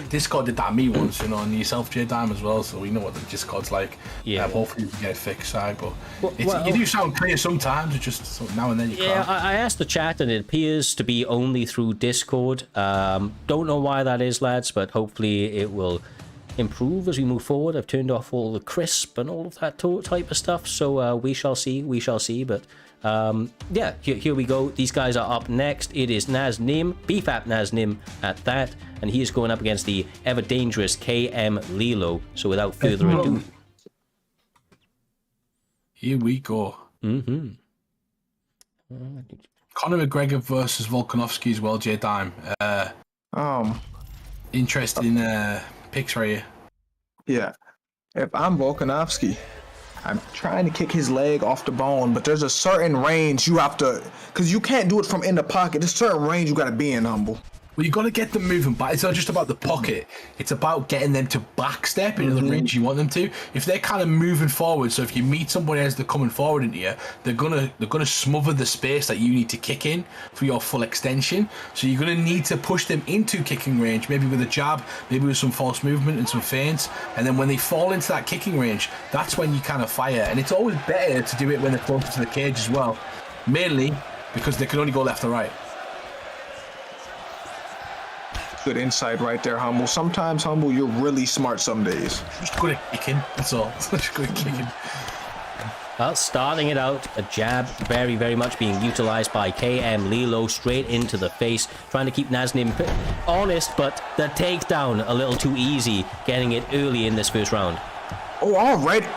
Discord did that to me once, and yourself, J-Dam, as well. So we know what the Discord's like. Yeah. Hopefully you can get it fixed, but you do sound clear sometimes. It's just now and then you can't. Yeah, I asked the chat, and it appears to be only through Discord. Don't know why that is, lads, but hopefully it will improve as we move forward. I've turned off all the crisp and all of that type of stuff, so we shall see. But yeah, here we go. These guys are up next. It is Naznim, BFAP Naznim at that, and he is going up against the ever dangerous KM Lilo. So without further ado, here we go. Conor McGregor versus Volkanovski as well, J-Dime. Interesting picks right here. Yeah, if I'm Volkanovski, I'm trying to kick his leg off the bone, but there's a certain range you have to, because you can't do it from in the pocket. There's a certain range you got to be in, Humble. Well, you got to get them moving back. It's not just about the pocket. It's about getting them to backstep into the range you want them to. If they're kind of moving forward, so if you meet somebody as they're coming forward into you, they're gonna smother the space that you need to kick in for your full extension. So you're gonna need to push them into kicking range, maybe with a jab, maybe with some false movement and some feints. And then when they fall into that kicking range, that's when you kind of fire. And it's always better to do it when they're closer to the cage as well, mainly because they can only go left or right. Good insight right there, Humble. Sometimes, Humble, you're really smart some days. Just good at kicking, that's all. Just good at kicking. Well, starting it out, a jab very much being utilized by KM Lilo straight into the face, trying to keep Naznim honest, but the takedown a little too easy, getting it early in this first round. Oh, all right.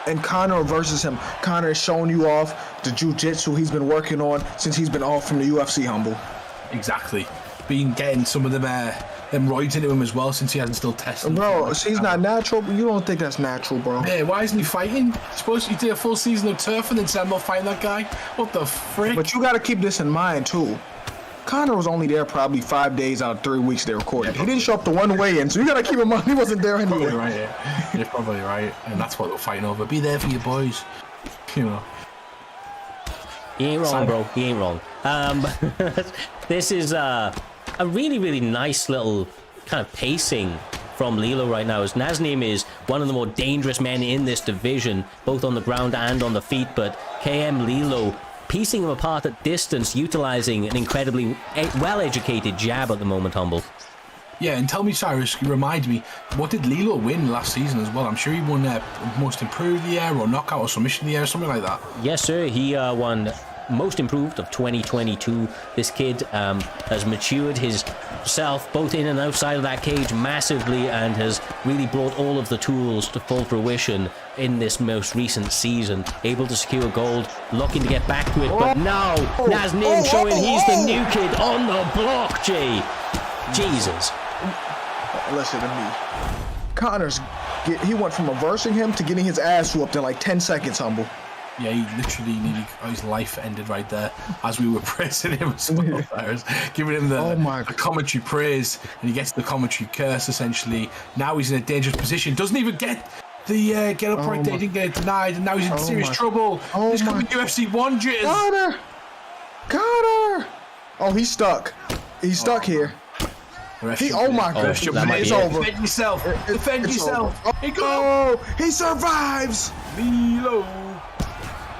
And Conor versus him. Conor is showing you off the jiu-jitsu he's been working on since he's been off from the UFC, Humble. Exactly. Been getting some of them roids into him as well since he hasn't still tested. Bro, he's not natural, but you don't think that's natural, bro. Yeah, why isn't he fighting? Supposed to do a full season of turf and then say I'm not fighting that guy? What the frick? But you got to keep this in mind, too. Conor was only there probably 5 days out of 3 weeks they recorded. He didn't show up to one weigh-in, so you got to keep in mind he wasn't there anyway. Probably right, yeah. You're probably right. And that's what we're fighting over. Be there for your boys. You know. He ain't wrong, bro. He ain't wrong. This is a really nice little kind of pacing from Lilo right now, as Naznim is one of the more dangerous men in this division, both on the ground and on the feet, but KM Lilo piecing him apart at distance, utilizing an incredibly well-educated jab at the moment, Humble. Yeah, and tell me, Cyrus, remind me, what did Lilo win last season as well? I'm sure he won Most Improved of the Year or Knockout or Submission of the Year or something like that. Yes, sir. He won Most Improved of 2022. This kid has matured himself both in and outside of that cage massively and has really brought all of the tools to full fruition in this most recent season. Able to secure gold, looking to get back to it, but now Naznim showing he's the new kid on the block, Jay. Jesus. Listen to me. Conor's he went from reversing him to getting his ass whooped in like 10 seconds, Humble. Yeah, he literally nearly his life ended right there as we were praising him as well. Giving him the commentary praise, and he gets the commentary curse essentially. Now he's in a dangerous position. Doesn't even get the get up right there. He didn't get it denied, and now he's in serious trouble. This could be UFC 1 jitters. Carter! Oh, he's stuck. He's stuck here. Oh my goodness, it's over. Defend yourself. Defend yourself. Oh, he survives. Lilo.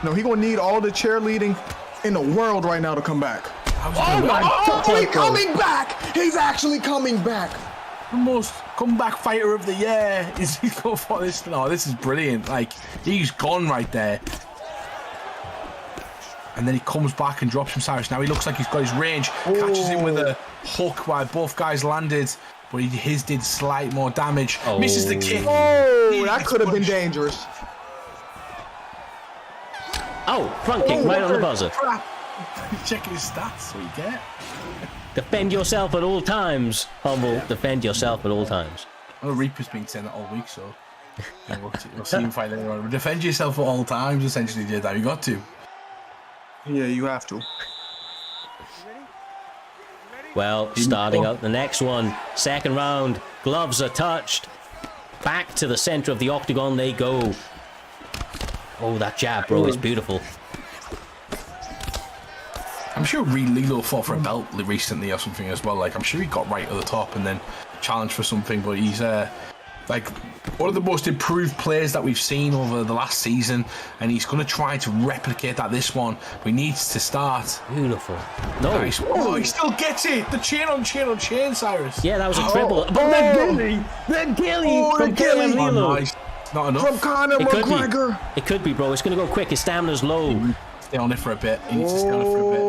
No, he gonna need all the cheerleading in the world right now to come back. He's coming back. He's actually coming back. The most comeback fighter of the year is he going for this? No, this is brilliant. Like, he's gone right there. And then he comes back and drops him, Cyrus. Now he looks like he's got his range. Catches him with a hook while both guys landed. But his did slight more damage. Misses the kick. Oh, that could have been dangerous. Oh, front kick right on the buzzer. Checking his stats, what you get. Defend yourself at all times, Humble. Defend yourself at all times. Well, Reaper's been saying that all week, so we'll see him fight later on. Defend yourself at all times, essentially, did that. You got to. Yeah, you have to. Well, starting out the next one. Second round. Gloves are touched. Back to the center of the octagon they go. Oh, that jab, bro, is beautiful. I'm sure Lilo fought for a belt recently or something as well. Like, I'm sure he got right at the top and then challenged for something. But he's like one of the most improved players that we've seen over the last season, and he's going to try to replicate that this one. But he needs to start. Beautiful. No. Nice. Oh, he still gets it. The chain on chain on chain, Cyrus. Yeah, that was a triple. But the Gilly from KM Lilo. Nice. Not enough. From Conor McGregor. It could be, bro. It's going to go quick. His stamina's low. Stay on it for a bit. He needs to stay on it for a bit.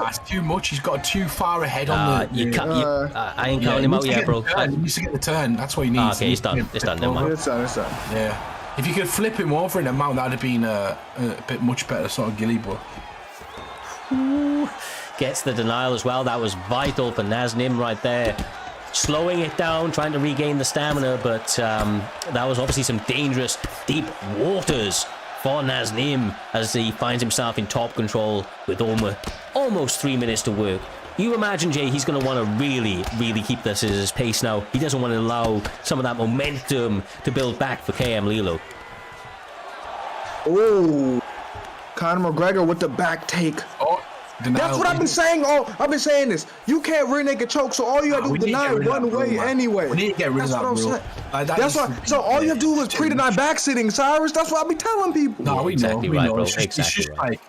Nah, it's too much. He's got too far ahead on the... I ain't counting him out yet, bro. He needs to get the turn. That's what he needs. Okay, he's done. It's done. Never mind. It's done. Yeah. If you could flip him over in a mount, that would have been a bit much better sort of Gilly, but... Gets the denial as well. That was vital for Naznim right there. Slowing it down, trying to regain the stamina, but that was obviously some dangerous deep waters for Naznim as he finds himself in top control with almost 3 minutes to work. You imagine, Jay, he's going to want to really keep this at his pace now. He doesn't want to allow some of that momentum to build back for KM Lilo. Oh, Conor McGregor with the back take. That's what I've been saying. I've been saying this. You can't rear naked choke, so all you have to do is deny one way anyway. We need to get rid of that rule. That's why. So all you have to do is pre-deny back sitting, Cyrus. That's what I be telling people. No, we know. Exactly right, bro. Exactly it's just like,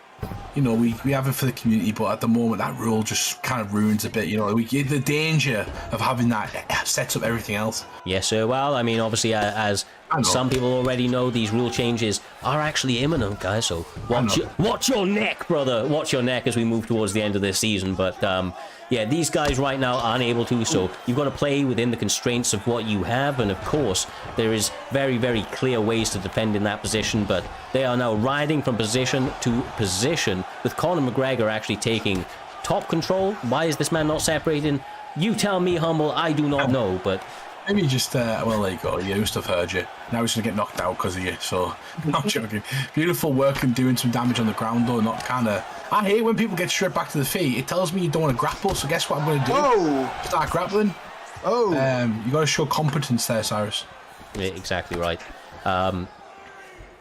you know, we have it for the community, but at the moment that rule just kind of ruins a bit. You know, the danger of having that sets up everything else. Yes, sir. Well, I mean, obviously, as some people already know, these rule changes are actually imminent, guys. So watch your neck, brother. Watch your neck as we move towards the end of this season. But yeah, these guys right now aren't able to. So you've got to play within the constraints of what you have. And of course, there is very clear ways to defend in that position. But they are now riding from position to position, with Conor McGregor actually taking top control. Why is this man not separating? You tell me, Humble. I do not know, but... Maybe just, well, there you go. You must have heard you. Now he's going to get knocked out because of you, so I'm joking. Beautiful work and doing some damage on the ground, though, not kind of... I hate when people get straight back to the feet. It tells me you don't want to grapple, so guess what I'm going to do? Oh! Start grappling. Oh! You got to show competence there, Cyrus. Yeah, exactly right.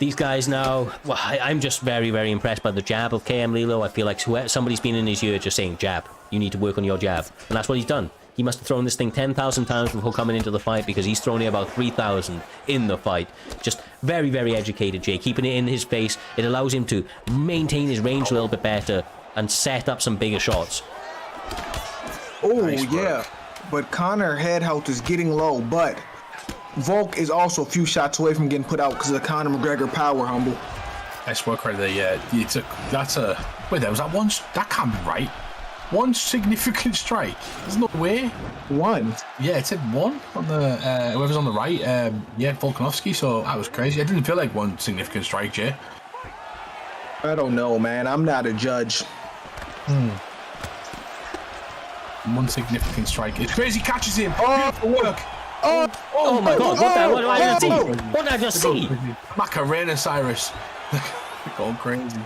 These guys now... Well, I'm just very impressed by the jab of KM Lilo. I feel like somebody's been in his ear just saying, jab. You need to work on your jab. And that's what he's done. He must have thrown this thing 10,000 times before coming into the fight, because he's thrown it about 3,000 in the fight. Just very educated, Jay. Keeping it in his face. It allows him to maintain his range a little bit better and set up some bigger shots. Oh, nice yeah. But Conor head health is getting low, but Volk is also a few shots away from getting put out because of the Conor McGregor power, Humble. Nice work right there, yeah. That's a... Wait, there was that one... That can't be right. One significant strike. There's no way. One. Yeah, it said one on the whoever's on the right. Yeah, Volkanovski. So that was crazy. I didn't feel like one significant strike, Jay. I don't know, man. I'm not a judge. One significant strike. It's crazy. Catches him. Beautiful work. Oh my God! What did I just see? What did I just see? Macarena, Cyrus. Going crazy.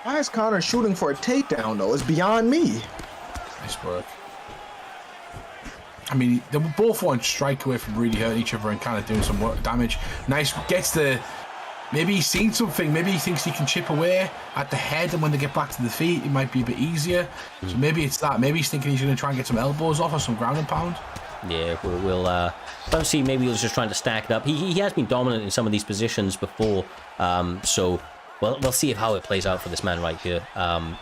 Why is Connor shooting for a takedown, though? It's beyond me. Nice work. I mean, they were both one strike away from really hurting each other and kind of doing some work damage. Nice. Gets the... Maybe he's seen something. Maybe he thinks he can chip away at the head, and when they get back to the feet, it might be a bit easier. So maybe it's that. Maybe he's thinking he's going to try and get some elbows off or some ground and pound. Yeah, we'll see. Maybe he was just trying to stack it up. He has been dominant in some of these positions before, so we'll see how it plays out for this man right here. I'm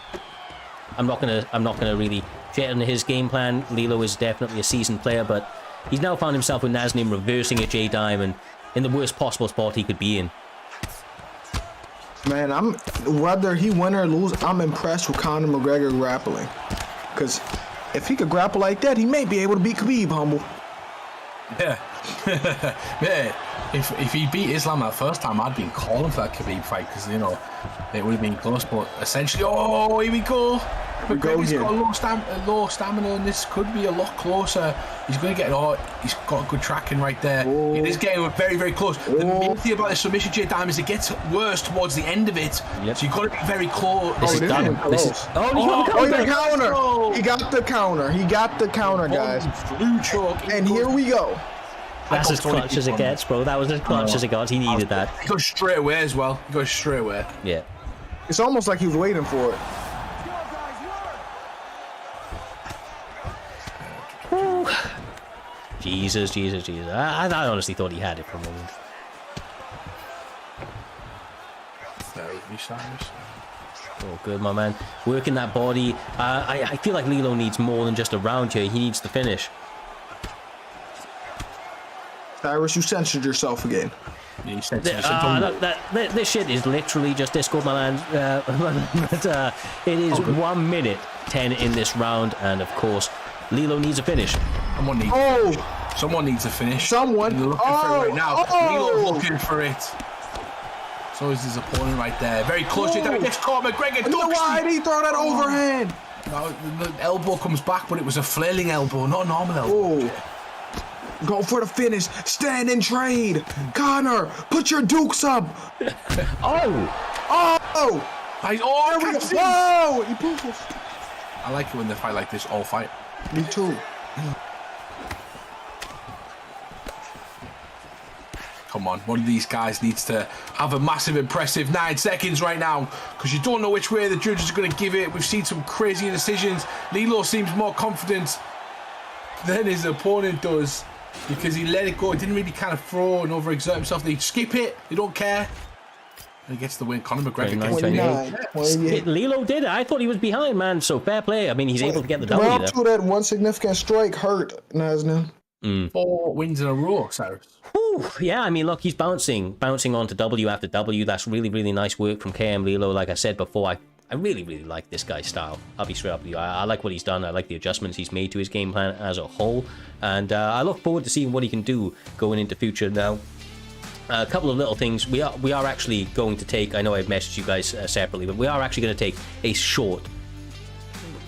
not gonna really jet into his game plan. Lilo is definitely a seasoned player, but he's now found himself with Naznam reversing a J Diamond in the worst possible spot he could be in. Man, whether he win or lose, I'm impressed with Conor McGregor grappling. Because if he could grapple like that, he may be able to beat Khabib, humble. Yeah. Man, if he beat Islam that first time, I'd been calling for that Khabib fight because, you know, it would have been close. But essentially, oh, here we go. McGregor's got a low stamina, and this could be a lot closer. He's going to get it all. He's got a good tracking right there. Oh. It is getting very, very close. The main thing about the submission J Diamond is it gets worse towards the end of it. Yep. So you've got to be very close. This is done. He got the counter. He got the counter. He got the counter, guys. Blue choke. And here we go. That's as clutch as it gets, bro. That was as clutch as it got. He needed that. He goes straight away as well. He goes straight away. Yeah. It's almost like he was waiting for it. Jesus. I honestly thought he had it for a moment. Oh, good, my man. Working that body. I feel like Lilo needs more than just a round here. He needs to finish. Cyrus, you censored yourself again. Yeah, This shit is literally just Discord, my man. But it is 1 minute 10 in this round, and of course, Lilo needs a finish. Someone needs a finish. Someone. They're looking for it right now. Lilo's looking for it. So is his opponent right there. Very close. Gets caught. McGregor. Why did he throw that overhand? No, the elbow comes back, but it was a flailing elbow, not a normal elbow. Go for the finish. Stand and trade. Connor, put your dukes up. He poofs. I like it when they fight like this, all fight. Me too. Come on, one of these guys needs to have a massive, impressive 9 seconds right now because you don't know which way the judges are going to give it. We've seen some crazy decisions. Lilo seems more confident than his opponent does because he let it go. He didn't really kind of throw and overexert himself. They skip it. They don't care. And he gets the win. Conor McGregor gets the win. Lilo did it. I thought he was behind, man. So fair play. I mean, he's able to get the W there. Round 2, that one significant strike hurt Naznam. 4 wins in a row, Cyrus. Yeah, I mean, look, he's bouncing on to W after W. That's really, really nice work from KM Lilo. Like I said before, I really, really like this guy's style. I'll be straight up with you. I like what he's done. I like the adjustments he's made to his game plan as a whole. And I look forward to seeing what he can do going into future now. A couple of little things. We are actually going to take, I know I've messaged you guys separately, but we are actually going to take a short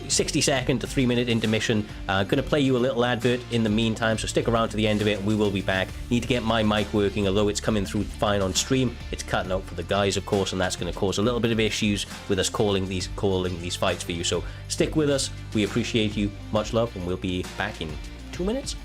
60-second to 3-minute intermission. Going to play you a little advert in the meantime, so stick around to the end of it and we will be back. Need to get my mic working, although it's coming through fine on stream. It's cutting out for the guys, of course, and that's going to cause a little bit of issues with us calling these fights for you. So stick with us. We appreciate you. Much love, and we'll be back in 2 minutes.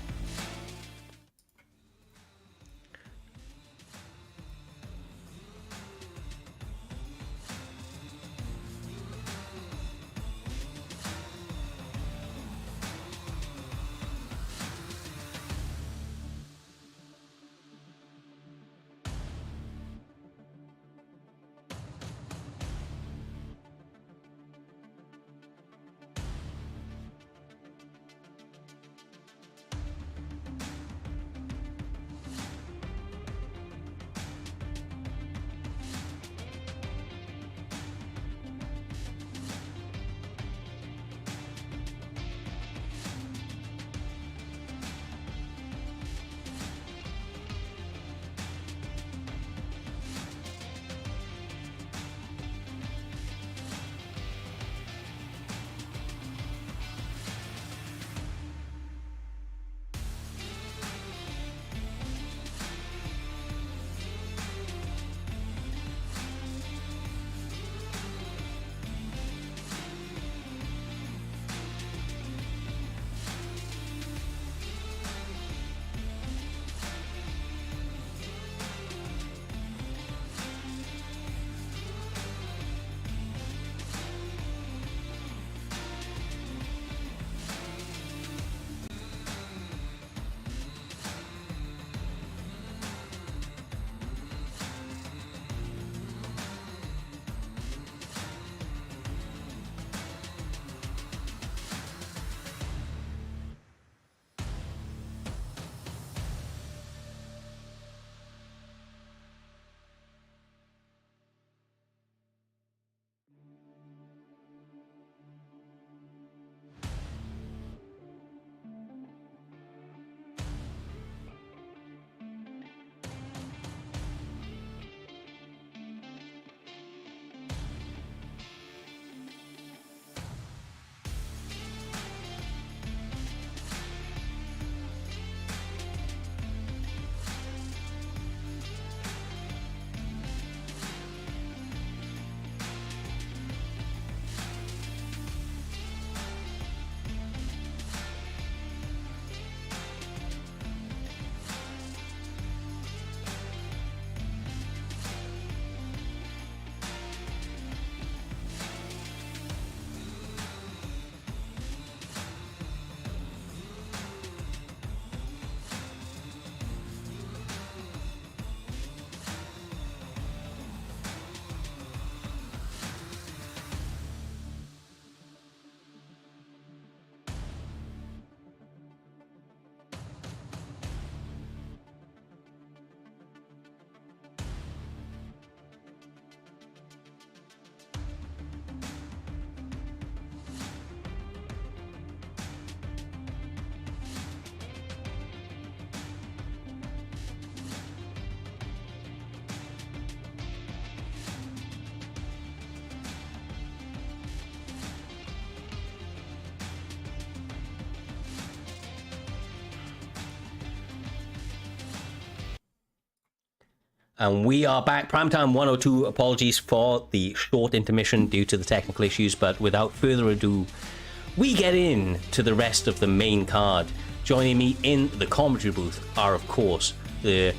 And we are back. Primetime 102. Apologies for the short intermission due to the technical issues, but without further ado, we get in to the rest of the main card. Joining me in the commentary booth are, of course, the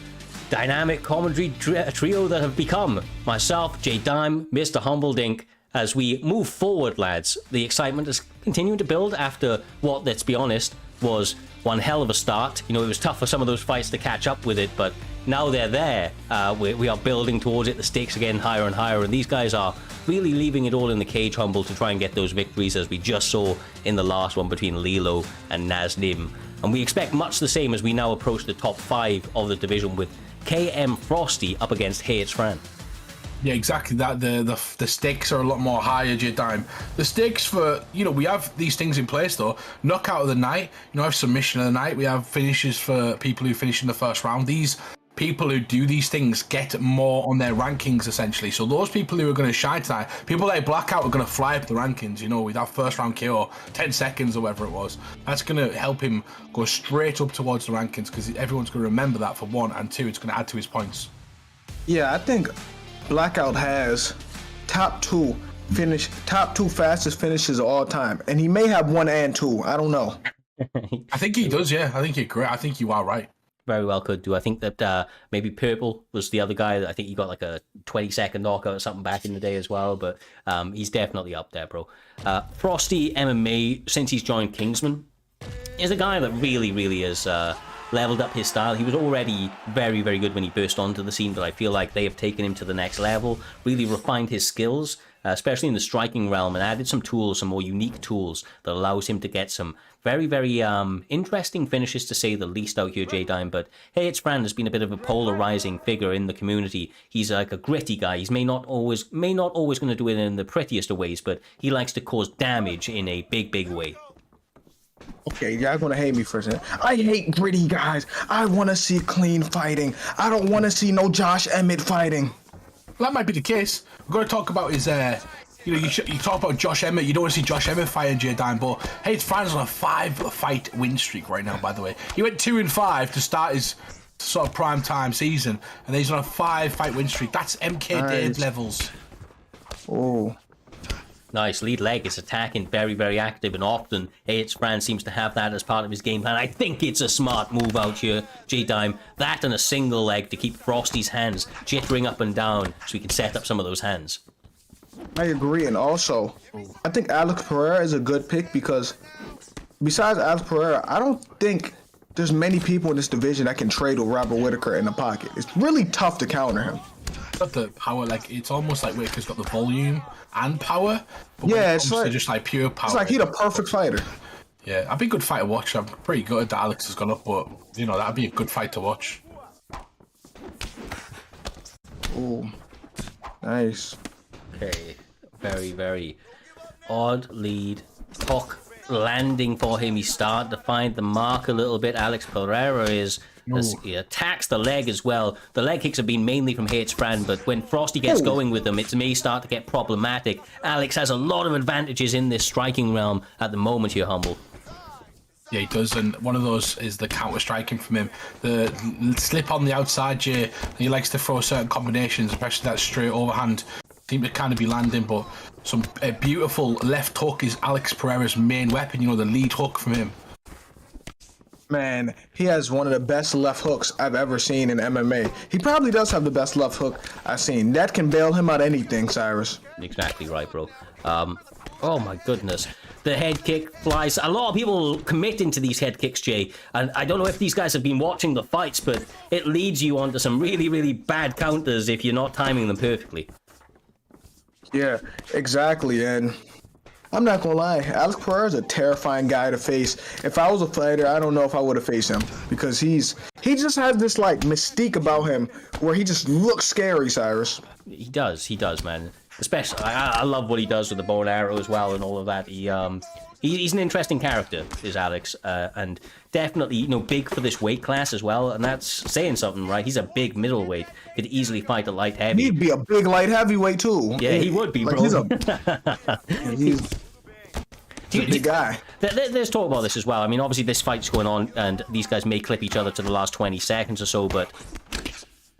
dynamic commentary trio that have become myself, J Dime, Mr. Humbledink. As we move forward, lads, the excitement is continuing to build after what, let's be honest, was one hell of a start. You know, it was tough for some of those fights to catch up with it, but now they're there. We are building towards it. The stakes are getting higher and higher, and these guys are really leaving it all in the cage, Humble, to try and get those victories, as we just saw in the last one between Lilo and Naznim. And we expect much the same as we now approach the top 5 of the division, with KM Frosty up against Hey It's Fran. Yeah, exactly that. The stakes are a lot more higher, J-Dime. The stakes for, we have these things in place, though. Knockout of the night, we have submission of the night. We have finishes for people who finish in the first round. These people who do these things get more on their rankings, essentially. So those people who are going to shine tonight, people like Blackout, are going to fly up the rankings, with that first round KO, 10 seconds or whatever it was. That's going to help him go straight up towards the rankings, because everyone's going to remember that, for one, and two, it's going to add to his points. Yeah, I think Blackout has top two fastest finishes of all time, and he may have 1 and 2. I don't know. I think he does. Yeah, I think you're correct. I think you are right. Very well could do. I think that maybe Purple was the other guy that I think he got like a 20-second knockout or something back in the day as well, but he's definitely up there, bro. Frosty MMA, since he's joined Kingsman, is a guy that really has leveled up his style. He was already very, very good when he burst onto the scene, but I feel like they have taken him to the next level, really refined his skills, especially in the striking realm, and added some tools, some more unique tools that allows him to get some very, very interesting finishes, to say the least, out here, J-Dime. But Hey It's Fran has been a bit of a polarizing figure in the community. He's like a gritty guy. He's may not always going to do it in the prettiest of ways, but he likes to cause damage in a big way. Okay, y'all gonna hate me for a second. I hate gritty guys. I want to see clean fighting. I don't want to see no Josh Emmett fighting. Well, that might be the case. We're going to talk about his, you talk about Josh Emmett. You don't want to see Josh Emmett fighting J-Dime, but Hey It's Fran's on a 5-fight win streak right now, by the way. He went 2-5 to start his sort of prime time season, and then he's on a 5-fight win streak. That's MK Dave levels. Oh. Nice. Lead leg is attacking, very active, and often Hey It's Fran seems to have that as part of his game plan. I think it's a smart move out here, J-Dime. That and a single leg to keep Frosty's hands jittering up and down so he can set up some of those hands. I agree, and also, I think Alex Pereira is a good pick, because besides Alex Pereira, I don't think there's many people in this division that can trade with Robert Whitaker in the pocket. It's really tough to counter him. Got the power, like it's almost like Whitaker's got the volume and power. But yeah, it's like just like pure power. It's like he's a perfect fighter. Yeah, I'd be a good fight to watch. I'm pretty good that Alex has gone up, but that'd be a good fight to watch. Oh, nice. Okay, very odd lead. Hook landing for him. He's starting to find the mark a little bit. Alex Pereira is. As he attacks the leg as well. The leg kicks have been mainly from Hey It's Fran, but when Frosty gets going with them, it may start to get problematic. Alex has a lot of advantages in this striking realm at the moment here, Humble. Yeah, he does, and one of those is the counter-striking from him. The slip on the outside, Jay, he likes to throw certain combinations, especially that straight overhand. Seem to kind of be landing, but some beautiful left hook is Alex Pereira's main weapon, the lead hook from him. Man, he has one of the best left hooks I've ever seen in MMA. He probably does have the best left hook I've seen. That can bail him out anything, Cyrus. Exactly right, bro. Oh my goodness. The head kick flies. A lot of people commit into these head kicks, Jay. And I don't know if these guys have been watching the fights, but it leads you onto some really bad counters if you're not timing them perfectly. Yeah, exactly. And I'm not gonna lie, Alex Pereira is a terrifying guy to face. If I was a fighter, I don't know if I would have faced him, because he just has this like mystique about him where he just looks scary, Cyrus. He does, man. Especially, I love what he does with the bow and arrow as well and all of that. He's an interesting character, is Alex, and definitely big for this weight class as well. And that's saying something, right? He's a big middleweight, could easily fight a light heavy. He'd be a big light heavyweight too. Yeah, he would be, bro. He's a big guy. Let's talk about this as well. I mean, obviously this fight's going on, and these guys may clip each other to the last 20 seconds or so, but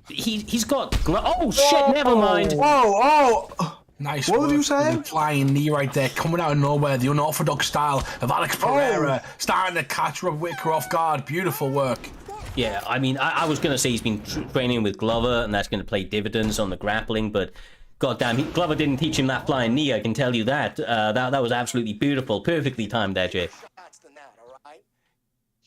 He's got... Oh, shit, never mind. Oh! Nice What work. were you saying? The flying knee right there, coming out of nowhere. The unorthodox style of Alex Pereira, starting to catch Rob Whittaker off guard. Beautiful work. Yeah, I mean, I was going to say he's been training with Glover, and that's going to play dividends on the grappling, but goddamn, Glover didn't teach him that flying knee, I can tell you that. That was absolutely beautiful. Perfectly timed there, Jay.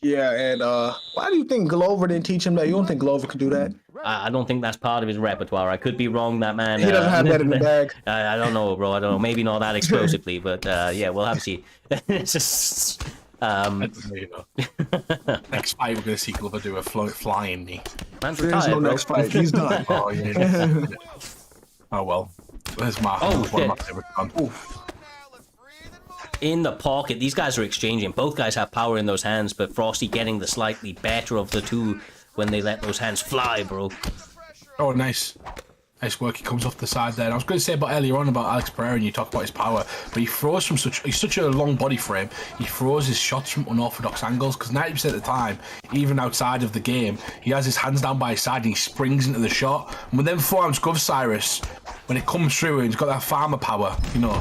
Yeah, and why do you think Glover didn't teach him that? You don't think Glover could do that? I don't think that's part of his repertoire. I could be wrong, that man. He doesn't have that in the bag. I don't know, bro. I don't know. Maybe not that explosively, but yeah, we'll have to see. It's just... Next fight, we're going to see Glover do a flying knee. Man's There's retired, no bro. next fight. He's done. Oh, yeah. Oh, well. There's my... Oh, one of my shit. favorite ones. In the pocket, these guys are exchanging. Both guys have power in those hands, but Frosty getting the slightly better of the two when they let those hands fly, bro. Oh, nice. Nice work. He comes off the side there. And I was going to say about earlier on about Alex Pereira, and you talk about his power, but he throws from he's such a long body frame. He throws his shots from unorthodox angles because 90% of the time, even outside of the game, he has his hands down by his side and he springs into the shot. And when them forearms go, Cyrus, when it comes through and he's got that farmer power, you know.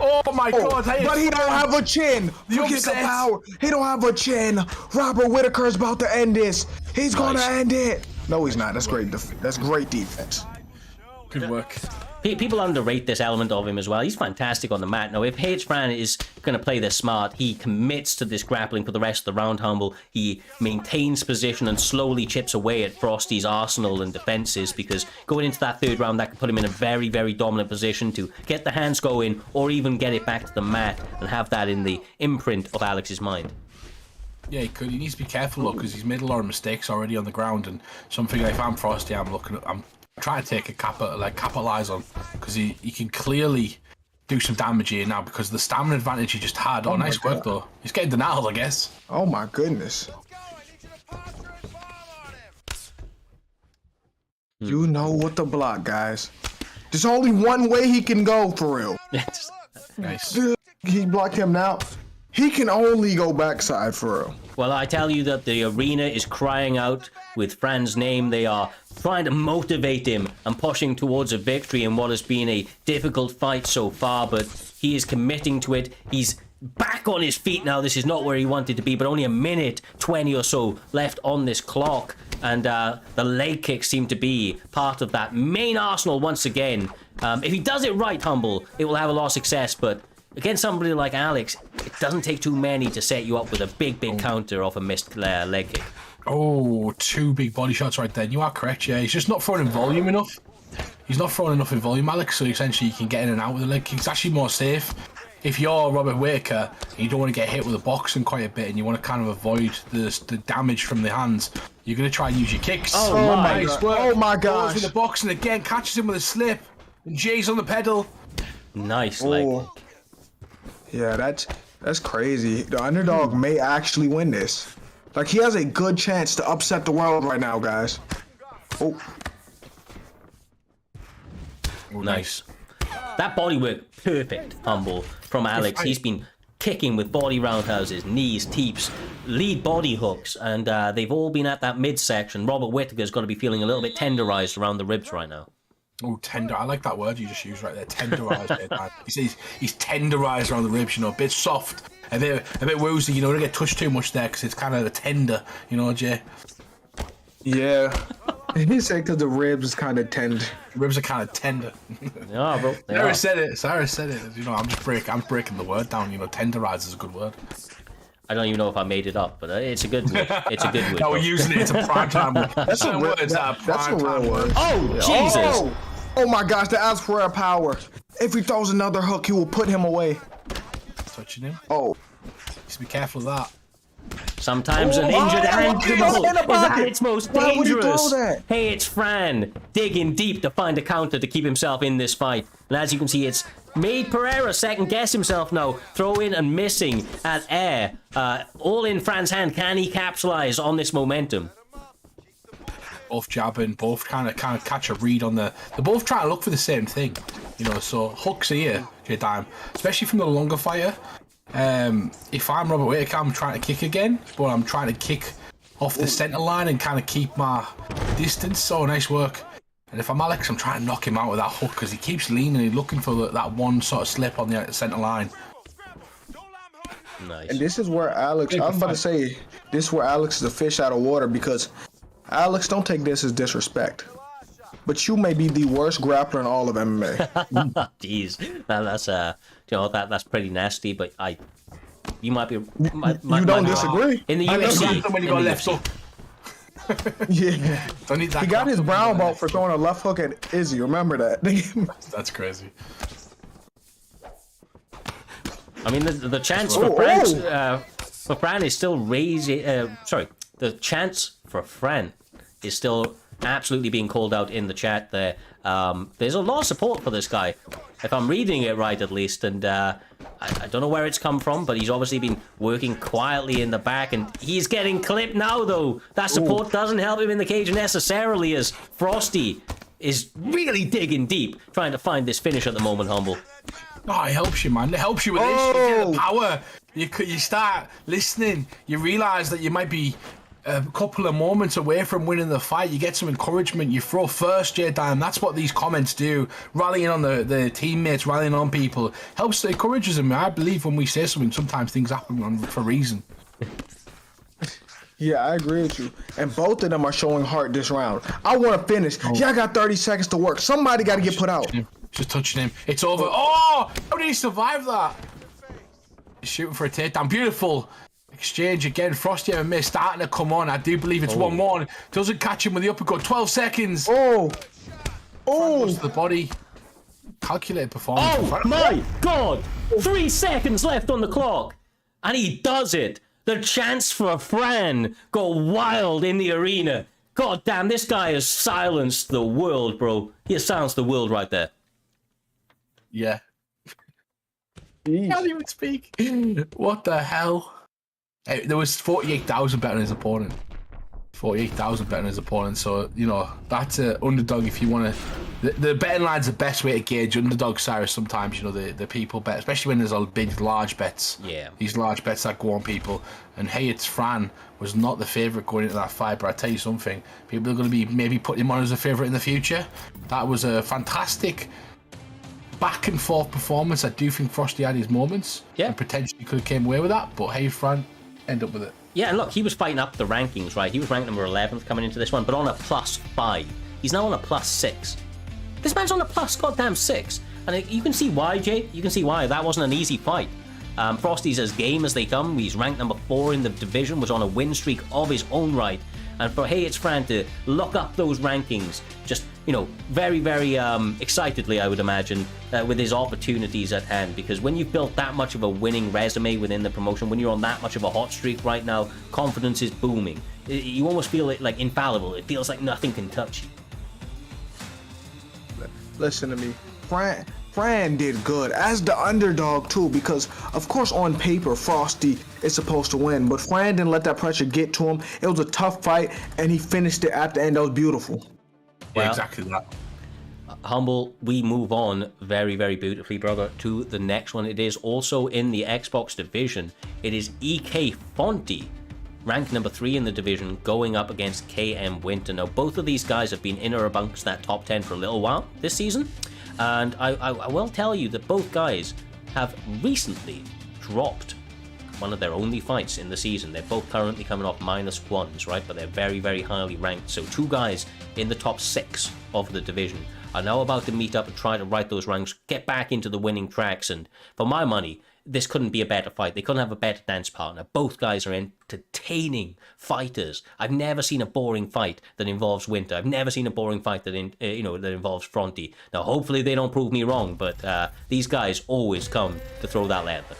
Oh my God! But he don't have a chin. Look at the power. He don't have a chin. Robert Whittaker's about to end this. He's gonna end it. No, he's not. That's great. That's great defense. Good work. People underrate this element of him as well. He's fantastic on the mat. Now, if H-Fran is going to play this smart, he commits to this grappling for the rest of the round, Humble. He maintains position and slowly chips away at Frosty's arsenal and defenses, because going into that third round, that could put him in a very, very dominant position to get the hands going or even get it back to the mat and have that in the imprint of Alex's mind. Yeah, he could. He needs to be careful, though, because he's made a lot of mistakes already on the ground, and something if I'm Frosty, I'm trying to take a capitalize on, because he can clearly do some damage here now because the stamina advantage he just had. Oh, nice work though. He's getting denied, I guess. Oh my goodness. You know what to block, guys. There's only one way he can go for real. Nice. He blocked him now. He can only go backside for real. Well, I tell you that the arena is crying out with Fran's name. They are trying to motivate him and pushing towards a victory in what has been a difficult fight so far, but he is committing to it. He's back on his feet now. This is not where he wanted to be, but only a minute 20 or so left on this clock, and the leg kicks seem to be part of that main arsenal once again. If he does it right, Humble, it will have a lot of success, but against somebody like Alex, it doesn't take too many to set you up with a big counter off a missed leg kick. Oh, two big body shots right there. You are correct, yeah. He's just not throwing in volume enough. He's not throwing enough in volume, Alex, so essentially you can get in and out with the leg kick. It's actually more safe. If you're Robert Whittaker and you don't want to get hit with a boxing quite a bit and you want to kind of avoid the damage from the hands, you're going to try and use your kicks. Oh my nice God. work. Oh my Goes gosh. with the boxing again, catches him with a slip, and Jay's on the pedal. Nice leg. Oh. Yeah, that's crazy. The underdog may actually win this. Like, he has a good chance to upset the world right now, guys. Oh. Nice. That body work, perfect, Humble, from Alex. He's been kicking with body roundhouses, knees, teeps, lead body hooks, and they've all been at that midsection. Robert Whittaker's got to be feeling a little bit tenderized around the ribs right now. Oh, tender. I like that word you just used right there. Tenderized. He says he's tenderized around the ribs, you know, a bit soft, a bit woozy, you know, don't get touched too much there because it's kind of a tender, you know, Jay. Yeah. He said because the ribs is kind of tender. The ribs are kind of tender. Yeah, bro. Sarah said it. You know, I'm breaking the word down. You know, tenderize is a good word. I don't even know if I made it up, but it's a good word. It's a good word. No, we're using it. It's a primetime word. That's a real, that's a real word. Oh, Jesus! Oh my gosh, the Asperger power. If he throws another hook, he will put him away. Touching him. Oh. Just be careful of that. Sometimes an injured animal is at its most Why would he throw dangerous. that? Hey, it's Fran digging deep to find a counter to keep himself in this fight. And as you can see, it's made Pereira second guess himself now, throwing and missing at air. All in Fran's hand. Can he capitalize on this momentum? Both jabbing, both kind of catch a read on they're both trying to look for the same thing, you know. So hooks here, J-Dime, especially from the longer fighter. If I'm Robert Whittaker, I'm trying to kick again, but I'm trying to kick off the center line and kind of keep my distance. So nice work. And if I'm Alex, I'm trying to knock him out with that hook because he keeps leaning and looking for that one sort of slip on the center line. Nice. And this is where Alex, I was about to say, this is where Alex is a fish out of water because Alex, don't take this as disrespect, but you may be the worst grappler in all of MMA. Jeez, that's that's pretty nasty. But you might be. You don't disagree? In the I UFC, when you got left hook. Yeah. Don't need that. He got his brown belt for throwing a left hook at Izzy. Remember that? That's crazy. I mean, the chance for Fran is still raising. The chance for Fran is still absolutely being called out in the chat there. There's a lot of support for this guy, if I'm reading it right at least, and I don't know where it's come from, but he's obviously been working quietly in the back, and he's getting clipped now, though. That support doesn't help him in the cage necessarily, as Frosty is really digging deep, trying to find this finish at the moment, Humble. Oh, it helps you, man. It helps you with this. You get the power. You start listening. You realise that you might be a couple of moments away from winning the fight. You get some encouragement. You throw first, J-Dime. That's what these comments do. Rallying on the teammates, rallying on people. Helps, encourages them. I believe when we say something, sometimes things happen for a reason. Yeah, I agree with you. And both of them are showing heart this round. I want to finish. Yeah, I got 30 seconds to work. Somebody got to get put out. Just touching him. It's over. Oh! How did he survive that? He's shooting for a takedown. Beautiful exchange again. Frosty MMA starting to come on. I do believe it's 1-1. Doesn't catch him with the uppercut. 12 seconds. Oh! Goes to the body. Calculated performance. Oh my God! 3 seconds left on the clock, and he does it. The chance for Fran go wild in the arena. God damn, this guy has silenced the world, bro. He has silenced the world right there. Yeah. Can't even speak. What the hell? Hey, there was 48,000 betting his opponent. 48,000 betting his opponent. So, you know, that's an underdog if you want to. The betting line's the best way to gauge underdog, Cyrus. Sometimes, you know, the people bet, especially when there's all big, large bets. Yeah. These large bets that go on people. And hey, it's Fran was not the favourite going into that fight, but I tell you something, people are going to be maybe putting him on as a favourite in the future. That was a fantastic back and forth performance. I do think Frosty had his moments. Yeah. And potentially could have came away with that, but hey, Fran, end up with it. Yeah, and look, he was fighting up the rankings, right? He was ranked number 11th coming into this one, but on a +5. He's now on a +6. This man's on a goddamn 6. And you can see why, Jay. You can see why. That wasn't an easy fight. Frosty's as game as they come. He's ranked number 4 in the division, was on a win streak of his own right. And for Hey It's Fran to lock up those rankings, just, you know, very, very excitedly, I would imagine, with his opportunities at hand. Because when you've built that much of a winning resume within the promotion, when you're on that much of a hot streak right now, confidence is booming. You almost feel it like infallible. It feels like nothing can touch you. Listen to me. Fran did good as the underdog too, because of course on paper Frosty is supposed to win, but Fran didn't let that pressure get to him. It was a tough fight, and he finished it at the end. That was beautiful. Yeah, exactly that. Humble, we move on very, very beautifully, brother, to the next one. It is also in the Xbox division. It is EK Fonte, ranked number 3 in the division, going up against KM Winter. Now, both of these guys have been in or amongst that top 10 for a little while this season. And I will tell you that both guys have recently dropped one of their only fights in the season. They're both currently coming off -1s, right? But they're very, very highly ranked. So 2 guys in the top 6 of the division are now about to meet up and try to right those ranks, get back into the winning tracks. And for my money, this couldn't be a better fight. They couldn't have a better dance partner. Both guys are entertaining fighters. I've never seen a boring fight that involves Winter. I've never seen a boring fight that that involves Fronty. Now, hopefully they don't prove me wrong, but these guys always come to throw that leather.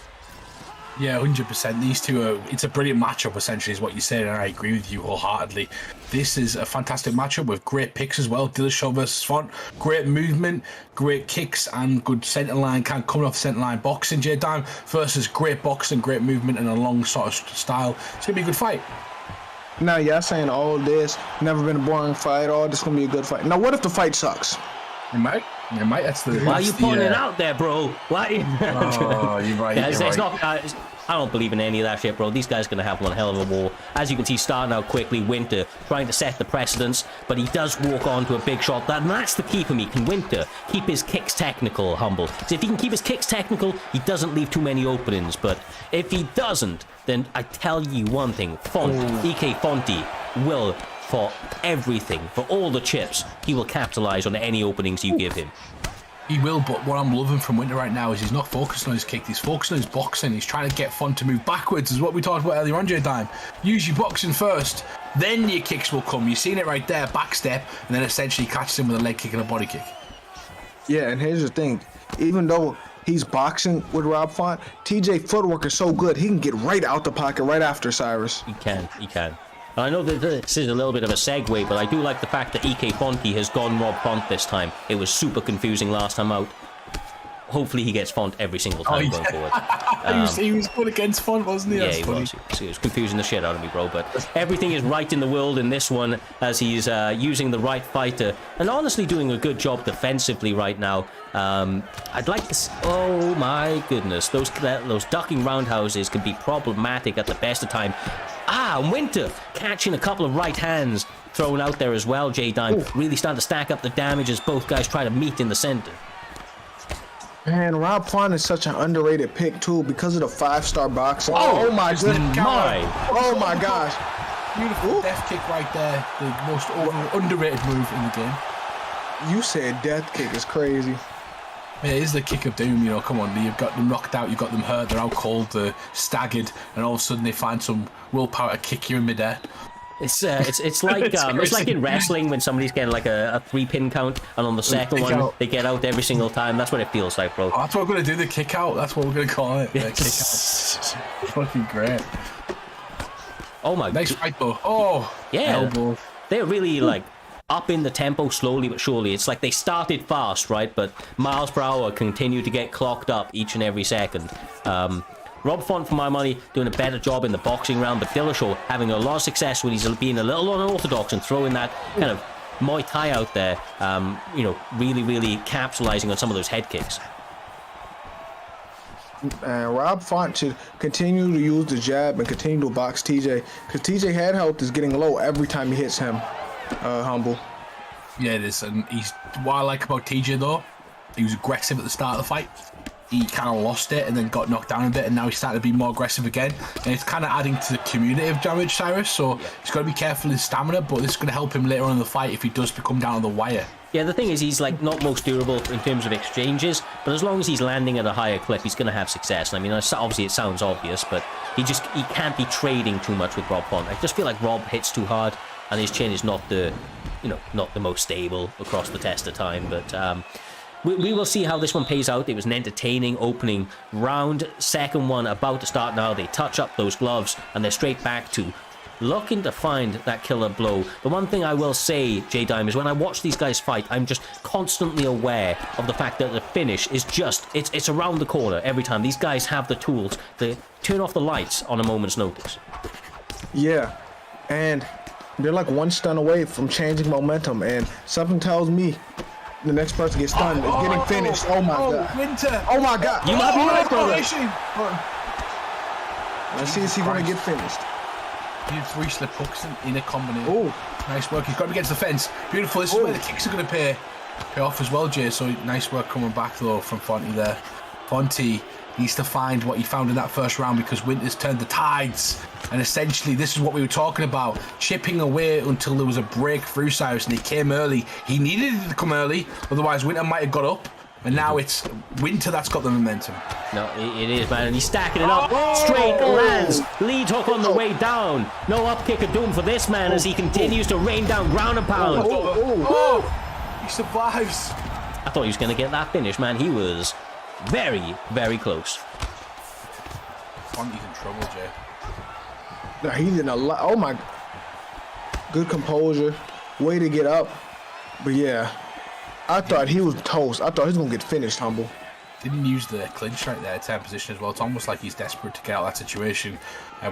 Yeah, 100%. These two are, it's a brilliant matchup, essentially, is what you said, and I agree with you wholeheartedly. This is a fantastic matchup with great picks as well. Dillashaw versus Font. Great movement, great kicks, and good centre line, coming off centre line boxing. J-Dime versus great boxing, great movement, and a long sort of style. It's going to be a good fight. Now, y'all saying all this, never been a boring fight, all this going to be a good fight. Now, what if the fight sucks? It might. It might. That's the. Why are you putting it out there, bro? Why? Oh, you're right. Yeah, it's not. I don't believe in any of that shit, bro. These guys are going to have one hell of a war. As you can see, starting out quickly, Winter trying to set the precedence, but he does walk on to a big shot. That's the key for me. Can Winter keep his kicks technical, Humble? So if he can keep his kicks technical, he doesn't leave too many openings. But if he doesn't, then I tell you one thing. EK Fonty will, for everything, for all the chips, he will capitalize on any openings you give him. He will, but what I'm loving from Winter right now is he's not focusing on his kick, he's focusing on his boxing. He's trying to get Font to move backwards, is what we talked about earlier on, J-Dime. Use your boxing first, then your kicks will come. You've seen it right there, back step, and then essentially catches him with a leg kick and a body kick. Yeah, and here's the thing. Even though he's boxing with Rob Font, TJ footwork is so good, he can get right out the pocket right after Cyrus. He can. And I know that this is a little bit of a segue, but I do like the fact that EK Fonty has gone Rob Font this time. It was super confusing last time out. Hopefully he gets Font every single time going forward. He was going against Font, wasn't he? Yeah, he was. He was confusing the shit out of me, bro. But everything is right in the world in this one, as he's using the right fighter and honestly doing a good job defensively right now. I'd like to. Oh my goodness, those ducking roundhouses can be problematic at the best of time. Winter catching a couple of right hands thrown out there as well. J-Dime really starting to stack up the damage as both guys try to meet in the center. Man, Rob Font is such an underrated pick too because of the 5-star boxing. Oh my goodness! Oh my gosh! Beautiful death kick right there. The most underrated move in the game. You said death kick is crazy. Yeah, it is the kick of doom, you know, come on, you've got them knocked out, you've got them hurt, they're out cold, they're staggered, and all of a sudden they find some willpower to kick you in midair. It's like it's like in wrestling when somebody's getting like a 3-pin count, and on the second one they get out every single time. That's what it feels like, bro. That's what we're gonna do, the kick out. That's what we're gonna call it. Kick out. Fucking great. Oh my! Nice fight though. Oh yeah, elbow. They're really like up in the tempo slowly but surely. It's like they started fast, right? But miles per hour continue to get clocked up each and every second. Rob Font, for my money, doing a better job in the boxing round, but Dillashaw having a lot of success when he's being a little unorthodox and throwing that kind of Muay Thai out there, really capitalizing on some of those head kicks. Rob Font should continue to use the jab and continue to box TJ, because TJ head health is getting low every time he hits him. Humble. Yeah, it is. And what I like about TJ though, he was aggressive at the start of the fight. He kind of lost it and then got knocked down a bit, and now he's starting to be more aggressive again. And it's kind of adding to the cumulative damage, Cyrus. So he's got to be careful in his stamina, but this is going to help him later on in the fight if he does come down on the wire. Yeah, the thing is, he's like not most durable in terms of exchanges, but as long as he's landing at a higher clip, he's going to have success. And I mean, obviously it sounds obvious, but he can't be trading too much with Rob Font. I just feel like Rob hits too hard, and his chin is not the most stable across the test of time. But we will see how this one pays out. It was an entertaining opening round. Second one about to start now. They touch up those gloves, and they're straight back to looking to find that killer blow. The one thing I will say, J-Dime, is when I watch these guys fight, I'm just constantly aware of the fact that the finish is it's around the corner every time. These guys have the tools to turn off the lights on a moment's notice. Yeah, and they're like one stun away from changing momentum, and something tells me the next person gets stunned is getting finished. Oh my god. Winter. Oh my god. You might be right, brother. Let's see if he's going to get finished. He did 3 slip hooks in a combination. Oh, nice work. He's got him against the fence. Beautiful. This is where the kicks are going to pay off as well, Jay. So nice work coming back though from Fonty there. Fonty needs to find what he found in that first round, because Winter's turned the tides. And essentially, this is what we were talking about. Chipping away until there was a breakthrough, Cyrus, and he came early. He needed it to come early, otherwise Winter might have got up. And now it's Winter that's got the momentum. No, it is, man. And he's stacking it up. Straight lands. Lead hook on the way down. No up kick of doom for this man as he continues to rain down ground and pound. He survives. I thought he was going to get that finish, man. He was very, very close. Fonty's in trouble, Jay. no, he's in a lot. Oh my. Good composure. Way to get up. But yeah. I thought he was toast. I thought he was going to get finished, Humble. Didn't use the clinch right there, turn position as well. It's almost like he's desperate to get out of that situation.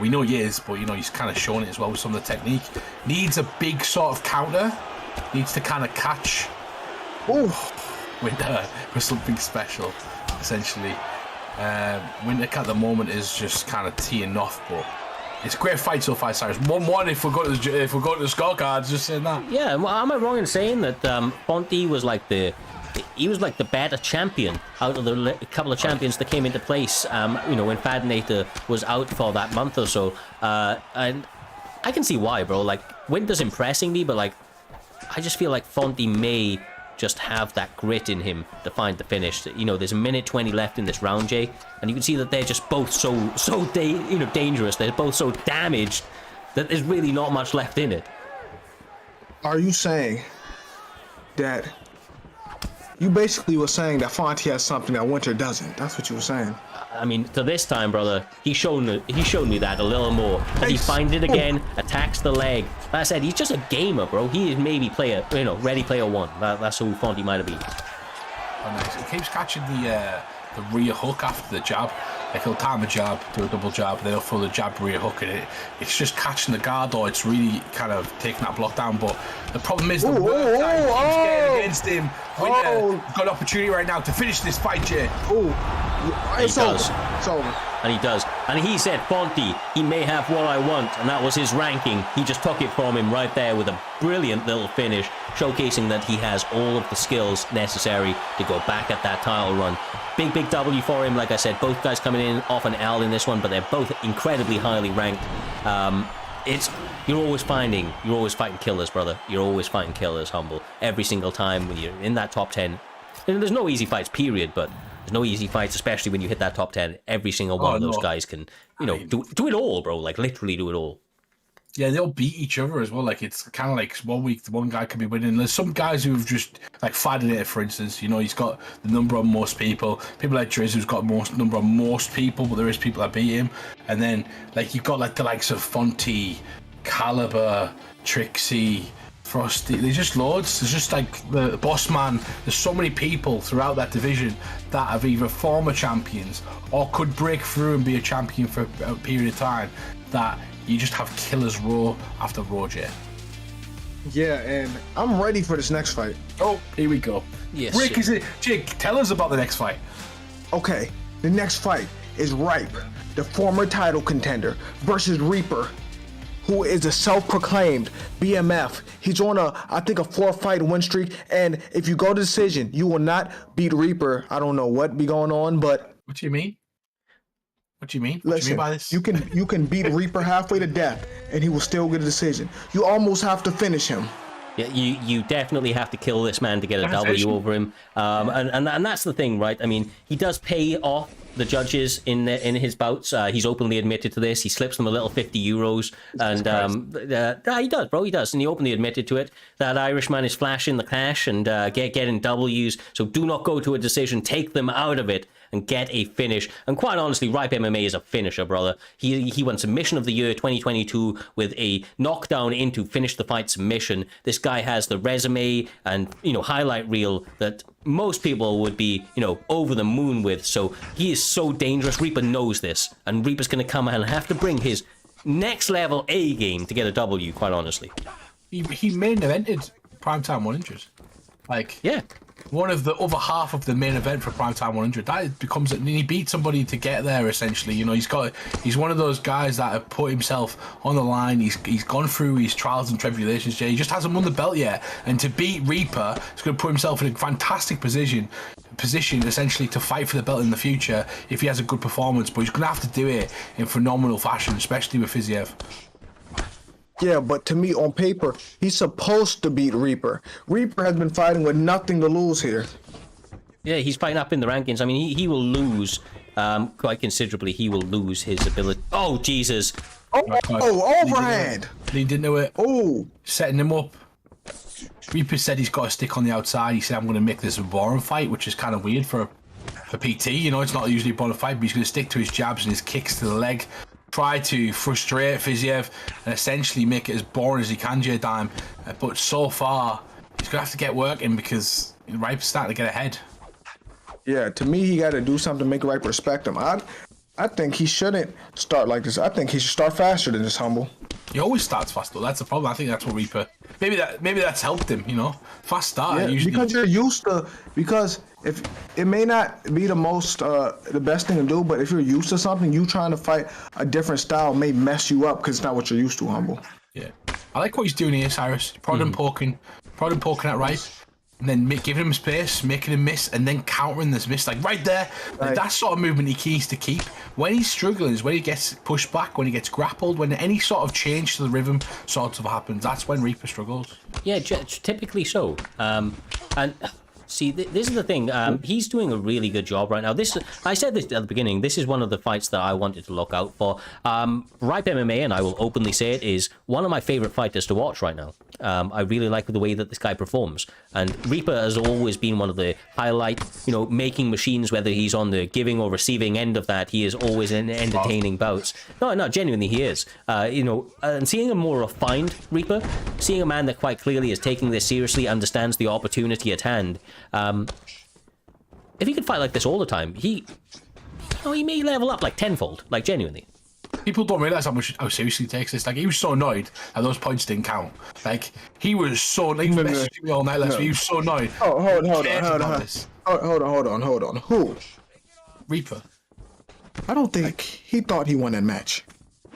We know he is, but you know he's kind of shown it as well with some of the technique. Needs a big sort of counter. Needs to kind of catch Winter for something special, essentially. Winter at the moment is just kind of teeing off, but it's a great fight so far, Cyrus. 1-1 if we go to the scorecards, just saying that. Yeah, well, am I wrong in saying that Fonty was like the better champion out of the couple of champions that came into place, when Fadnator was out for that month or so, and I can see why, bro. Like, Winter's impressing me, but like, I just feel like Fonty may just have that grit in him to find the finish. There's a minute 20 left in this round, Jay, and you can see that they're just both so dangerous. They're both so damaged that there's really not much left in it. Are you saying that you basically were saying that Fonty has something that Winter doesn't? That's what you were saying. I mean, to this time, brother, he's shown me that a little more. He finds it again, attacks the leg. Like I said, he's just a gamer, bro. He is maybe ready player one. That's who Fonty might have been. Oh, nice. He keeps catching the rear hook after the jab. Like, he'll time a jab, do a double jab, then he'll throw the jab rear hook, and it's just catching the guard, or it's really kind of taking that block down. But the problem is the work that he keeps getting against him. Winter got an opportunity right now to finish this fight, Jay. It's over. It's over. And he does. And he said, Fonty, he may have what I want, and that was his ranking. He just took it from him right there with a brilliant little finish, showcasing that he has all of the skills necessary to go back at that title run. Big W for him. Like I said, both guys coming in off an L in this one, but they're both incredibly highly ranked. You're always fighting killers, brother. You're always fighting killers, Humble. Every single time when you're in that top 10. And there's no easy fights, period, but there's no easy fights, especially when you hit that top 10. Every single one of those guys can, do it all, bro. Like, literally do it all. Yeah, they'll beat each other as well. Like, it's kind of like 1 week, the one guy could be winning. There's some guys who've just, like Fadinator, for instance, he's got the number on most people. People like Driz, who's got number on most people, but there is people that beat him. And then, like, you've got, like, the likes of Fonty, Caliber, Trixie, Frosty. There's just loads. There's just, like, the Boss Man. There's so many people throughout that division that have either former champions or could break through and be a champion for a period of time that you just have killers row after row, Jay. Yeah, and I'm ready for this next fight. Oh, here we go. Yes. Rick, is it? Jake, tell us about the next fight. Okay, the next fight is Ripe, the former title contender, versus Reaper, who is a self-proclaimed BMF. He's on I think a 4-fight win streak, and if you go to decision, you will not beat Reaper. I don't know what be going on, but what do you mean? What do you mean? Listen, by this? you can beat Reaper halfway to death, and he will still get a decision. You almost have to finish him. Yeah, you definitely have to kill this man to get a W over him. And that's the thing, right? I mean, he does pay off the judges in his bouts. He's openly admitted to this. He slips them a little 50 euros. And he does, bro. He does. And he openly admitted to it. That Irishman is flashing the cash and getting W's. So do not go to a decision. Take them out of it and get a finish. And quite honestly, Ripe MMA is a finisher, brother. He won Submission of the Year 2022 with a knockdown into finish the fight submission. This guy has the resume and, highlight reel that most people would be, over the moon with. So he is so dangerous. Reaper knows this. And Reaper's going to come and have to bring his next level A game to get a W, quite honestly. He main evented Primetime 100. Like, yeah. One of the other half of the main event for Primetime 100, that becomes he beat somebody to get there. Essentially, he's one of those guys that have put himself on the line. He's gone through his trials and tribulations. Jay, he just hasn't won the belt yet, and to beat Reaper, he's going to put himself in a fantastic position essentially to fight for the belt in the future if he has a good performance. But he's going to have to do it in phenomenal fashion, especially with Fiziev. Yeah, but to me, on paper, he's supposed to beat Reaper. Reaper has been fighting with nothing to lose here. Yeah, he's fighting up in the rankings. I mean, he will lose quite considerably. He will lose his ability. Oh, Jesus. Oh, overhand. He didn't do it. Oh. Setting him up. Reaper said he's got to stick on the outside. He said, I'm going to make this a boring fight, which is kind of weird for PT. It's not usually a boring fight, but he's going to stick to his jabs and his kicks to the leg. Try to frustrate Fiziev and essentially make it as boring as he can, J-Dime. But so far, he's going to have to get working because Ripe's starting to get ahead. Yeah, to me, he got to do something to make Ripe respect him. I think he shouldn't start like this. I think he should start faster than this, Humble. He always starts fast though. That's the problem. I think that's what Reaper. Maybe that's helped him. Fast start. Yeah, Usually. because you're used to. Because if it may not be the best thing to do, but if you're used to something, you trying to fight a different style may mess you up because it's not what you're used to, Humble. Yeah, I like what he's doing here, Cyrus. Prod and poking at right, and then giving him space, making him miss, and then countering this miss, like right there. Like, that sort of movement he needs to keep. When he's struggling is when he gets pushed back, when he gets grappled, when any sort of change to the rhythm sort of happens. That's when Reaper struggles. Yeah, typically so. And see, this is the thing. He's doing a really good job right now. I said this at the beginning. This is one of the fights that I wanted to look out for. Ripe MMA, and I will openly say it, is one of my favorite fighters to watch right now. I really like the way that this guy performs. And Reaper has always been one of the highlight, making machines, whether he's on the giving or receiving end of that. He is always in entertaining bouts. No, genuinely he is. And seeing a more refined Reaper, seeing a man that quite clearly is taking this seriously, understands the opportunity at hand. If he could fight like this all the time, he may level up like tenfold, like genuinely. People don't realize how seriously he takes this. Like, he was so annoyed that those points didn't count. Like, he was so annoyed. He messaged me all night last week. He was so annoyed. Oh, hold on. Who? Reaper. I don't think he thought he won that match.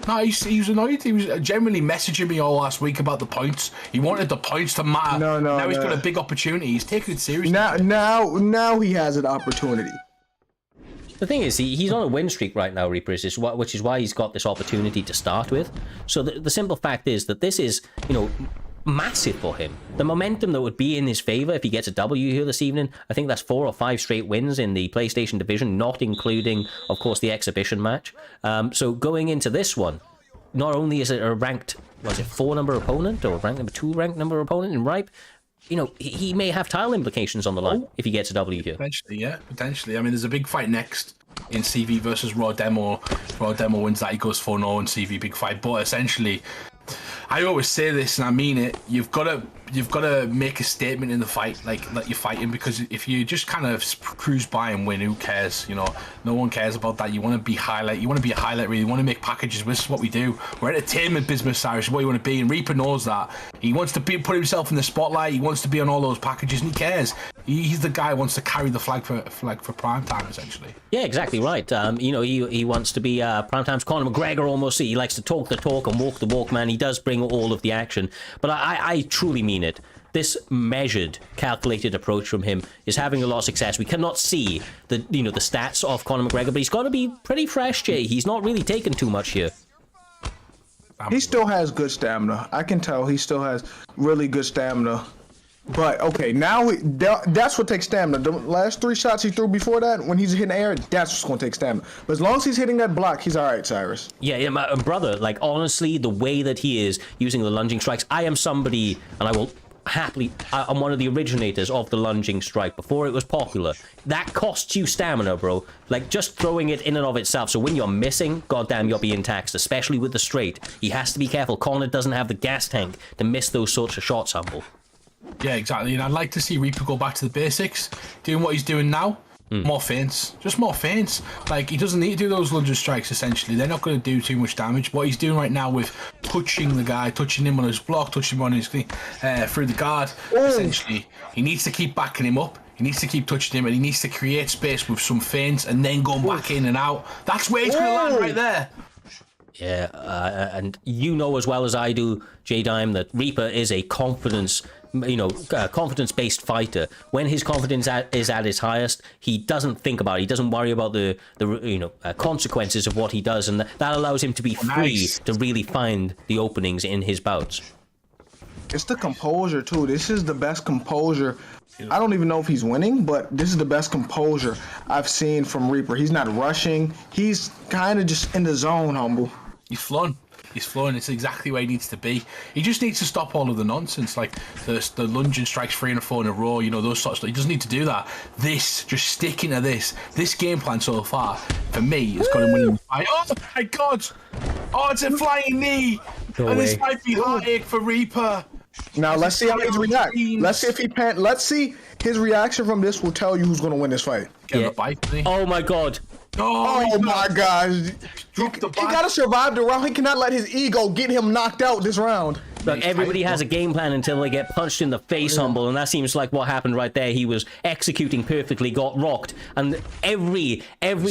No, he was annoyed. He was generally messaging me all last week about the points. He wanted the points to matter. Now he's got a big opportunity. He's taking it seriously. Now he has an opportunity. The thing is, he's on a win streak right now, Reaper, which is why he's got this opportunity to start with. So the simple fact is that this is, massive for him. The momentum that would be in his favor if he gets a W here this evening, I think that's 4 or 5 straight wins in the PlayStation division, not including, of course, the exhibition match. So going into this one, not only is it a ranked, 4 number opponent or ranked number 2 ranked number opponent in Ripe, he may have title implications on the line if he gets a W here. Potentially. I mean, there's a big fight next in CV versus Raw Demo. Raw Demo wins that, he goes 4-0 in CV, big fight. But essentially, I always say this and I mean it, you've got to make a statement in the fight, like that you're fighting, because if you just kind of cruise by and win, who cares? No one cares about that. You want to be highlight. You want to be a highlight, really. You want to make packages. This is what we do. We're entertainment business, Cyrus. What you want to be, and Reaper knows that. He wants to put himself in the spotlight. He wants to be on all those packages, and he cares. He's the guy who wants to carry the flag for Primetime, essentially. Yeah, exactly right. He wants to be Primetime's Conor McGregor almost. He likes to talk the talk and walk the walk, man. He does bring all of the action, but I truly mean it. This measured, calculated approach from him is having a lot of success. We cannot see the stats of Conor McGregor, but he's got to be pretty fresh, Jay. He's not really taken too much here. He still has good stamina. I can tell he still has really good stamina. But okay, now that's what takes stamina. The last 3 shots he threw before that, when he's hitting the air, that's what's going to take stamina. But as long as he's hitting that block, he's all right, Cyrus. Yeah, my brother. Like, honestly, the way that he is using the lunging strikes, I am somebody, and I will happily, I'm one of the originators of the lunging strike before it was popular. That costs you stamina, bro. Like, just throwing it in and of itself. So when you're missing, goddamn, you're being taxed, especially with the straight. He has to be careful. Conor doesn't have the gas tank to miss those sorts of shots, Humble. Yeah, exactly. And I'd like to see Reaper go back to the basics, doing what he's doing now. More feints, just more feints. Like, he doesn't need to do those lunging strikes, essentially. They're not going to do too much damage. What he's doing right now with touching the guy, touching him on his block, touching him on his through the guard, essentially, he needs to keep backing him up. He needs to keep touching him, and he needs to create space with some feints and then going back in and out. That's where he's going to land right there. Yeah, and you know as well as I do, J-Dime, that Reaper is a confidence-based fighter. When his confidence is at its highest, he doesn't think about it. He doesn't worry about the consequences of what he does, and that allows him to be free to really find the openings in his bouts. It's the composure, too. This is the best composure. I don't even know if he's winning, but this is the best composure I've seen from Reaper. He's not rushing. He's kind of just in the zone, Humble. He's flowing. It's exactly where he needs to be. He just needs to stop all of the nonsense, like the lunging strikes 3 and 4 in a row, those sorts of stuff. He doesn't need to do that. Just sticking to this game plan so far, for me, has got him winning the fight. Oh my God! Oh, it's a flying knee! And this might be heartache for Reaper. Now let's see how he reacts. Let's see if he Let's see his reaction from this will tell you who's going to win this fight. Oh my God! Oh my gosh. He gotta survive the round. He cannot let his ego get him knocked out this round. Look, everybody has a game plan until they get punched in the face, Humble, and that seems like what happened right there. He was executing perfectly, got rocked, and every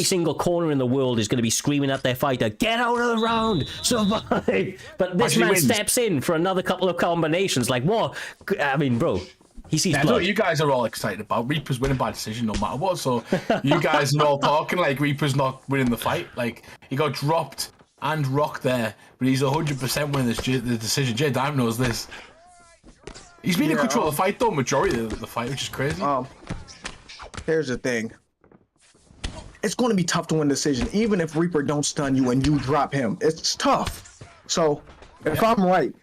single corner in the world is going to be screaming at their fighter, get out of the round, survive. But this man steps in for another couple of combinations. Like, what? I mean, bro. He sees blood. That's what you guys are all excited about. Reaper's winning by decision no matter what. So you guys are all talking like Reaper's not winning the fight. Like, he got dropped and rocked there, but he's 100% winning the decision. Jay Dime knows this. He's been in control of the fight, though, majority of the fight, which is crazy. Here's the thing. It's going to be tough to win decision, even if Reaper don't stun you and you drop him. It's tough. So, if I'm right,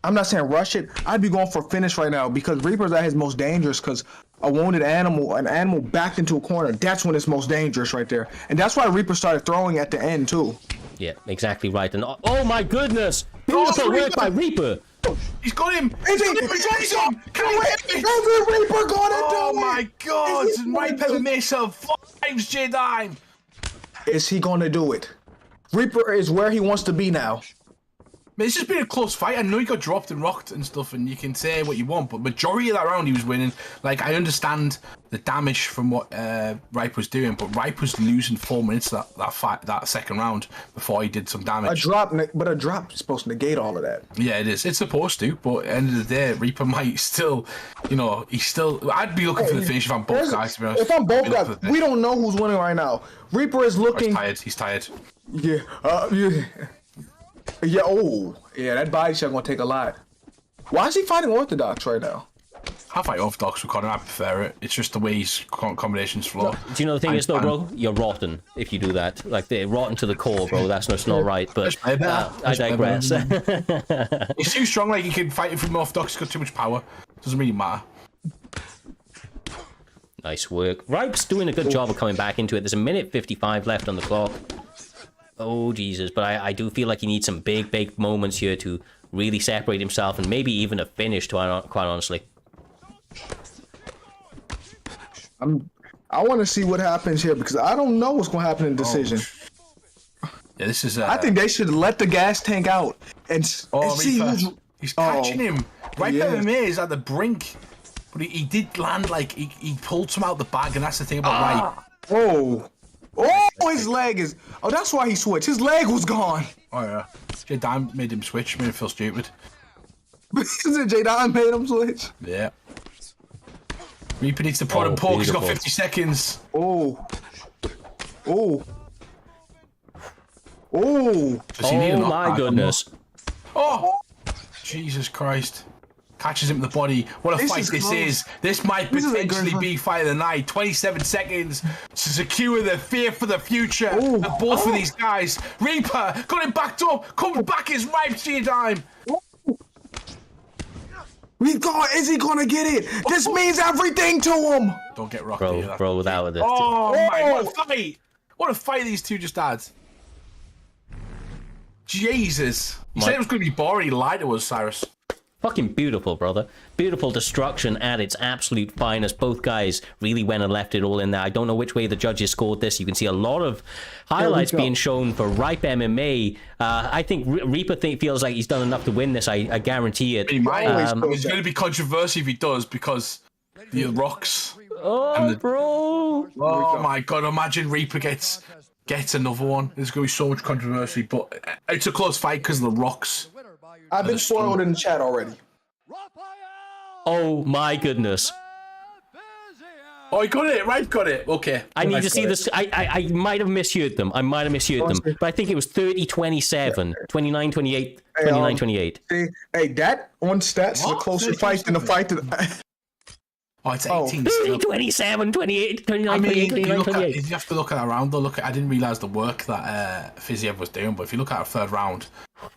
I'm not saying rush it. I'd be going for finish right now because Reaper's at his most dangerous because a wounded animal, an animal backed into a corner, that's when it's most dangerous right there. And that's why Reaper started throwing at the end, too. Yeah, exactly right. And oh my goodness! Beautiful work by Reaper! He's got him! Is he? Reaper going to Oh my god! Reaper missed fives, J Dime! Is he going to do it? Reaper is where he wants to be now. It's just been a close fight. I know he got dropped and rocked and stuff, and you can say what you want, but majority of that round he was winning. Like, I understand the damage from what Ripe was doing, but Ripe was losing 4 minutes that second round before he did some damage. But a drop is supposed to negate all of that. Yeah, it is. It's supposed to, but at the end of the day, Reaper might still, I'd be looking for the finish if I'm both guys, to be honest. If I'm both guys, we don't know who's winning right now. Reaper is looking... He's tired. Yeah, yeah, that body shot gonna take a lot. Why is he fighting Orthodox right now? I fight Orthodox with Connor, I prefer it. It's just the way his combinations flow. Do you know the thing is though, bro? You're rotten if you do that. Like, they're rotten to the core, bro. That's not right, but I digress. He's too strong, like, he can fight it from Orthodox, he's got too much power. Doesn't really matter. Nice work. Ripe's doing a good job of coming back into it. There's a minute 55 left on the clock. Oh, Jesus. But I do feel like he needs some big moments here to really separate himself and maybe even a finish, quite honestly. I want to see what happens here because I don't know what's going to happen in decision. Yeah, this is... I think they should let the gas tank out and see who's... He's catching him. Mma is at the brink. But he did land, like, he pulled some out the bag, and that's the thing about Ripe. Oh, his leg is... Oh, that's why he switched. His leg was gone. Oh, yeah. J-Dime made him switch, made him feel stupid. J-Dime made him switch? Yeah. Reaper needs to prod and poke. He's got 50 seconds. Oh, my goodness. Oh! Jesus Christ. Catches him in the body. What a fight this is. This might potentially be fight of the night. 27 seconds to secure the fear for the future of both of these guys. Reaper got him backed up. Coming back is Ripe J-Dime. Is he gonna get it? This means everything to him. Don't get rocked. Bro, that was it. Oh my, what a fight. What a fight these two just had. Jesus. You said it was going to be boring. He lied to us, Cyrus. Fucking beautiful, brother. Beautiful destruction at its absolute finest. Both guys really went and left it all in there. I don't know which way the judges scored this. You can see a lot of highlights being shown for Ripe MMA. I think Reaper feels like he's done enough to win this. I guarantee it. He might. It's going to be controversial if he does because the rocks. Bro. Oh my God! Imagine Reaper gets another one. There's going to be so much controversy, but it's a close fight because of the rocks. I've been spoiled in the chat already. Oh my goodness. Oh, he got it. Ripe got it. Okay. I need to see this. I might have misheard them. But I think it was 30-27, 29-28, 29-28. Hey, that on stats is a closer fight than the fight that... Oh, it's 18. 30-27, 28, 29, 28, 29, 28. You have to look at that round, though. I didn't realise the work that Fiziev was doing, but if you look at our third round,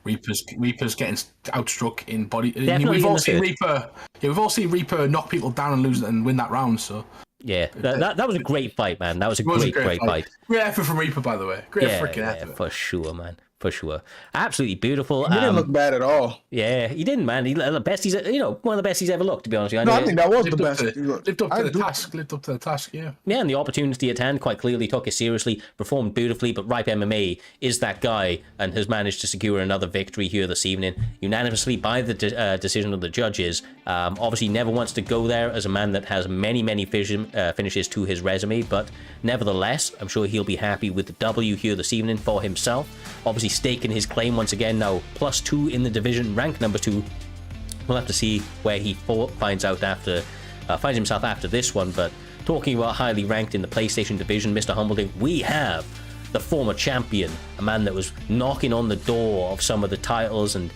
Reaper's getting outstruck in body. We've all seen Reaper knock people down and lose and win that round, so... Yeah, that was a great fight, man. That was a great fight. Great effort from Reaper, by the way. Great freaking effort. For sure, man. for sure. Absolutely beautiful. He didn't look bad at all. Yeah, he didn't, man. He the best he's one of the best he's ever looked, to be honest with you. No, I think that was the Lived up best. to, lived up to the task. Lived up to the task. Yeah. Yeah, and the opportunity at hand quite clearly took it seriously, performed beautifully, but Ripe MMA is that guy and has managed to secure another victory here this evening, unanimously by the decision of the judges. Obviously never wants to go there as a man that has many finishes to his resume, but nevertheless, I'm sure he'll be happy with the W here this evening for himself. Obviously staking his claim once again, now +2 in the division, ranked number 2. We'll have to see where he finds himself after this one. But talking about highly ranked in the PlayStation division, Mr. Humbleding, we have the former champion, a man that was knocking on the door of some of the titles and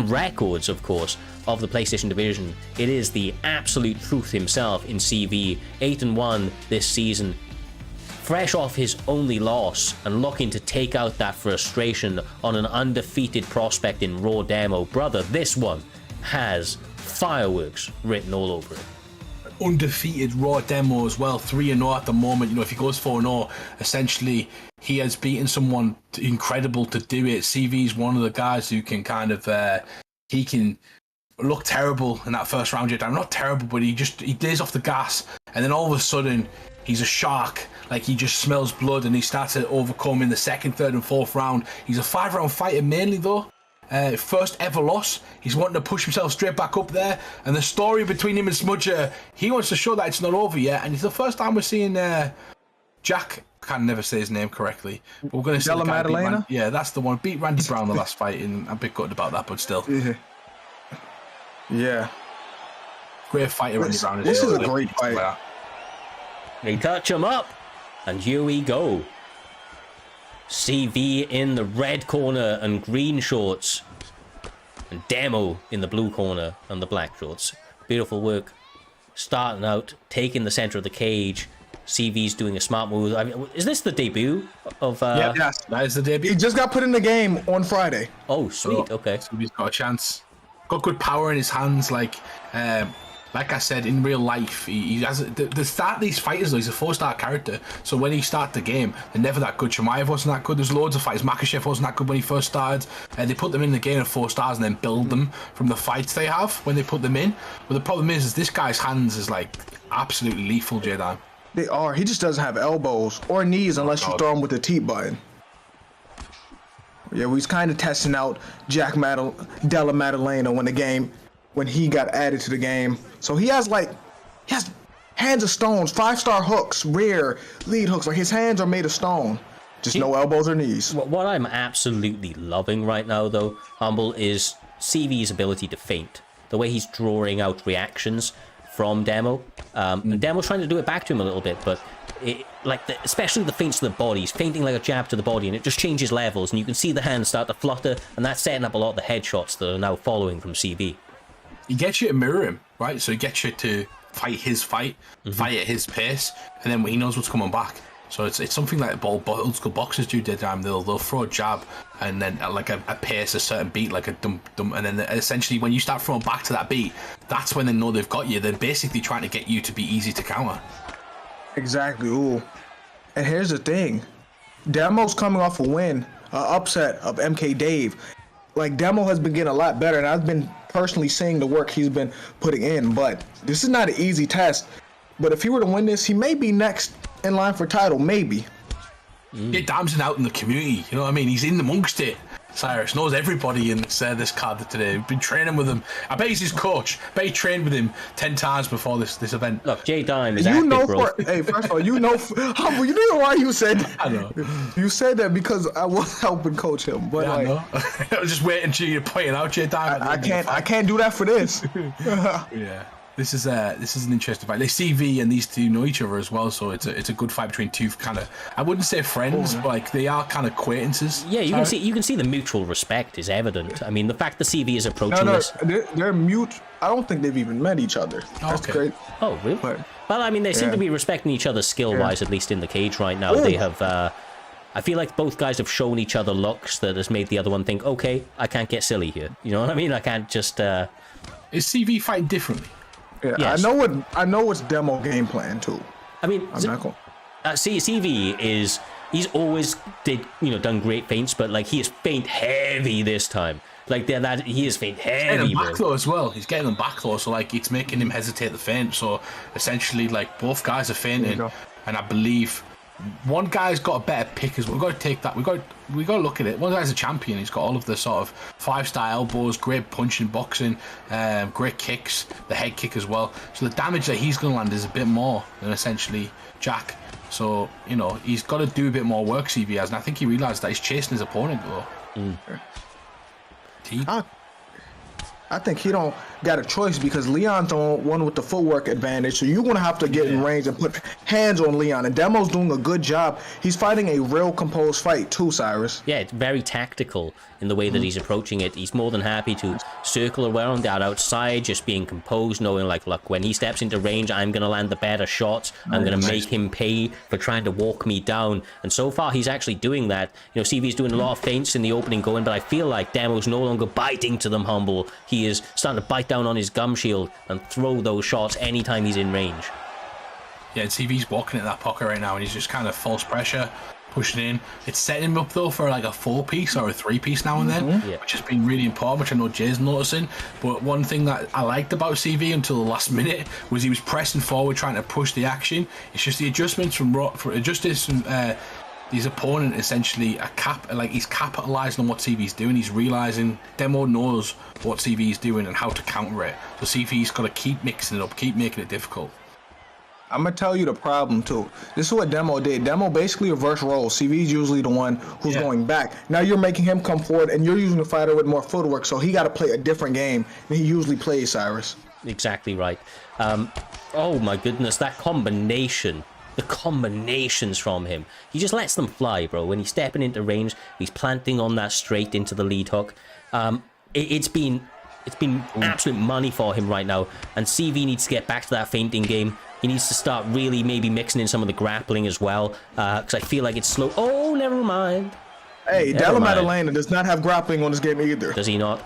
records, of course, of the PlayStation division. It is the absolute truth himself in CV, 8-1 this season, fresh off his only loss and looking to take out that frustration on an undefeated prospect in Raw Demo. Brother, this one has fireworks written all over it. Undefeated Raw Demo as well, 3-0 at the moment. You know, if he goes 4-0, essentially he has beaten someone incredible to do it. CV's one of the guys who can kind of he can look terrible in that first round. Not terrible, but he days off the gas, and then all of a sudden he's a shark. Like, he just smells blood and he starts to overcome in the second, third and fourth round. He's a 5-round fighter mainly though. First ever loss. He's wanting to push himself straight back up there. And the story between him and Smudger, he wants to show that it's not over yet. And it's the first time we're seeing Jack, I can never say his name correctly, but we're going to see Della Maddalena? Yeah, that's the one. Beat Randy Brown the last fight, and I'm a bit gutted about that, but still. Yeah. Great fighter, Randy Brown. This is a great fight. They touch him up, and here we go. CV in the red corner and green shorts, and Demo in the blue corner and the black shorts. Beautiful work. Starting out, taking the center of the cage. CV's doing a smart move. I mean, is this the debut of? Yes, that is the debut. He just got put in the game on Friday. Oh, sweet. Okay. So he's got a chance. Got good power in his hands. Like I said, in real life, he has the start of these fighters though. He's a 4-star character, so when he starts the game, they're never that good. Chimaev wasn't that good. There's loads of fighters. Makachev wasn't that good when he first started. They put them in the game at 4 stars and then build them from the fights they have when they put them in. But the problem is this guy's hands is like absolutely lethal, J-Dan. They are. He just doesn't have elbows or knees unless you throw him with the T button. Yeah, he's kind of testing out Della Maddalena when he got added to the game. So he has hands of stones, 5-star hooks, rear lead hooks. Like, his hands are made of stone. Just no elbows or knees. What I'm absolutely loving right now, though, Humble, is CV's ability to feint. The way he's drawing out reactions from Demo. And Demo's trying to do it back to him a little bit, but especially the feints to the body. He's feinting like a jab to the body, and it just changes levels, and you can see the hands start to flutter, and that's setting up a lot of the headshots that are now following from CV. He gets you to mirror him, right? So he gets you to fight his fight, fight at his pace, and then he knows what's coming back. So it's something like old school boxers do. They'll throw a jab and then like a pace, a certain beat, like a dum, and then essentially when you start throwing back to that beat, that's when they know they've got you. They're basically trying to get you to be easy to counter. Exactly. Ooh. And here's the thing, Demo's coming off a win, upset of MK Dave. Like, Demo has been getting a lot better, and I've been personally seeing the work he's been putting in, but this is not an easy test. But if he were to win this, he may be next in line for title, maybe. Get Damson out in the community, you know what I mean? He's in amongst it. Cyrus knows everybody in this card today. We've been training with him. I bet he's his coach. I bet he trained with him 10 times before this event. Look, Jay Dime is active, bro. Hey, first of all, you know why you said that? I know. You said that because I was helping coach him. But yeah, like, I know. I was just waiting until you're pointing out Jay Dime. I can't do that for this. Yeah. This is an interesting fight. Like, CV and these two know each other as well, so it's a good fight between two kind of, I wouldn't say friends, but like they are kind of acquaintances. Yeah, you can see the mutual respect is evident. I mean, the fact the CV is approaching this. They're mute. I don't think they've even met each other. That's great. Oh, really? But, well, I mean, they seem to be respecting each other skill-wise, at least in the cage right now. Ooh. They have. I feel like both guys have shown each other looks that has made the other one think, okay, I can't get silly here. You know what I mean? I can't just. Is CV fighting differently? Yeah, yes. I know what's Demo game plan too. I mean, I'm not going. CV is he's always done great feints, but like he is feint heavy this time. Like that, he is feint heavy. Getting them back though as well. He's getting them back though, so like it's making him hesitate the feint. So essentially, like both guys are feinting, and I believe one guy's got a better pick as well. We've got to take that. We got to look at it. One guy's a champion. He's got all of the sort of 5-star elbows, great punching, boxing, great kicks, the head kick as well. So the damage that he's going to land is a bit more than essentially Jack. So he's got to do a bit more work. CV has, and I think he realised that he's chasing his opponent though. I think he don't got a choice because Leon's on one with the footwork advantage, so you're gonna have to get in range and put hands on Leon. And Demo's doing a good job. He's fighting a real composed fight too, Cyrus. Yeah, it's very tactical in the way that he's approaching it. He's more than happy to circle around that outside, just being composed, knowing like, look, when he steps into range, I'm gonna land the better shots. I'm gonna make him pay for trying to walk me down. And so far, he's actually doing that. CV's doing a lot of feints in the opening going, but I feel like Demo's no longer biting to them humble. He is starting to bite down on his gum shield and throw those shots anytime he's in range. Yeah, and CV's walking in that pocket right now, and he's just kind of false pressure, pushing in. It's setting him up though for like a 4-piece or a 3-piece now and then, which has been really important, which I know Jay's noticing. But one thing that I liked about CV until the last minute was he was pressing forward, trying to push the action. It's just the adjustments from his opponent essentially he's capitalizing on what CV's doing. He's realizing Demo knows what CV's doing and how to counter it. So CV's got to keep mixing it up, keep making it difficult. I'm gonna tell you the problem too. This is what Demo did. Demo basically reverse roles. CV's usually the one who's going back. Now you're making him come forward, and you're using a fighter with more footwork, so he got to play a different game than he usually plays, Cyrus. Exactly right. Oh my goodness, that combination. The combinations from him. He just lets them fly, bro. When he's stepping into range, he's planting on that straight into the lead hook. It's been absolute money for him right now. And CV needs to get back to that feinting game. He needs to start really maybe mixing in some of the grappling as well. Because I feel like it's slow. Oh, never mind. Hey, Della Maddalena does not have grappling on this game either. Does he not?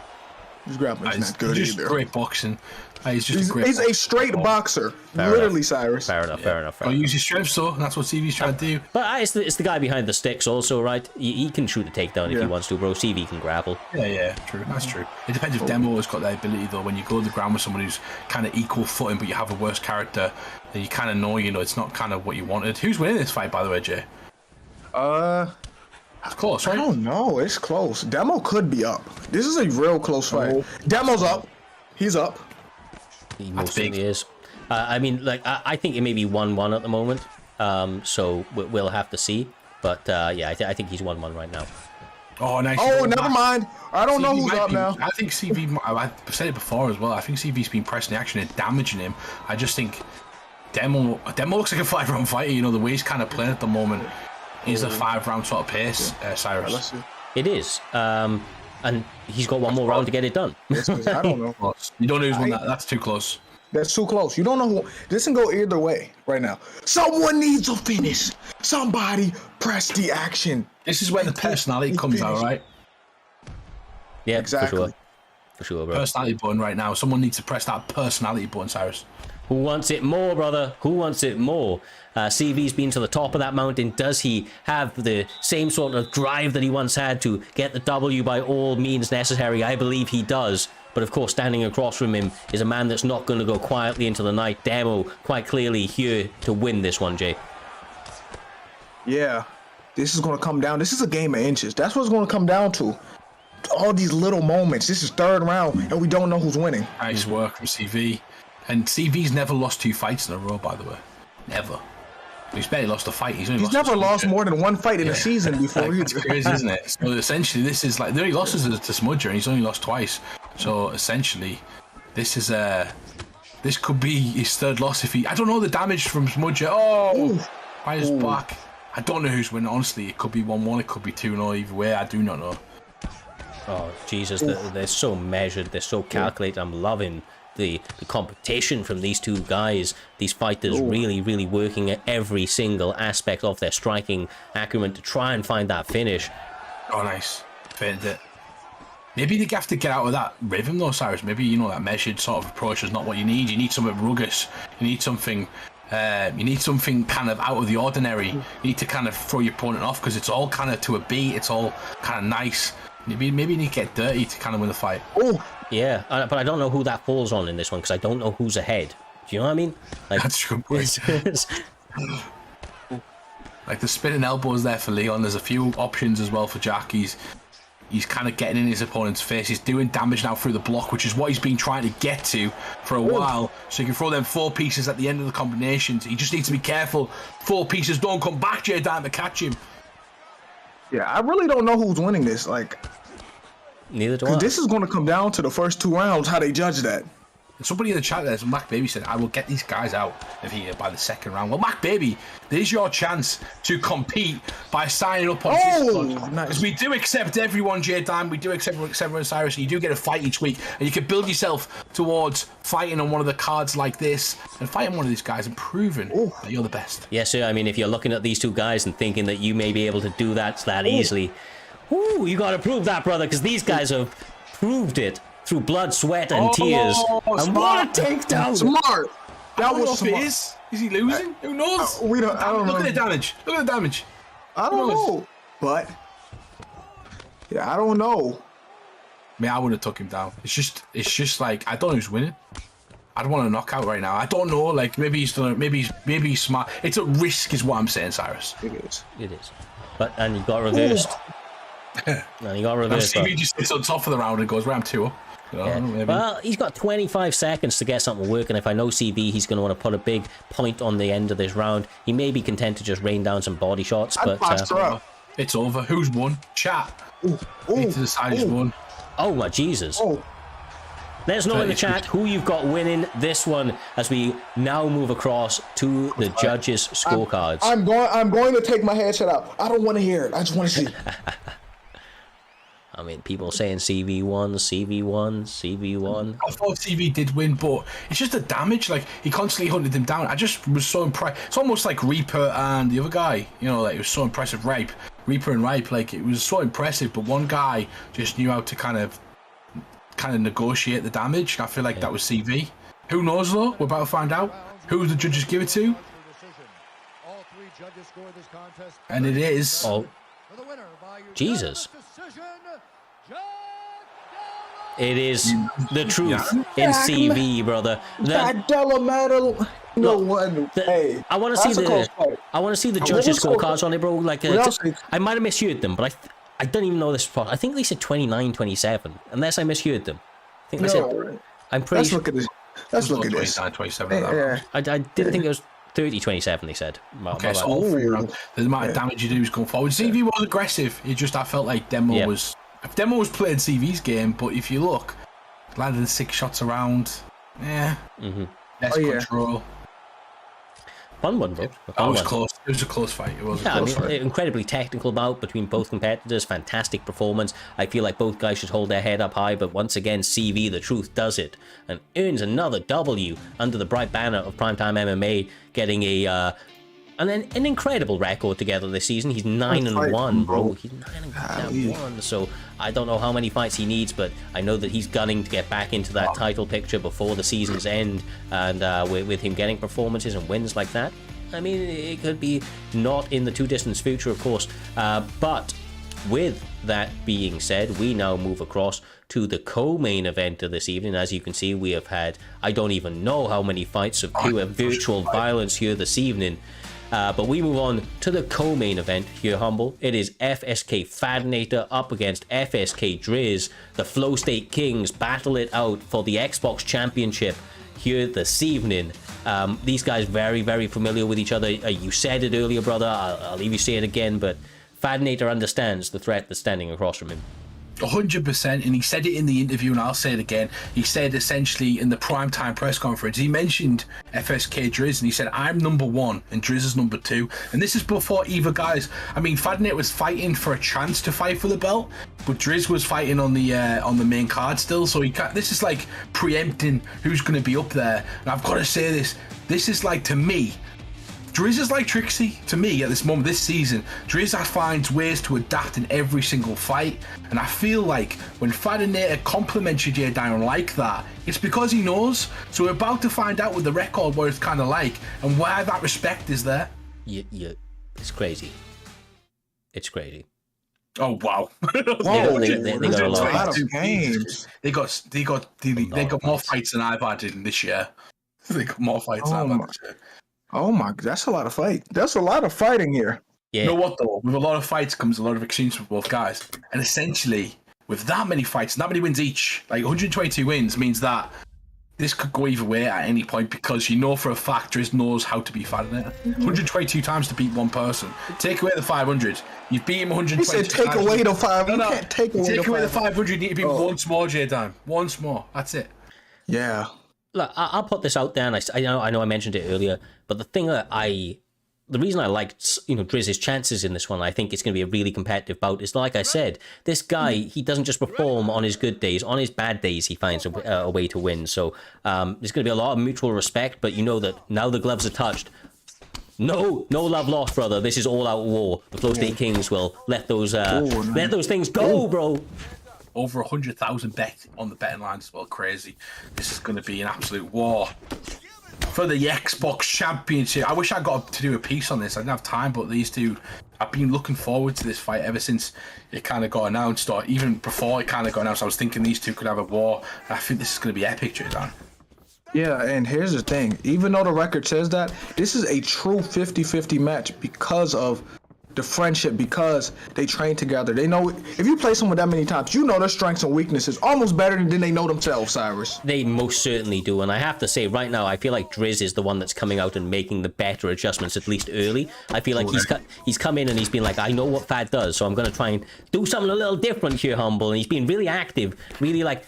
His grappling is not good just either. Great boxing. He's a straight boxer. Literally, Cyrus. Fair enough. I'll use his strengths though, and that's what CV's trying to do. But it's the guy behind the sticks also, right? He can shoot a takedown if he wants to, bro. CV can grapple. Yeah, true. That's true. It depends if Demo has got that ability though. When you go to the ground with someone who's kind of equal footing, but you have a worse character, then you kind of know, it's not kind of what you wanted. Who's winning this fight, by the way, Jay? It's close, right? I don't know. It's close. Demo could be up. This is a real close fight. Demo's up. He's up. He most certainly is. I mean, like, I think it may be 1-1 at the moment. So we'll have to see. But I think he's 1-1 right now. Oh, nice. Oh, never mind. I don't know who's up now. I think CV, I've said it before as well, I think CV's been pressing the action and damaging him. I just think Demo looks like a 5-round fighter. The way he's kind of playing at the moment is a 5-round sort of pace, Cyrus. Let's see. It is. And he's got one more round to get it done. I don't know. You don't know who's won that. That's too close. That's too close. You don't know who. This can go either way right now. Someone needs a finish. Somebody press the action. This is where the personality comes out, right? Yeah, exactly. For sure, bro. Personality button right now. Someone needs to press that personality button, Cyrus. Who wants it more, brother? Who wants it more? CV's been to the top of that mountain. Does he have the same sort of drive that he once had to get the W by all means necessary? I believe he does. But of course, standing across from him is a man that's not going to go quietly into the night. Demo quite clearly here to win this one, Jay. Yeah, this is going to come down. This is a game of inches. That's what it's going to come down to. All these little moments. This is third round, and we don't know who's winning. Nice work from CV. And CV's never lost 2 fights in a row, by the way. Never. He's barely lost a fight. He's never lost more than 1 fight in a season before. That's crazy, isn't it? So essentially, this is like the only losses to Smudger, and he's only lost twice. So essentially, this could be his 3rd loss if he. I don't know the damage from Smudger. Oh, by his back. I don't know who's winning. Honestly, it could be 1-1. It could be 2-0. Either way, I do not know. Oh Jesus, they're so measured. They're so calculated. I'm loving the competition from these two guys. These fighters really working at every single aspect of their striking acumen to try and find that finish. Oh, nice. Feinted it. Maybe they have to get out of that rhythm though, Cyrus. Maybe, that measured sort of approach is not what you need. You need something rugged. You need something You need something kind of out of the ordinary. You need to kind of throw your opponent off because it's all kind of to a beat. It's all kind of nice. Maybe you need to get dirty to kind of win the fight. Oh, Yeah, but I don't know who that falls on in this one because I don't know who's ahead. Do you know what I mean? Like, That's a good point. Like the spinning elbows there for Leon. There's a few options as well for Jack. He's kind of getting in his opponent's face. He's doing damage now through the block, which is what he's been trying to get to for a while. So you can throw them 4 pieces at the end of the combinations. He just needs to be careful. 4 pieces don't come back, J-Dime, to catch him. yeah. I really don't know who's winning this. Like, neither do I. this is going to come down to the first 2 rounds, how they judge that. And somebody in the chat there, Mac Baby said, I will get these guys out of here by the 2nd round. Well, Mac Baby, there's your chance to compete by signing up on Discord. Nice. Because we do accept everyone, J-Dime. We do accept everyone, Cyrus. And you do get a fight each week. And you can build yourself towards fighting on one of the cards like this and fighting one of these guys and proving that you're the best. Yes, sir. I mean, if you're looking at these 2 guys and thinking that you may be able to do that easily, ooh, you got to prove that, brother, because these guys have proved it through blood, sweat, and tears. And what a takedown! Smart. That was It smart. is he losing? Who knows? I don't know. Look at the damage. Look at the damage. I don't know. But yeah, I don't know. I mean, I would have took him down. It's just like I don't know who's winning. I'd want a knockout right now. I don't know. Like maybe he's done it. Maybe he's smart. It's a risk, is what I'm saying, Cyrus. It is. It is. And you got reversed. And you got reversed. CV just sits on top of the round and goes round 2 up. Yeah. Well, he's got 25 seconds to get something working. If I know CV, he's going to want to put a big point on the end of this round. He may be content to just rain down some body shots, but it's over. Who's won? Chat. Ooh, Need to decide who's won. oh my Jesus! Oh, Let us know in the chat who you've got winning this one as we now move across to the judges' scorecards. I'm going to take my headset out. I don't want to hear it. I just want to see. I mean, people saying CV1, CV1, CV1. I thought CV did win, but it's just the damage. Like he constantly hunted him down. I just was so impressed. It's almost like Reaper and the other guy. You know, like it was so impressive. Reaper and Ripe. Like it was so impressive, but one guy just knew how to kind of negotiate the damage. I feel like that was CV. Who knows though? We're about to find out who the judges give it to. And it is. Oh, Jesus. It is the truth in CV, brother. That Delamedal. No one. Hey, I want to see the judges' scorecards on it, bro. Like, I might have misheard them, but I don't even know this spot. I think they said 29-27, unless I misheard them. I think they said. I'm pretty. Let's look at this. 27. Yeah. I didn't think it was 30-27. They said. Okay, so all 3 rounds. The amount of damage you do is going forward. CV was aggressive. It just I felt like Demo was. If Demo was playing CV's game, but if you look, landed 6 shots around. Yeah. Less control. Fun one, bro. That was close. It was a close fight. It was a close fight. Incredibly technical bout between both competitors. Fantastic performance. I feel like both guys should hold their head up high, but once again, CV, the truth, does it and earns another W under the bright banner of Primetime MMA, getting an incredible record together this season. He's 9-1, bro. He's 9-1. So I don't know how many fights he needs, but I know that he's gunning to get back into that title picture before the season's end. And with him getting performances and wins like that, I mean, it could be not in the too distant future, of course. But with that being said, we now move across to the co-main event of this evening. As you can see, we have had, I don't even know how many fights of pure virtual violence here this evening. But we move on to the co-main event here, Humble. It is FSK Fadnator up against FSK Driz. The Flow State Kings battle it out for the Xbox Championship here this evening. These guys very, very familiar with each other. You said it earlier, brother. I'll leave you say it again, but Fadnator understands the threat that's standing across from him. 100%, and he said it in the interview, and I'll say it again. He said essentially in the primetime press conference, he mentioned FSK Driz, and he said, I'm number 1 and Driz is number 2. And this is before either guys. I mean, Fadnet was fighting for a chance to fight for the belt, but Driz was fighting on the main card still. So this is like preempting who's going to be up there. And I've got to say this is like, to me, Driz is like Trixie to me at this moment this season. Driz finds ways to adapt in every single fight, and I feel like when Fadinator compliments you, Jay Diamond, like that, it's because he knows. So we're about to find out with the record what it's kind of like and why that respect is there. Yeah, it's crazy. It's crazy. Oh wow! Whoa, they got a lot of games. They got more fights than I've had in this year. They got more fights than I've had this year. Oh my, that's a lot of fight. That's a lot of fighting here. Yeah. You know what though? With a lot of fights comes a lot of exchange for both guys. And essentially, with that many fights, that many wins each, like 122 wins means that this could go either way at any point because you know for a fact Driz knows how to be Fadinator. 122 times to beat one person. Take away the 500. You've beat him 122 He said take times. away the 500. No, You can't take away the 500. You need to beat once more, J-Dime. Once more. That's it. Yeah. Look, I'll put this out there, and I know I mentioned it earlier, but the reason I liked Driz's chances in this one, I think it's going to be a really competitive bout. Is like I said, this guy, he doesn't just perform on his good days; on his bad days, he finds a way to win. So there's going to be a lot of mutual respect. But you know that now the gloves are touched. No love lost, brother. This is all out war. The Flow State Kings will let those things go, bro. Over 100,000 bet on the betting lines as well. Crazy. This is going to be an absolute war for the Xbox Championship. I wish I got to do a piece on this. I didn't have time, but these two, I've been looking forward to this fight ever since it kind of got announced, or even before it kind of got announced. I was thinking these two could have a war, and I think this is going to be epic, Jordan. Yeah, and here's the thing. Even though the record says that, this is a true 50-50 match because of the friendship, because they train together. They know if you play someone that many times, you know their strengths and weaknesses almost better than they know themselves, Cyrus. They most certainly do, and I have to say right now, I feel like Driz is the one that's coming out and making the better adjustments, at least early. I feel like he's come in and he's been like, I know what Fad does, so I'm going to try and do something a little different here, Humble, and he's been really active, really like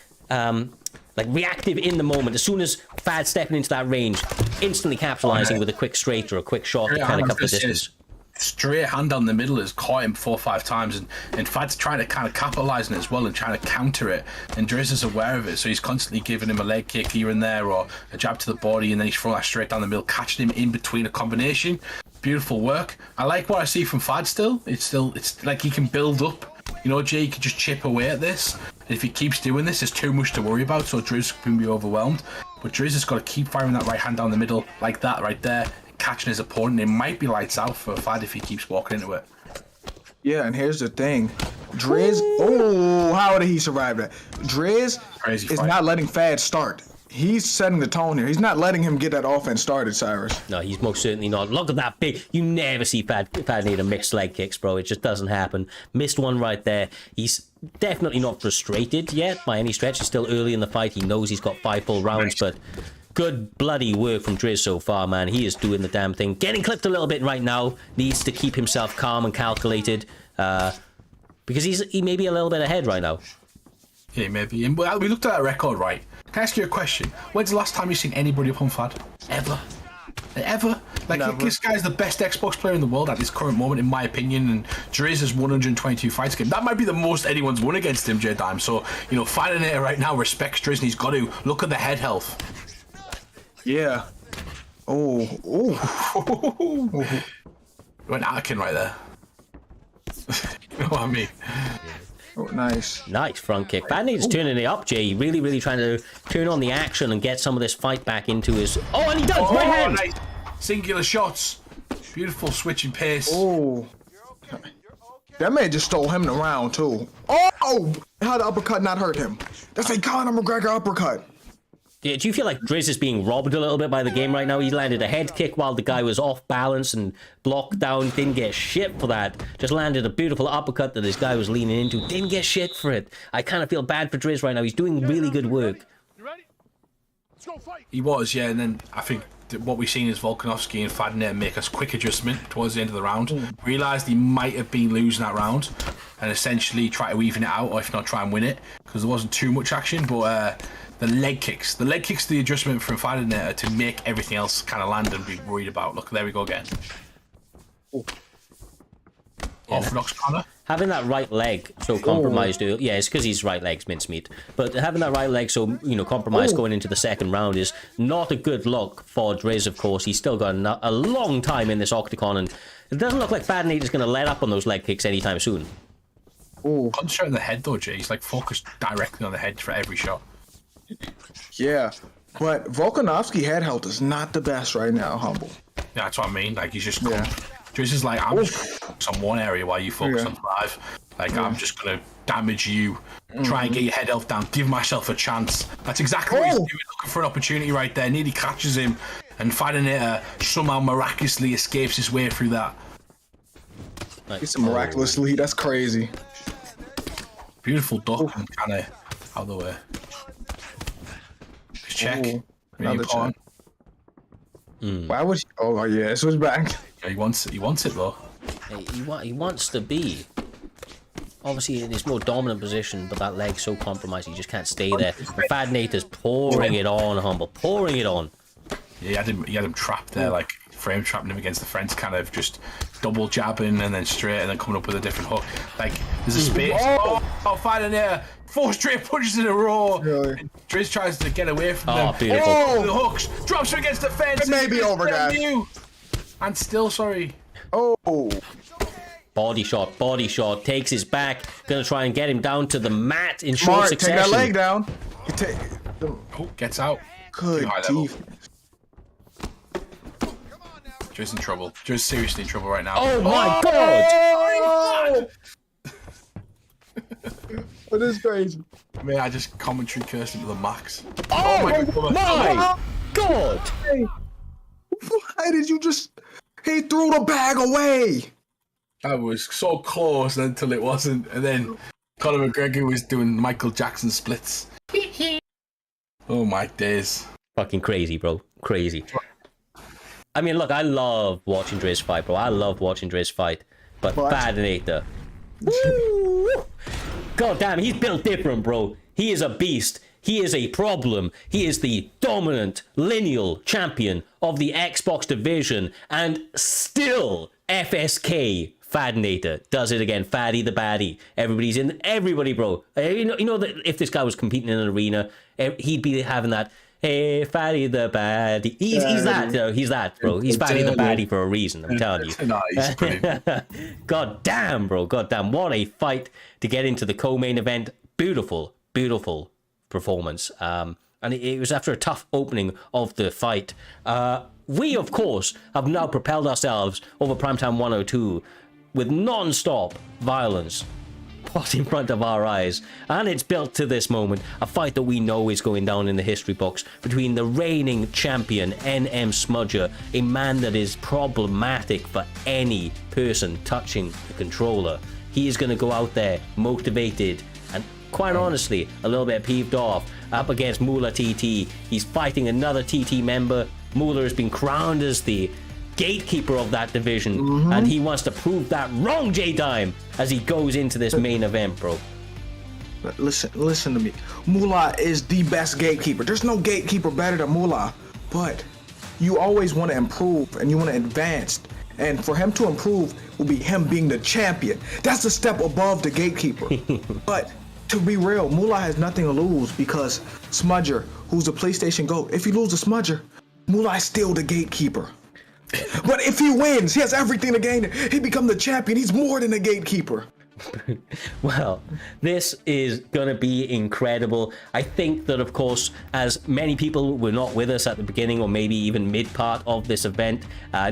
reactive in the moment. As soon as Fad's stepping into that range, instantly capitalizing with a quick straight or a quick shot to kind of cut the distance. Straight hand down the middle has caught him 4 or 5 times, and Fad's trying to kind of capitalize on it as well and trying to counter it, and Driz is aware of it, so he's constantly giving him a leg kick here and there or a jab to the body, and then he's throwing that straight down the middle, catching him in between a combination. Beautiful work. I like what I see from Fad still. It's like he can build up. You know, Jay can just chip away at this. And if he keeps doing this, there's too much to worry about, so Driz can be overwhelmed. But Driz has got to keep firing that right hand down the middle, like that right there, catching his opponent. It might be lights out for Fad if he keeps walking into it. Yeah, and here's the thing. Driz, how did he survive that? Driz is not letting Fad start. He's setting the tone here. He's not letting him get that offense started, Cyrus. No, he's most certainly not. Look at that big. You never see Fad need a mixed leg kicks, bro. It just doesn't happen. Missed one right there. He's definitely not frustrated yet by any stretch. He's still early in the fight. He knows he's got 5 full rounds, but good bloody work from Driz so far, man. He is doing the damn thing. Getting clipped a little bit right now. Needs to keep himself calm and calculated because he may be a little bit ahead right now. Yeah, maybe. And we looked at that record, right? Can I ask you a question? When's the last time you've seen anybody up on Fad? Ever? Like, Never. This guy's the best Xbox player in the world at this current moment, in my opinion, and Driz has 122 fights against him. That might be the most anyone's won against him, J-Dime. So, Fadinator right now respects Driz, and he's got to look at the head health. Yeah. Oh. Went Anakin right there. You know what I mean? Oh, nice. Nice front kick. Fad needs turning it up, Jay. Really, really trying to turn on the action and get some of this fight back into his... Oh, and he does! Right hand! Nice. Singular shots. Beautiful switching pace. Oh. That man just stole him in the round, too. Oh! How the uppercut not hurt him? That's a Conor McGregor uppercut. Yeah, do you feel like Driz is being robbed a little bit by the game right now? He landed a head kick while the guy was off balance and blocked down. Didn't get shit for that. Just landed a beautiful uppercut that this guy was leaning into. Didn't get shit for it. I kind of feel bad for Driz right now. He's doing really good work. You ready? Let's go fight. He was, yeah, and then I think what we've seen is Volkanovski and Fadinator make a quick adjustment towards the end of the round. Realised he might have been losing that round and essentially try to even it out, or if not, try and win it, because there wasn't too much action, but... The leg kicks, the adjustment from Fadinator to make everything else kind of land and be worried about. Look, there we go again. Orthodox Connor. Having that right leg so compromised, yeah, it's because his right leg's mincemeat. But having that right leg so, compromised going into the second round is not a good look for Driz, of course. He's still got a long time in this octagon, and it doesn't look like Fadinator's going to let up on those leg kicks anytime soon. Concentrate on the head, though, Jay. He's like focused directly on the head for every shot. Yeah, but Volkanovski head health is not the best right now, Humble. Yeah, that's what I mean. Like, he's just... Driz is like, I'm just focused on one area while you focus on 5. Like, I'm just going to damage you, try and get your head health down, give myself a chance. That's exactly what he's doing, looking for an opportunity right there. Nearly catches him, and Fadinator somehow miraculously escapes his way through that. It's a miraculous lead. That's crazy. Beautiful duck and kind of out of the way. Just check. Really important. Why would you? Oh, yeah, it was back. Yeah, he wants it though. Hey, he wants to be, obviously, in his more dominant position, but that leg's so compromised he just can't stay there. Fadinator's pouring it on, Humble, pouring it on. Yeah, he had him trapped there, like frame trapping him against the fence, kind of just double jabbing and then straight and then coming up with a different hook. Like, there's a space. Oh, Fadinator, 4 straight punches in a row. Really? And Driz tries to get away from them. Beautiful. The hooks, drops him against the fence. It may be over, guys. And still, sorry. Oh. Body shot, takes his back, gonna try and get him down to the mat in short succession. Take that leg down. Oh, gets out. Good teeth. Driz in trouble. Driz seriously in trouble right now. Oh my god! That is crazy. Man, I just commentary cursed him to the max. Oh my god! Why did you just... He threw the bag away! That was so close until it wasn't, and then Conor McGregor was doing Michael Jackson splits. Oh my days. Fucking crazy, bro. Crazy. I mean, look, I love watching Driz fight, bro. I love watching Driz fight. But Fadinator... God damn, he's built different, bro. He is a beast. He is a problem. He is the dominant lineal champion of the Xbox division, and still FSK Fadinator does it again. Faddy the baddie. Everybody, bro. You know that if this guy was competing in an arena, he'd be having that. Hey, Fatty the baddie. He's that, though. He's that, bro. He's Fatty the baddie for a reason, I'm telling you. Nice, God damn, bro. God damn. What a fight to get into the co-main event. Beautiful, beautiful performance. And it was after a tough opening of the fight. We, of course, have now propelled ourselves over Primetime 102 with non-stop violence right in front of our eyes, and it's built to this moment, a fight that we know is going down in the history books between the reigning champion NM Smudger, a man that is problematic for any person touching the controller. He is going to go out there motivated and, quite honestly, a little bit peeved off up against Mma TT. He's fighting another TT member. Mma has been crowned as the gatekeeper of that division, and he wants to prove that wrong, J-Dime, as he goes into this main event, bro. Listen to me. Mma is the best gatekeeper. There's no gatekeeper better than Mma, but you always want to improve and you want to advance, and for him to improve will be him being the champion. That's a step above the gatekeeper. But to be real, Mma has nothing to lose because Smudger, who's a PlayStation GOAT, if he loses to Smudger, Mma is still the gatekeeper. But if he wins, he has everything to gain. He becomes the champion. He's more than a gatekeeper. Well, this is going to be incredible. I think that, of course, as many people were not with us at the beginning or maybe even mid-part of this event,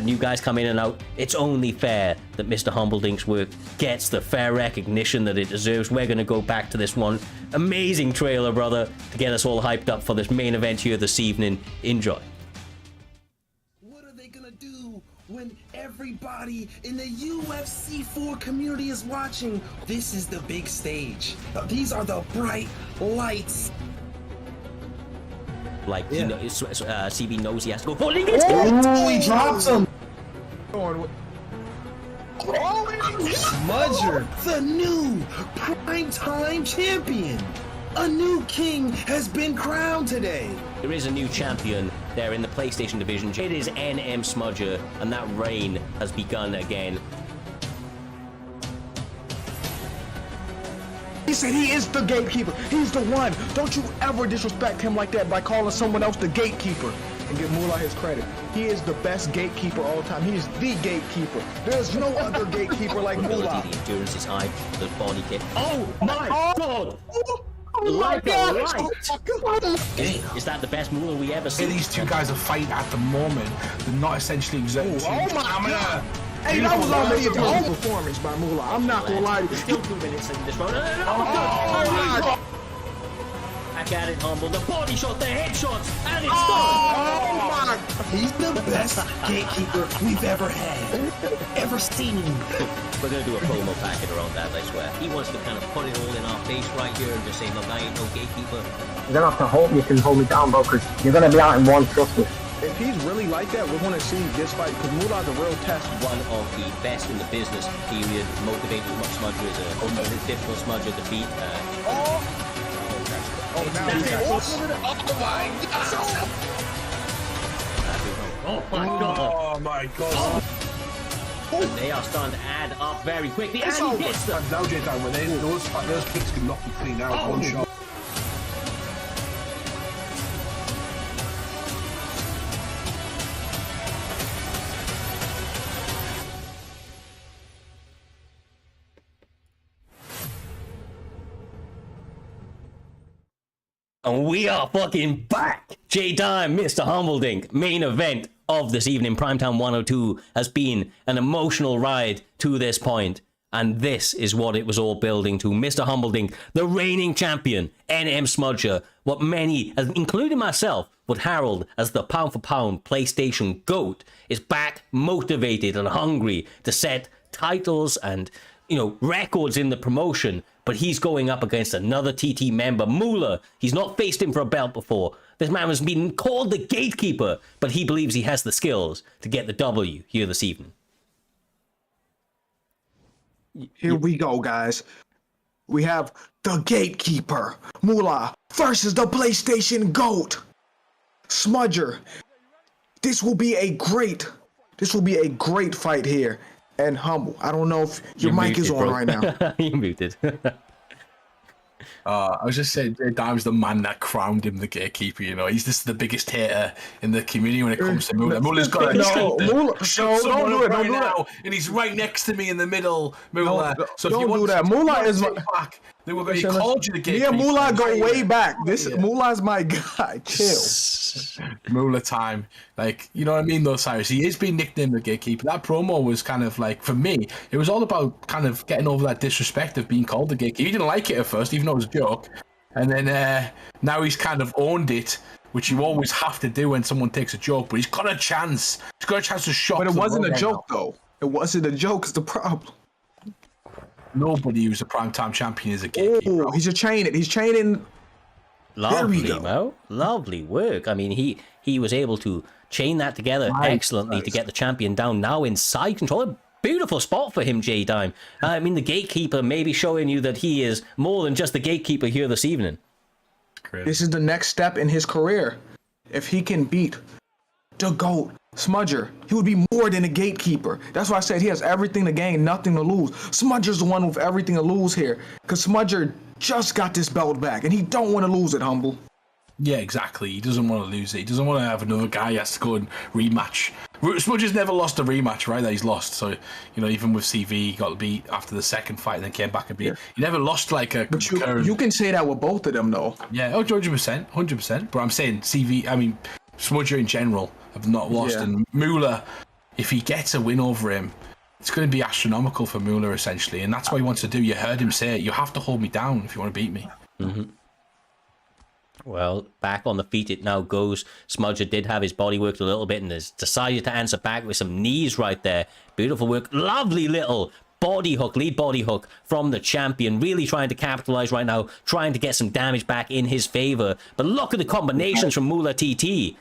new guys come in and out, it's only fair that Mr. Humbledink's work gets the fair recognition that it deserves. We're going to go back to this one amazing trailer, brother, to get us all hyped up for this main event here this evening. Enjoy. When everybody in the UFC 4 community is watching, this is the big stage. These are the bright lights. Like, you know, CB knows he has to go. Oh, he drops him. Smudger, the new Primetime champion. A new king has been crowned today. There is a new champion there in the PlayStation division. It is NM Smudger, and that reign has begun again. He said he is the gatekeeper. He's the one. Don't you ever disrespect him like that by calling someone else the gatekeeper. And give Moolah his credit. He is the best gatekeeper all time. He is the gatekeeper. There's no other gatekeeper like Moolah. The endurance is high. The body kick. Oh my God! Like a light. Is that the best Moolah we ever seen? These two guys are fighting at the moment. They're not essentially exerting too much stamina. Hey, that was already a good performance by Moolah. I'm not gonna lie to you. Still 2 minutes in this round. Back at it, Humble. The body shot, the headshots, and it's done. He's the best gatekeeper we've ever had, ever seen. We're gonna do a promo packet around that, I swear. He wants to kind of put it all in our face right here and just say, look, I ain't no gatekeeper. You're gonna have to hope you can hold me down, bro, because you're gonna be out in one, trust me. If he's really like that, we're gonna see this fight because Moolah's a real test. One of the best in the business, period. Motivated Smudger is a difficult Smudger to beat. Oh my God. Oh my God. And they are starting to add up very quickly. And he hits them. Now, J-Time, when those kicks can knock you clean out. One shot. And we are fucking back! J-Time, Mr. Humbledink, main event of this evening. Primetime 102 has been an emotional ride to this point, and this is what it was all building to. Mr. Humbledink, the reigning champion, NM Smudger, what many, including myself, would herald as the pound-for-pound PlayStation GOAT, is back, motivated and hungry to set titles and, records in the promotion. But he's going up against another TT member, Moolah. He's not faced him for a belt before. This man has been called the gatekeeper, but he believes he has the skills to get the W here this evening. Here we go, guys. We have the gatekeeper, Moolah, versus the PlayStation GOAT, Smudger. This will be a great fight here. And Humble, I don't know if your mic is on right now. You're muted. I was just saying, J-Time's the man that crowned him the gatekeeper. He's just the biggest hater in the community when it comes to Moolah. Moolah's got a don't do it. Don't do that. And he's right next to me in the middle, Moolah. So if you want that. Moolah is back. He called you the gatekeeper. Me and Moolah go way back. Moolah's my guy. Chill. Moolah time. You know what I mean, though, Cyrus? He is being nicknamed the gatekeeper. That promo was kind of for me, it was all about kind of getting over that disrespect of being called the gatekeeper. He didn't like it at first, even though it was a joke. And then now he's kind of owned it, which you always have to do when someone takes a joke. But he's got a chance. He's got a chance to shock. But it wasn't a joke, though. It wasn't a joke. It's the problem. Nobody who's a primetime champion is a gatekeeper. Oh, he's training. He's training. Lovely, Mo. Lovely work. I mean, he was able to chain that together excellently to get the champion down now in side control. A beautiful spot for him, J-Time. I mean, the gatekeeper may be showing you that he is more than just the gatekeeper here this evening. This is the next step in his career. If he can beat the GOAT, Smudger, he would be more than a gatekeeper. That's why I said he has everything to gain, nothing to lose. Smudger's the one with everything to lose here, because Smudger just got this belt back, and he don't want to lose it, Humble. Yeah, exactly. He doesn't want to lose it. He doesn't want to have another guy he has to go and rematch. Smudger's never lost a rematch, right? That he's lost. So, even with CV, he got beat after the second fight and then came back and beat. Yeah. He never lost a... But you can say that with both of them, though. Yeah, 100%. 100%. But I'm saying CV, Smudger in general have not lost. Yeah. And Moolah, if he gets a win over him, it's going to be astronomical for Moolah, essentially. And that's what he wants to do. You heard him say it. You have to hold me down if you want to beat me. Mm-hmm. Well, back on the feet it now goes. Smudger did have his body worked a little bit and has decided to answer back with some knees right there. Beautiful work. Lovely little lead body hook from the champion. Really trying to capitalize right now. Trying to get some damage back in his favor. But look at the combinations from Moolah TT.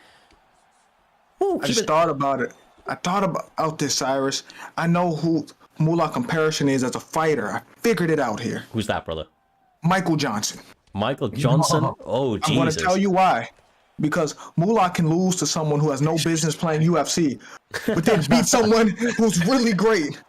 Ooh, I just thought about it. I thought about this, Cyrus. I know who Moolah comparison is as a fighter. I figured it out here. Who's that, brother? Michael Johnson. Michael Johnson? Oh, Jesus. I'm going to tell you why. because Moolah can lose to someone who has no business playing UFC, but then beat someone who's really great.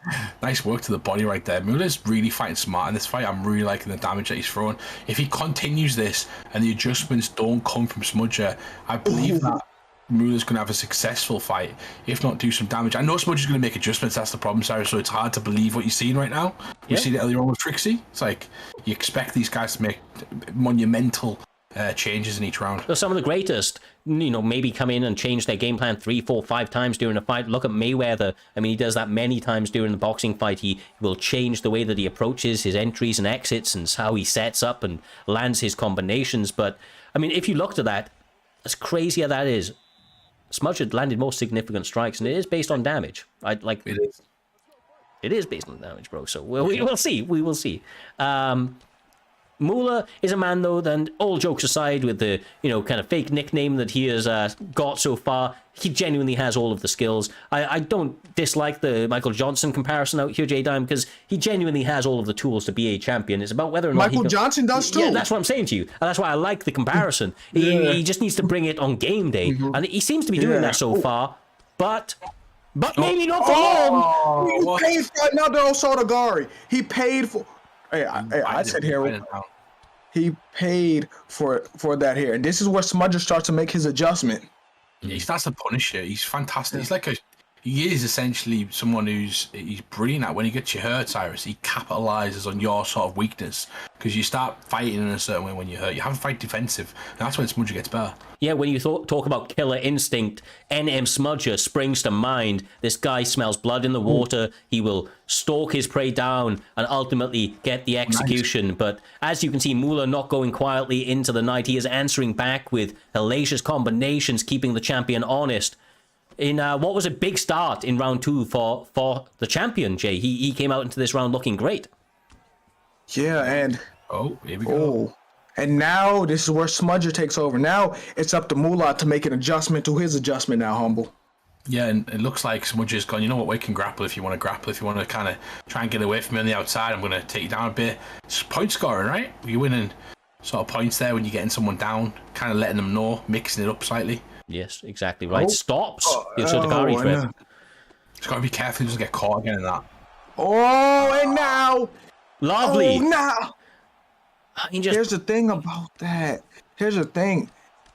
Nice work to the body right there. Mueller's really fighting smart in this fight. I'm really liking the damage that he's throwing. If he continues this and the adjustments don't come from Smudger, I believe that Mueller's going to have a successful fight, if not do some damage. I know Smudger's going to make adjustments, that's the problem, Cyrus, so it's hard to believe what you're seeing right now. We see it earlier on with Trixie. It's like, you expect these guys to make monumental changes in each round. So some of the greatest, maybe come in and change their game plan 3, 4, 5 times during a fight. Look at Mayweather. I mean, he does that many times during the boxing fight. He will change the way that he approaches his entries and exits and how he sets up and lands his combinations. But, I mean, if you looked at that, as crazy as that is, Smudger landed most significant strikes, and it is based on damage. It is. It is based on damage, bro. So we will see. We will see. Moolah is a man, though, then all jokes aside, with the, kind of fake nickname that he has got so far, he genuinely has all of the skills. I don't dislike the Michael Johnson comparison out here, J-Dime, because he genuinely has all of the tools to be a champion. It's about whether or not Michael Johnson does too. Yeah, that's what I'm saying to you. And that's why I like the comparison. He just needs to bring it on game day. And he seems to be doing that so far, but maybe not for long. He paid for another Osotagari. He paid for... I said here... He paid for that here. And this is where Smudger starts to make his adjustment. Yeah, he starts to punish it. He's fantastic. He is essentially someone he's brilliant at when he gets you hurt, Cyrus. He capitalizes on your sort of weakness because you start fighting in a certain way when you're hurt. You have to fight defensive, and that's when Smudger gets better. Yeah, when you talk about killer instinct, NM Smudger springs to mind. This guy smells blood in the water. He will stalk his prey down and ultimately get the execution. Nice. But as you can see, Moolah not going quietly into the night. He is answering back with hellacious combinations, keeping the champion honest. In what was a big start in round 2 for the champion, Jay. He came out into this round looking great. Yeah, and... here we go. And now this is where Smudger takes over. Now it's up to Moolah to make an adjustment to his adjustment now, Humble. Yeah, and it looks like Smudger's gone, you know what, we can grapple if you want to grapple. If you want to kind of try and get away from me on the outside, I'm going to take you down a bit. It's point scoring, right? You're winning sort of points there when you're getting someone down, kind of letting them know, mixing it up slightly. Yes, exactly right. Stops the Osotagari threat. He's got to be careful he doesn't get caught again in that. And now... Lovely. Now... Here's the thing about that. Here's the thing.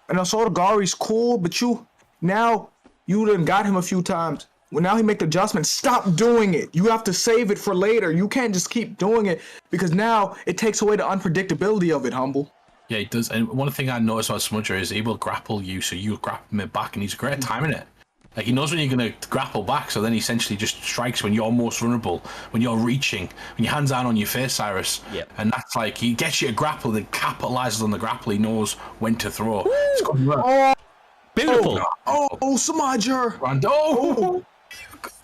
And Osotagari's cool, but you done got him a few times. Well, now he make the adjustment. Stop doing it. You have to save it for later. You can't just keep doing it because now it takes away the unpredictability of it, Humble. Yeah, he does. And one thing I noticed about Smudger is he will grapple you, so you grapple him back, and he's great at timing it. Like, he knows when you're going to grapple back, so then he essentially just strikes when you're most vulnerable, when you're reaching, when your hand's down on your face, Cyrus. Yep. And that's like, he gets you to grapple, then capitalizes on the grapple. He knows when to throw. Beautiful. Smudger.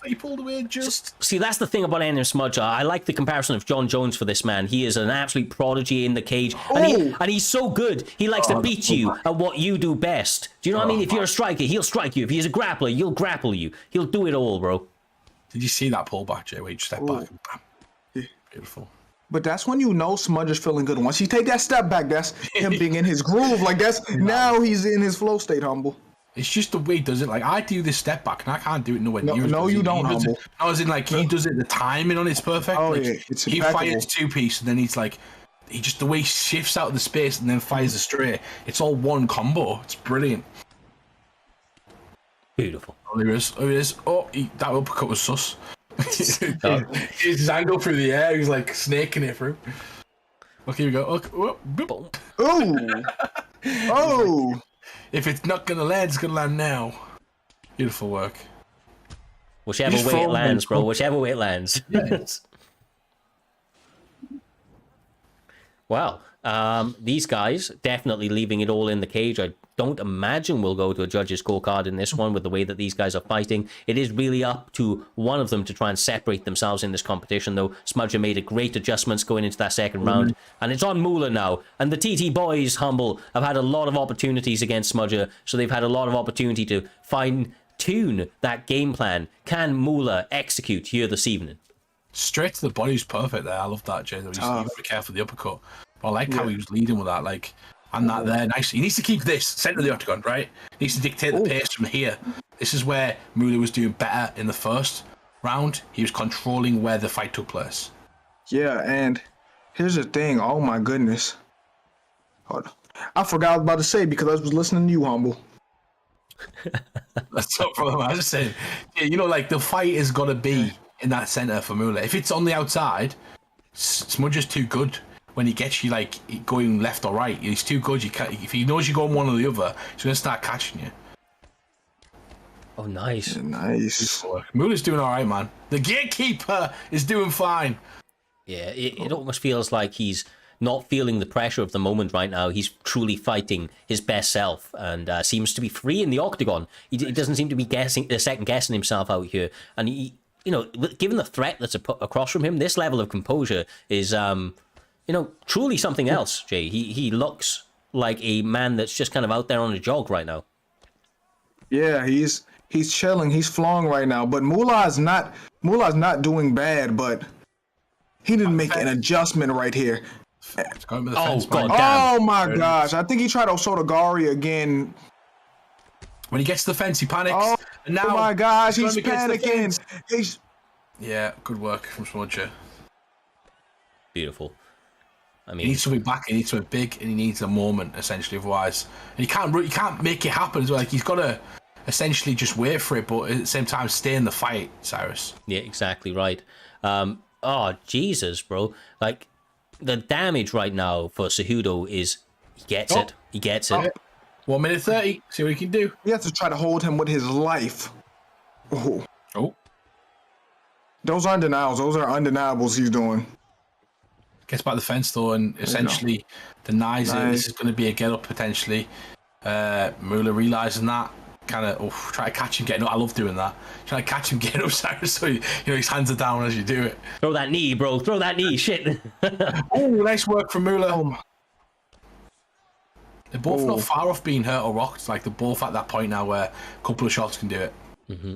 He pulled away just... See, that's the thing about NM Smudger. I like the comparison of John Jones for this man. He is an absolute prodigy in the cage. And he's so good. He likes to beat you at what you do best. Do you know what I mean? If you're a striker, he'll strike you. If he's a grappler, he'll grapple you. He'll do it all, bro. Did you see that pullback, Jay, where he just stepped back and bam. Beautiful. But that's when you know Smudger's feeling good. Once he take that step back, that's him being in his groove. Like, now he's in his flow state, Humble. It's just the way he does it. Like, I do this step back, and I can't do it nowhere near. No, you don't, Humble. I was in, like, he does it, the timing on it's perfect. It's he fires 2-piece, and then he's like, the way he shifts out of the space and then fires a straight. It's all one combo. It's brilliant. Beautiful. Oh, there he is. That uppercut was sus. His angle through the air, he's like snaking it through. Look, here we go. Look. If it's not going to land, it's going to land now. Beautiful work. Whichever way it lands, bro. Whichever way it lands. Yes. Wow. These guys definitely leaving it all in the cage. I don't imagine we'll go to a judge's scorecard in this one with the way that these guys are fighting. It is really up to one of them to try and separate themselves in this competition, though. Smudger made a great adjustments going into that second round. And it's on Moolah now. And the TT boys, Humble, have had a lot of opportunities against Smudger, so they've had a lot of opportunity to fine-tune that game plan. Can Moolah execute here this evening? Straight to the body's perfect there. I love that, Jay. He's very careful with the uppercut. But I like how he was leading with that. Like, And that there, nice. He needs to keep this center of the octagon, right? He needs to dictate the pace from here. This is where Moolah was doing better in the first round. He was controlling where the fight took place. Yeah, and here's the thing. Oh my goodness. Hold on. I forgot what I was about to say because I was listening to you, Humble. That's no problem. I was just saying, yeah, you know, like the fight is got to be in that center for Moolah. If it's on the outside, Smudger's too good. When he gets you like going left or right, he's too good. You can't. If he knows you're going one or the other, he's gonna start catching you. Oh, nice. Nice. Moolah's doing all right, man. The gatekeeper is doing fine. Yeah, it almost feels like he's not feeling the pressure of the moment right now. He's truly fighting his best self and seems to be free in the octagon. He doesn't seem to be second guessing himself out here. And he, you know, given the threat that's across from him, this level of composure is, you know, truly something else. Jay, he looks like a man that's just kind of out there on a jog right now. Yeah, he's chilling. He's flowing right now. But Moolah's not doing bad. But he didn't make an adjustment right here. Oh, God damn. Oh, my gosh. I think he tried Osotogari again. When he gets to the fence, he panics. Oh, and now, my gosh, he's panicking. Yeah, good work from Smudger. Beautiful. I mean, he needs something back. He needs something big, and he needs a moment essentially. Otherwise, and he can't make it happen. So like he's got to essentially just wait for it, but at the same time stay in the fight. Cyrus. Yeah, exactly right. Oh Jesus, bro! Like the damage right now for Cejudo is he gets it. He gets it. 1 minute 30. See what he can do. You have to try to hold him with his life. Oh. Those aren't denials. Those are undeniables he's doing. Gets back the fence though, and essentially denies it. This is going to be a get up potentially. Moolah realizing that, kind of try to catch him getting up. I love doing that. Try to catch him getting up, Cyrus, so his hands are down as you do it. Throw that knee, bro. Throw that knee. Shit. Oh, nice work from Moolah. They're both not far off being hurt or rocked. Like they're both at that point now where a couple of shots can do it. Mm-hmm.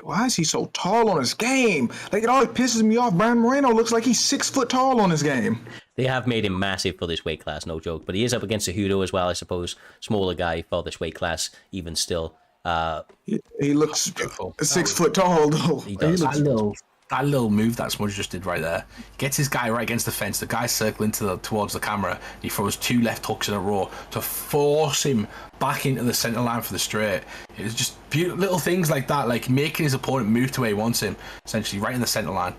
Why is he so tall on his game? Like, it always pisses me off. Brandon Moreno looks like he's 6 foot tall on his game. They have made him massive for this weight class, no joke. But he is up against Cejudo as well, I suppose. Smaller guy for this weight class, even still. He looks 6 foot tall, though. He does. That little move that Smudge just did right there. Gets his guy right against the fence. The guy's circling towards the camera. He throws 2 left hooks in a row to force him back into the center line for the straight. It was just beautiful little things like that, like making his opponent move to where he wants him, essentially right in the center line.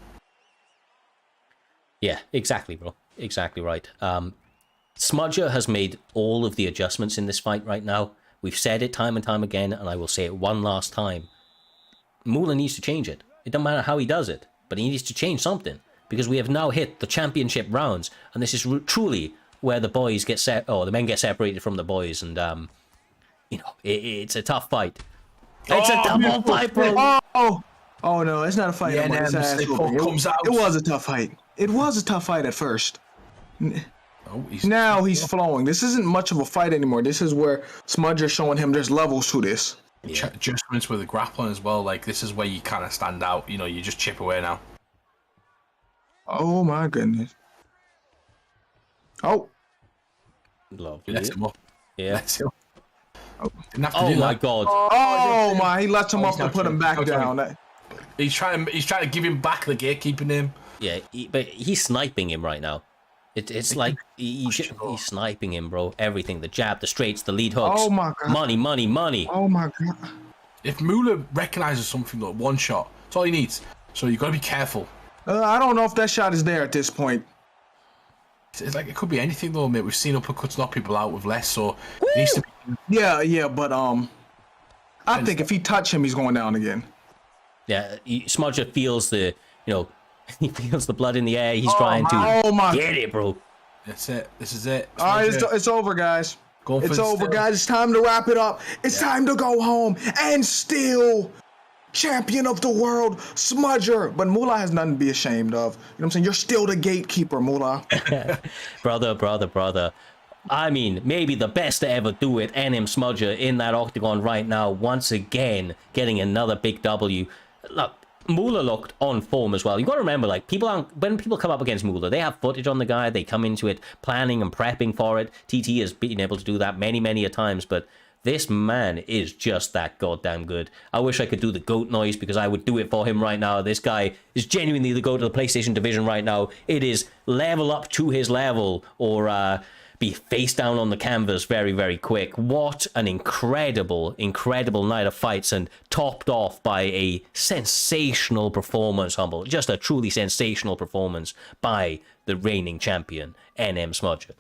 Yeah, exactly, bro. Exactly right. Smudger has made all of the adjustments in this fight right now. We've said it time and time again, and I will say it one last time. Moolah needs to change it. It doesn't matter how he does it, but he needs to change something, because we have now hit the championship rounds, and this is truly where the boys get the men get separated from the boys, and you know, it's a tough fight. It's a double fight, bro. Oh no, it's not a fight. Yeah, comes out. It was a tough fight. It was a tough fight at first. Now he's flowing. This isn't much of a fight anymore. This is where Smudger's showing him there's levels to this. Yeah. Adjustments with the grappling as well. Like this is where you kind of stand out. You know, you just chip away now. Oh my goodness. Oh. Lovely. Let him up. Yeah. Oh my God. Oh my! He left him up to put him back down. He's trying to give him back the gatekeeping him. Yeah, but he's sniping him right now. It's like he's sniping him, bro. Everything, the jab, the straights, the lead hooks. Oh my God. Money. Oh my God. If Moolah recognizes something like one shot, that's all he needs. So you got to be careful. I don't know if that shot is there at this point. It's like it could be anything though, mate. We've seen uppercuts knock people out with less, so it needs to be. Yeah, but I think if he touch him, he's going down again. Yeah, Smudger feels he feels the blood in the air. He's trying to get it, bro. That's it. This is it. All right, it's over, guys. It's over, guys. It's time to wrap it up. It's time to go home. And still, champion of the world, Smudger. But Moolah has nothing to be ashamed of. You know what I'm saying? You're still the gatekeeper, Moolah. brother. I mean, maybe the best to ever do it, NM Smudger in that octagon right now, once again, getting another big W. Look, Moolah looked on form as well. You got to remember, like, when people come up against Moolah, they have footage on the guy. They come into it planning and prepping for it. TT has been able to do that many a times, but this man is just that goddamn good. I wish I could do the GOAT noise because I would do it for him right now. This guy is genuinely the GOAT of the PlayStation division right now. It is level up to his level, or be face down on the canvas very quick. What an incredible night of fights, and topped off by a sensational performance, Humble. Just a truly sensational performance by the reigning champion, NM Smudger.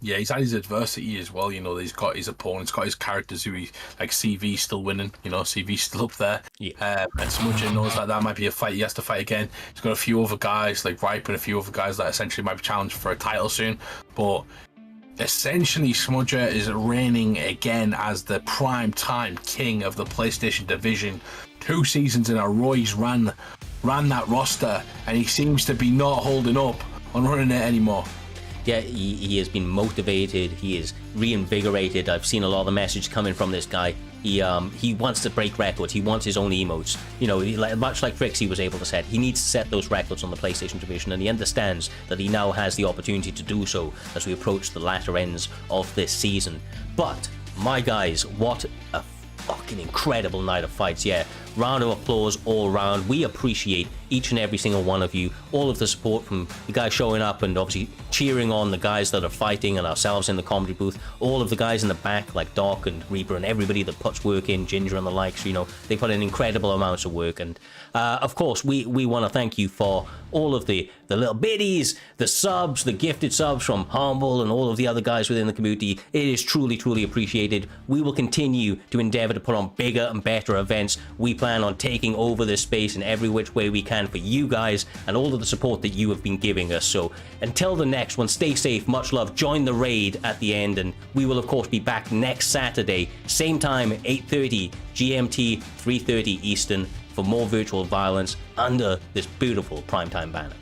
Yeah, he's had his adversity as well. You know, he's got his opponents, got his characters who he, like CV still winning. You know, CV still up there. Yeah. And Smudger knows that might be a fight he has to fight again. He's got a few other guys like Ripe and a few other guys that essentially might be challenged for a title soon. But essentially, Smudger is reigning again as the prime-time king of the PlayStation division. 2 seasons in a row he's ran that roster, and he seems to be not holding up on running it anymore. Yeah, he has been motivated. He is reinvigorated. I've seen a lot of the message coming from this guy. He wants to break records. He wants his own emotes. You know, much like Trixie was able to set, he needs to set those records on the PlayStation division, and he understands that he now has the opportunity to do so as we approach the latter ends of this season. But, my guys, what a fucking incredible night of fights. Yeah, round of applause all round. We appreciate each and every single one of you, all of the support from the guys showing up and obviously cheering on the guys that are fighting, and ourselves in the comedy booth, all of the guys in the back like Doc and Reaper and everybody that puts work in, Ginger and the likes. You know, they put in incredible amounts of work. And of course we want to thank you for all of the little biddies, the subs, the gifted subs from Humble and all of the other guys within the community. It is truly appreciated. We will continue to endeavor to put on bigger and better events. We plan on taking over this space in every which way we can for you guys and all of the support that you have been giving us. So until the next one, stay safe, much love, join the raid at the end, and we will of course be back next Saturday, same time, 8:30 GMT, 3:30 Eastern, for more virtual violence under this beautiful Primetime banner.